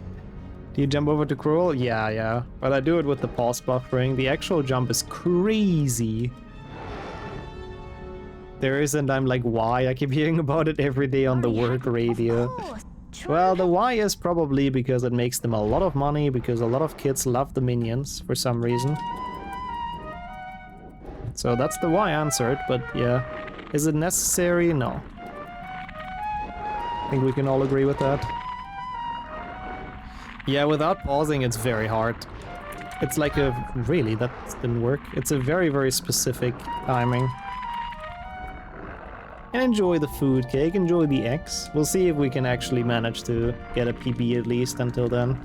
Speaker 1: Do you jump over to crawl? Yeah. But I do it with the pause buffering. The actual jump is crazy. There isn't, I'm like, why? I keep hearing about it every day on the work radio. Well, the why is probably because it makes them a lot of money, because a lot of kids love the Minions for some reason. So that's the why answered, but yeah. Is it necessary? No. I think we can all agree with that. Yeah, without pausing it's very hard. It's like a... really, that didn't work. It's a very, very specific timing. And enjoy the food cake, enjoy the eggs. We'll see if we can actually manage to get a PB at least until then.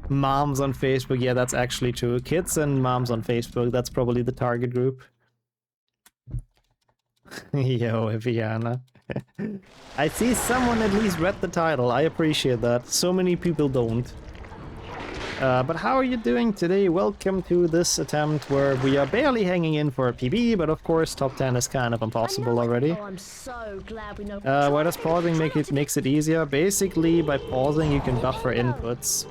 Speaker 1: Moms on Facebook, yeah, that's actually true. Kids and moms on Facebook, that's probably the target group. Yo, Eviana. I see someone at least read the title, I appreciate that. So many people don't. But how are you doing today? Welcome to this attempt where we are barely hanging in for a PB, but of course top 10 is kind of impossible already.
Speaker 3: Oh, I'm so glad we know.
Speaker 1: Why does pausing makes it easier? Basically, by pausing you can buffer inputs.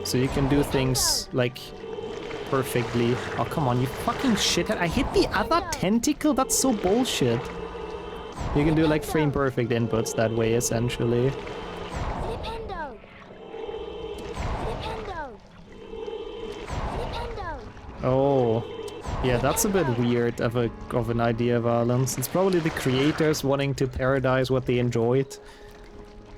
Speaker 1: So you can do things like perfectly. Oh, come on, you fucking shithead. I hit the other tentacle? That's so bullshit. You can do like frame perfect inputs that way, essentially. Oh, yeah, that's a bit weird of an idea, Valence. It's probably the creators wanting to parodize what they enjoyed.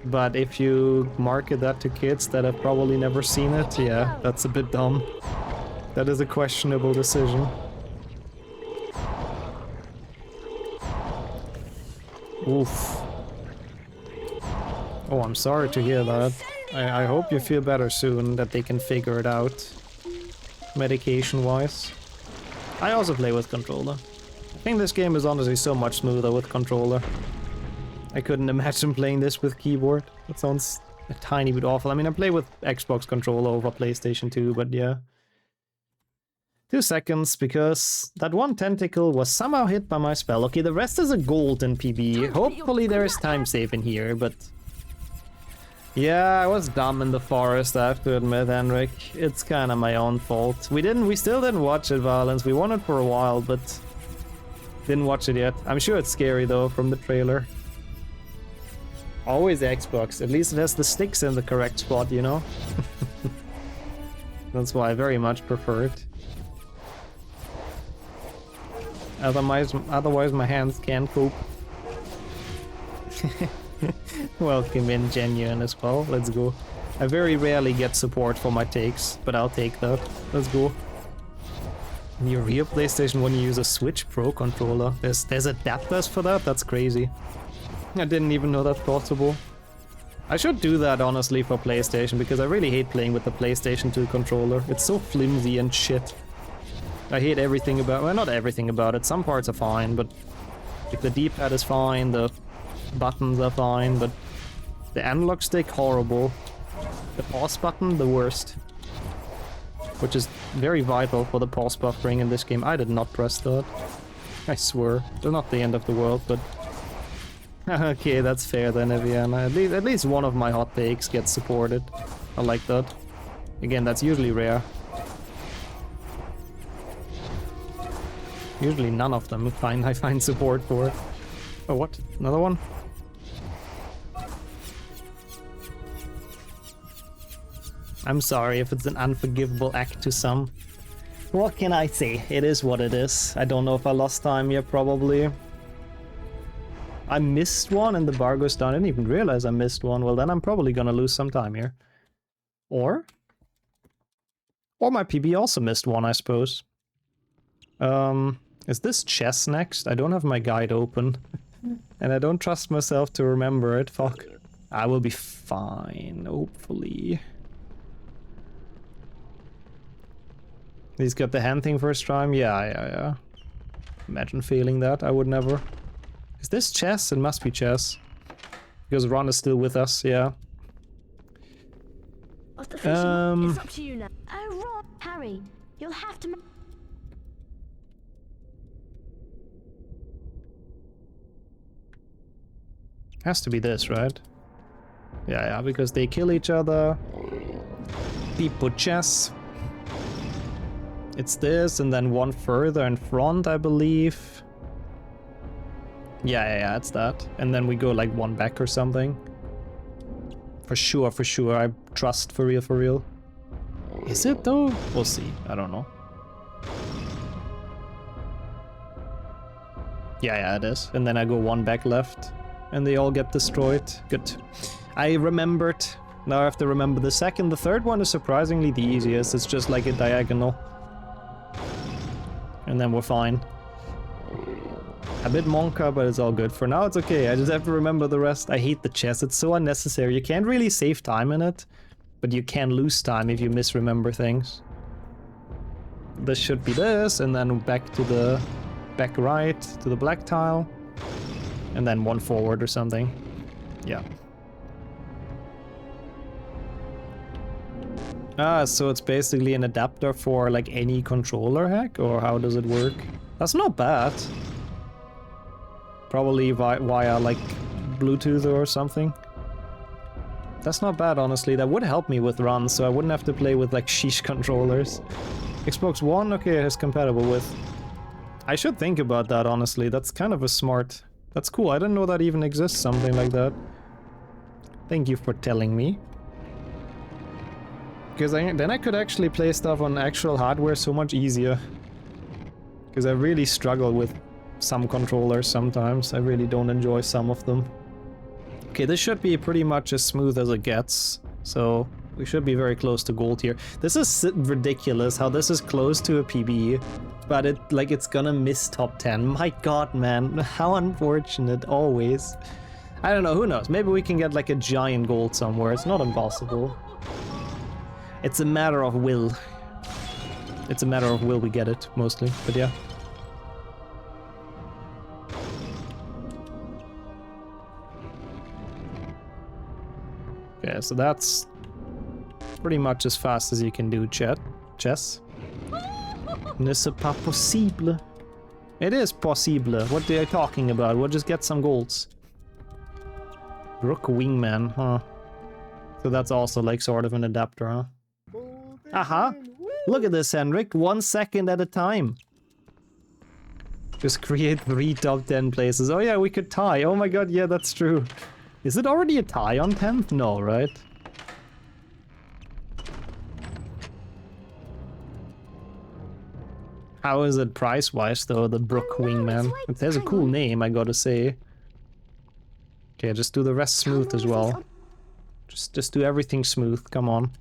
Speaker 1: But if you market that to kids that have probably never seen it, yeah, that's a bit dumb. That is a questionable decision. Oof. Oh, I'm sorry to hear that. I hope you feel better soon, that they can figure it out. Medication-wise. I also play with controller. I think this game is honestly so much smoother with controller. I couldn't imagine playing this with keyboard. That sounds a tiny bit awful. I mean, I play with Xbox controller over PlayStation 2, but yeah. 2 seconds, because that one tentacle was somehow hit by my spell. Okay, the rest is a golden PB. Hopefully there is time save in here, but... yeah, I was dumb in the forest, I have to admit, Henrik. It's kind of my own fault. We still didn't watch it, Valence. We wanted for a while, but didn't watch it yet. I'm sure it's scary though, from the trailer. Always Xbox. At least it has the sticks in the correct spot, you know? That's why I very much prefer it. Otherwise my hands can't cope. Welcome in, Genuine, as well. Let's go. I very rarely get support for my takes, but I'll take that. Let's go. In your real PlayStation 1 you use a Switch Pro controller. There's adapters for that? That's crazy. I didn't even know that's possible. I should do that honestly for PlayStation, because I really hate playing with the PlayStation 2 controller. It's so flimsy and shit. I hate everything about, well, not everything about it. Some parts are fine, but like the D-pad is fine, the buttons are fine, but the analog stick, horrible. The pause button, the worst. Which is very vital for the pause buffering in this game. I did not press that. I swear. It's not the end of the world, but... Okay, that's fair then, Eviana. At least one of my hot takes gets supported. I like that. Again, that's usually rare. Usually none of them I find support for. Oh, what? Another one? I'm sorry if it's an unforgivable act to some. What can I say? It is what it is. I don't know if I lost time here, probably. I missed one and the bar goes down. I didn't even realize I missed one. Well, then I'm probably gonna lose some time here. Or my PB also missed one, I suppose. Is this chess next? I don't have my guide open. And I don't trust myself to remember it. Fuck. I will be fine, hopefully. He's got the hand thing first time? Yeah. Imagine failing that. I would never. Is this chess? It must be chess. Because Ron is still with us, yeah.
Speaker 3: It's up to you now. Oh, Ron, Harry, you'll have to...
Speaker 1: Has to be this, right? Yeah, because they kill each other. People chess. It's this, and then one further in front, I believe. Yeah, it's that. And then we go like one back or something. For sure, I trust for real. Is it though? We'll see, I don't know. Yeah, it is. And then I go one back left. And they all get destroyed. Good. I remembered. Now I have to remember the second. The third one is surprisingly the easiest. It's just like a diagonal. And then we're fine. A bit monka, but it's all good. For now, it's okay. I just have to remember the rest. I hate the chess. It's so unnecessary. You can't really save time in it, but you can lose time if you misremember things. This should be this, and then back to the back right to the black tile, and then one forward or something. Yeah. Ah, so it's basically an adapter for like any controller hack, or how does it work? That's not bad. Probably via like Bluetooth or something. That's not bad, honestly. That would help me with runs, so I wouldn't have to play with like sheesh controllers. Xbox One, okay, it's compatible with. I should think about that, honestly. That's kind of a smart... That's cool. I didn't know that even exists, something like that. Thank you for telling me. Because then I could actually play stuff on actual hardware so much easier. Because I really struggle with some controllers sometimes. I really don't enjoy some of them. Okay, this should be pretty much as smooth as it gets. So we should be very close to gold here. This is ridiculous how this is close to a PB, but it's gonna miss top 10. My god, man, how unfortunate, always. I don't know, who knows? Maybe we can get like a giant gold somewhere. It's not impossible. It's a matter of will. It's a matter of will we get it, mostly, but yeah. Yeah, so that's pretty much as fast as you can do chess. Ne c'est pas possible. It is possible. What are you talking about? We'll just get some golds. Brook Wingman, huh? So that's also like sort of an adapter, huh? Aha! Look at this, Henrik. 1 second at a time. Just create 3 top 10 places. Oh yeah, we could tie. Oh my god, yeah, that's true. Is it already a tie on 10th? No, right? How is it price-wise, though, the Brook Wingman? It has a cool name, I gotta say. Okay, just do the rest smooth as well. Just do everything smooth, come on.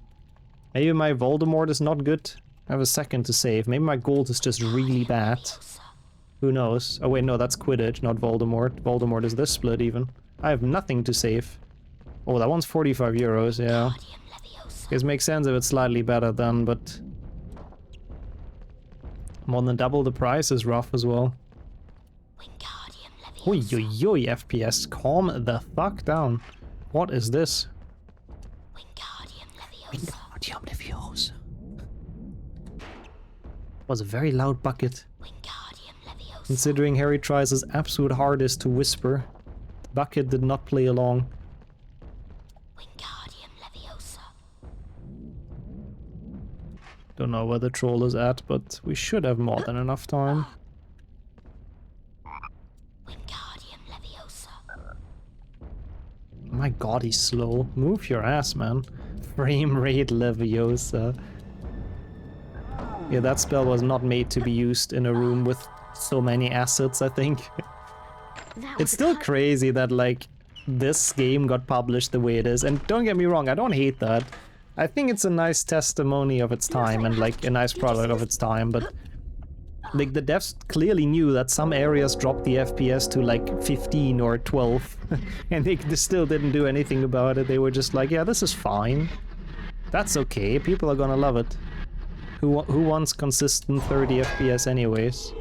Speaker 1: Maybe my Voldemort is not good. I have a second to save. Maybe my gold is just really bad. Who knows? Oh wait, no, that's Quidditch, not Voldemort. Voldemort is this split, even. I have nothing to save. Oh, that one's 45 euros, yeah. It makes sense if it's slightly better then, but more than double the price is rough as well. Oi, oi, oi, FPS, calm the fuck down. What is this? Wingardium Leviosa. Was a very loud bucket. Considering Harry tries his absolute hardest to whisper, the bucket did not play along. Don't know where the troll is at, but we should have more than enough time. My god, he's slow. Move your ass, man. Frame rate Leviosa. Yeah, that spell was not made to be used in a room with so many assets, I think. It's still crazy that, like, this game got published the way it is. And don't get me wrong, I don't hate that. I think it's a nice testimony of its time and, like, a nice product of its time, but like, the devs clearly knew that some areas dropped the FPS to, like, 15 or 12, and they still didn't do anything about it. They were just like, yeah, this is fine. That's okay, people are gonna love it. Who wants consistent 30 FPS anyways?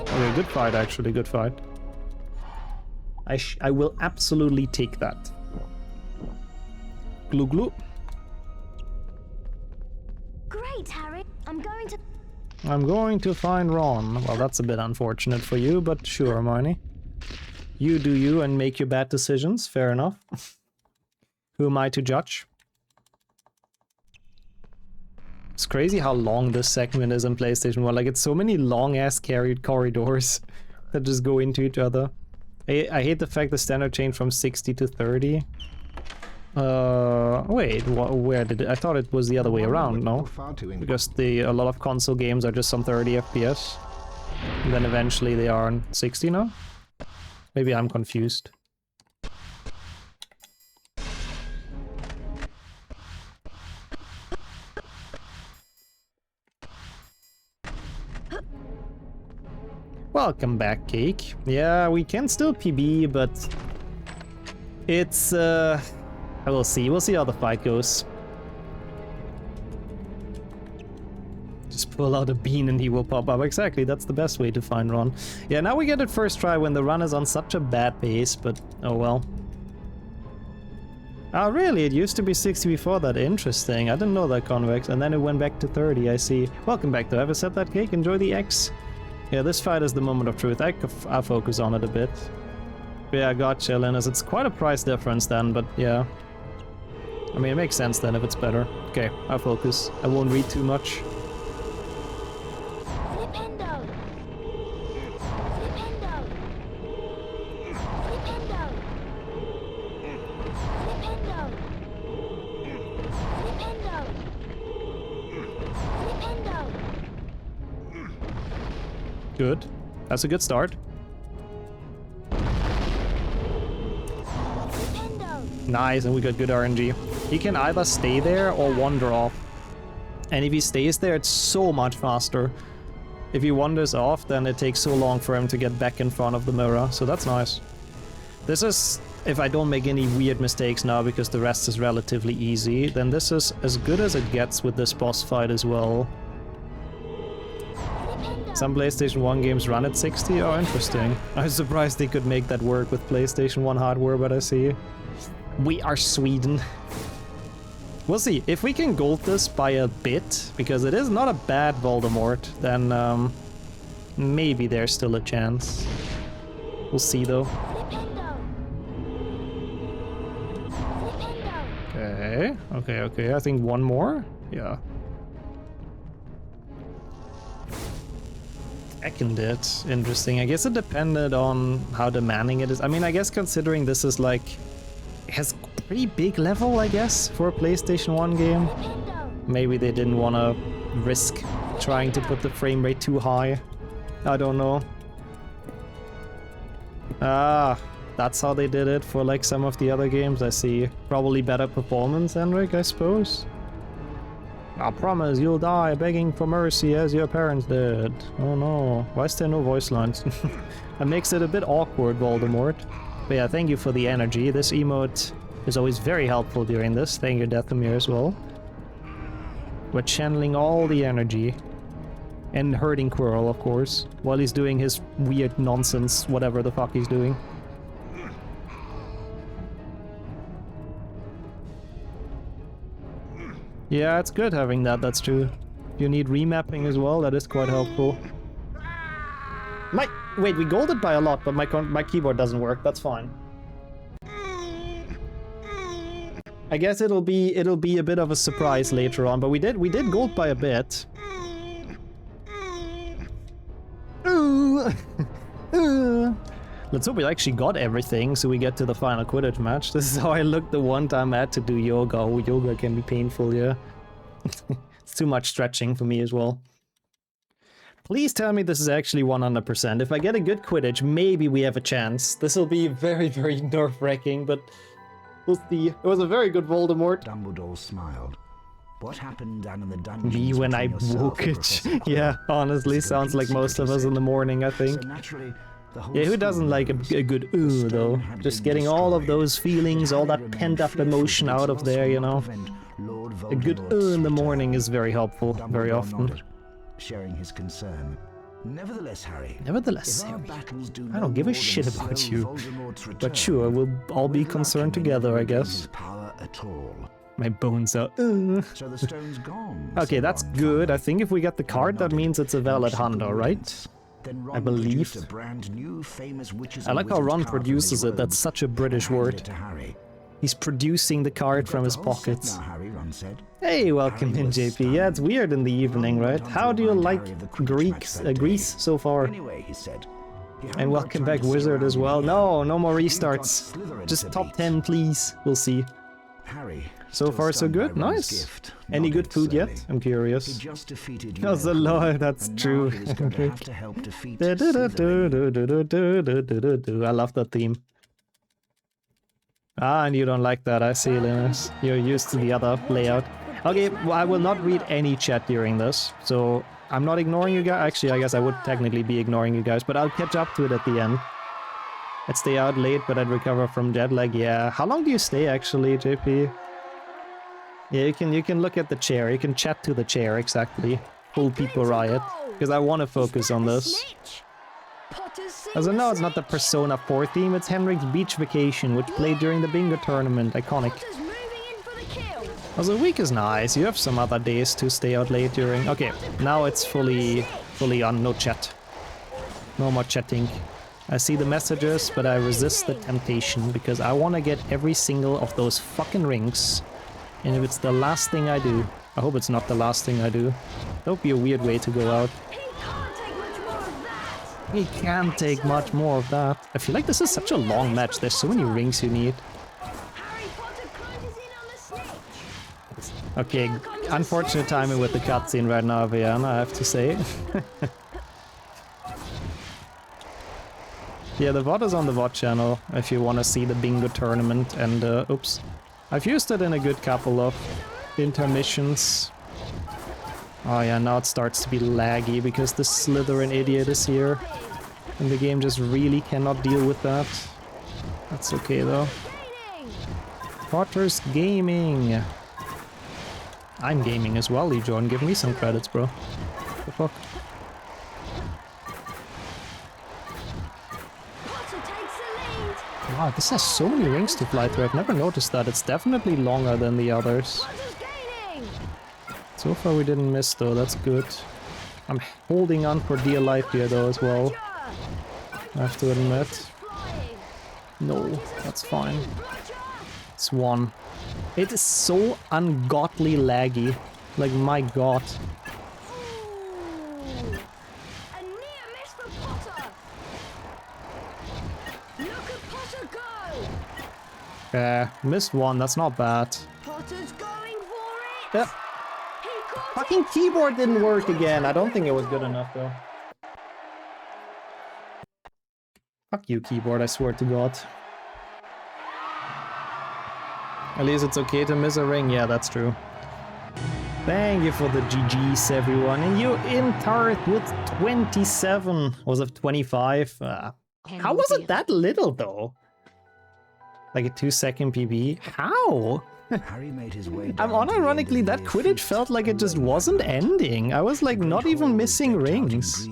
Speaker 1: Okay, good fight actually, good fight. I will absolutely take that. Glue glue.
Speaker 3: Great, Harry. I'm
Speaker 1: going to find Ron. Well, that's a bit unfortunate for you, but sure, Hermione. You do you and make your bad decisions, fair enough. Who am I to judge? It's crazy how long this segment is in PlayStation 1. Like, it's so many long-ass carried corridors that just go into each other. I hate the fact the standard changed from 60 to 30. Wait, where did it? I thought it was the other way around, no? Because a lot of console games are just on 30 FPS. And then eventually they are on 60 now? Maybe I'm confused. Welcome back, Cake. Yeah, we can still PB, but it's we'll see. We'll see how the fight goes. Just pull out a bean and he will pop up. Exactly, that's the best way to find Ron. Yeah, now we get it first try when the run is on such a bad pace, but oh well. Oh really? It used to be 60 before that. Interesting. I didn't know that, Convex. And then it went back to 30, I see. Welcome back to Have a Set That Cake. Enjoy the X. Yeah, this fight is the moment of truth. I'll focus on it a bit. Yeah, gotcha, Linus. It's quite a price difference then, but yeah. I mean, it makes sense then if it's better. Okay, I'll focus. I won't read too much. Good. That's a good start. Nice, and we got good RNG. He can either stay there or wander off. And if he stays there, it's so much faster. If he wanders off, then it takes so long for him to get back in front of the mirror, so that's nice. This is, if I don't make any weird mistakes now because the rest is relatively easy, then this is as good as it gets with this boss fight as well. Some PlayStation 1 games run at 60? Oh, interesting. I was surprised they could make that work with PlayStation 1 hardware, but I see. We are Sweden. We'll see. If we can gold this by a bit, because it is not a bad Voldemort, then maybe there's still a chance. We'll see, though. Okay. I think one more? Yeah. Second it. Interesting. I guess it depended on how demanding it is. I mean, I guess considering this is like... It has a pretty big level, I guess, for a PlayStation 1 game. Maybe they didn't want to risk trying to put the frame rate too high. I don't know. Ah, that's how they did it for like some of the other games, I see. Probably better performance, Henrik, I suppose. I promise you'll die begging for mercy as your parents did. Oh no, why is there no voice lines? That makes it a bit awkward, Voldemort. But yeah, thank you for the energy. This emote is always very helpful during this. Thank you, Deathamir, as well. We're channeling all the energy. And hurting Quirrell, of course, while he's doing his weird nonsense, whatever the fuck he's doing. Yeah, it's good having that, that's true. If you need remapping as well, that is quite helpful. Wait, we golded by a lot, but my keyboard doesn't work, that's fine. I guess it'll be a bit of a surprise later on, but we did gold by a bit. Let's hope we actually got everything so we get to the final Quidditch match. This is how I looked the one time I had to do yoga. Oh, yoga can be painful, yeah. It's too much stretching for me as well. Please tell me this is actually 100%. If I get a good Quidditch, maybe we have a chance. This will be very, very nerve-wracking, but we'll see. It was a very good Voldemort.
Speaker 2: Dumbledore smiled. What happened down in the dungeons?
Speaker 1: Me when I
Speaker 2: between yourself
Speaker 1: woke
Speaker 2: and
Speaker 1: it.
Speaker 2: Professor
Speaker 1: Yeah,
Speaker 2: Quirrell
Speaker 1: honestly,
Speaker 2: is a
Speaker 1: sounds like
Speaker 2: complete
Speaker 1: most of us in the morning, I think.
Speaker 2: So naturally, the whole
Speaker 1: Yeah, who
Speaker 2: school
Speaker 1: doesn't like a good ooh, though?
Speaker 2: had
Speaker 1: Just
Speaker 2: been
Speaker 1: getting all of
Speaker 2: destroyed.
Speaker 1: those feelings, all that
Speaker 2: Harry
Speaker 1: pent-up
Speaker 2: remained fearful
Speaker 1: emotion
Speaker 2: that its
Speaker 1: out of
Speaker 2: loss
Speaker 1: there,
Speaker 2: would
Speaker 1: you
Speaker 2: not
Speaker 1: know?
Speaker 2: prevent Lord
Speaker 1: A good
Speaker 2: Voldemort's
Speaker 1: in the
Speaker 2: return.
Speaker 1: morning is very helpful, very
Speaker 2: Dumbledore
Speaker 1: often.
Speaker 2: nodded, sharing his concern. Nevertheless, Harry.
Speaker 1: Nevertheless,
Speaker 2: if our
Speaker 1: Harry,
Speaker 2: battles do
Speaker 1: I
Speaker 2: no
Speaker 1: don't give a
Speaker 2: more than
Speaker 1: shit about
Speaker 2: slow
Speaker 1: you.
Speaker 2: Voldemort's return,
Speaker 1: But sure, we'll all be
Speaker 2: with luck,
Speaker 1: concerned
Speaker 2: he may never
Speaker 1: together, I
Speaker 2: regain
Speaker 1: guess.
Speaker 2: his power at all.
Speaker 1: My bones are
Speaker 2: So the stone's gone.
Speaker 1: Okay,
Speaker 2: said
Speaker 1: that's
Speaker 2: Ron
Speaker 1: good.
Speaker 2: finally.
Speaker 1: I think if we get the card, that
Speaker 2: nodded,
Speaker 1: means it's a valid
Speaker 2: motioned
Speaker 1: Hundo,
Speaker 2: the
Speaker 1: right?
Speaker 2: audience. Then Ron
Speaker 1: I believe.
Speaker 2: produced a brand new famous witches
Speaker 1: I
Speaker 2: and
Speaker 1: like how
Speaker 2: wizards
Speaker 1: Ron
Speaker 2: card from his
Speaker 1: produces it. That's
Speaker 2: robes
Speaker 1: such a
Speaker 2: and
Speaker 1: British
Speaker 2: handed
Speaker 1: word.
Speaker 2: it to Harry.
Speaker 1: He's producing the card
Speaker 2: "You've
Speaker 1: from
Speaker 2: got
Speaker 1: his
Speaker 2: the whole set
Speaker 1: pockets.
Speaker 2: now, Harry," Ron said.
Speaker 1: Hey, welcome
Speaker 2: Harry
Speaker 1: in,
Speaker 2: was
Speaker 1: JP. Yeah, it's
Speaker 2: stunned.
Speaker 1: weird in the evening,
Speaker 2: Ron
Speaker 1: right?
Speaker 2: went on to
Speaker 1: How do you
Speaker 2: remind
Speaker 1: like
Speaker 2: Harry of the Quidditch match that day.
Speaker 1: Greece so far?
Speaker 2: Anyway, he said. "You haven't
Speaker 1: And
Speaker 2: got
Speaker 1: welcome
Speaker 2: time
Speaker 1: back,
Speaker 2: to sit
Speaker 1: Wizard,
Speaker 2: around
Speaker 1: as well.
Speaker 2: here.
Speaker 1: No more
Speaker 2: We've got
Speaker 1: restarts.
Speaker 2: Slytherin
Speaker 1: Just
Speaker 2: to
Speaker 1: top
Speaker 2: beat."
Speaker 1: 10, please. We'll see.
Speaker 2: Harry,
Speaker 1: So
Speaker 2: still
Speaker 1: far, so
Speaker 2: stunned
Speaker 1: good.
Speaker 2: by Ron's
Speaker 1: Nice.
Speaker 2: gift,
Speaker 1: Any good
Speaker 2: nodded
Speaker 1: food
Speaker 2: slowly.
Speaker 1: yet? I'm
Speaker 2: He
Speaker 1: curious.
Speaker 2: just defeated
Speaker 1: Oh, the
Speaker 2: Yule,
Speaker 1: Lord, that's
Speaker 2: and now
Speaker 1: true.
Speaker 2: he was going to have to help defeat Slytherin.
Speaker 1: I love that theme. Ah, and you don't like that, I see, Linus. You're used to the other layout. Okay, well, I will not read any chat during this, so I'm not ignoring you guys. Actually, I guess I would technically be ignoring you guys, but I'll catch up to it at the end. I'd stay out late, but I'd recover from jet lag. Yeah, how long do you stay, actually, JP? Yeah, you can look at the chair. You can chat to the chair, exactly. Full people riot. Because I want to focus on this. As I know, it's not the Persona 4 theme, it's Henrik's Beach Vacation, which played during the bingo tournament. Iconic. Also, the week is nice. You have some other days to stay out late during. Okay, now it's fully on. No chat. No more chatting. I see the messages, but I resist the temptation because I want to get every single of those fucking rings. And if it's the last thing I do, I hope it's not the last thing I do. That would be a weird way to go out. He can't take much more of that. I feel like this is such a long match. There's so many rings you need. Okay, unfortunate timing with the cutscene right now, Vian, I have to say. Yeah, the VOD is on the VOD channel if you want to see the bingo tournament, and oops. I've used it in a good couple of intermissions. Oh yeah, now it starts to be laggy because the Slytherin idiot is here. And the game just really cannot deal with that. That's okay though. Potter's gaming! I'm gaming as well, Lee Jordan. Give me some credits, bro. What the fuck? Wow, this has so many rings to fly through. I've never noticed that. It's definitely longer than the others. So far we didn't miss though, that's good. I'm holding on for dear life here though as well. I have to admit. No, that's fine. It's one. It is so ungodly laggy. Like, my god. Missed one, that's not bad.
Speaker 3: Potter's going for it.
Speaker 1: Yeah. Fucking keyboard didn't work again. I don't think it was good enough though. Fuck you, keyboard, I swear to god. At least it's okay to miss a ring. Yeah, that's true. Thank you for the GGs, everyone. And you in third with 27. Was it 25? How was it that little, though? Like a 2-second PB? How?
Speaker 2: Harry made his way
Speaker 1: I'm unironically, that Quidditch felt like it just wasn't ending. I was like not even missing rings.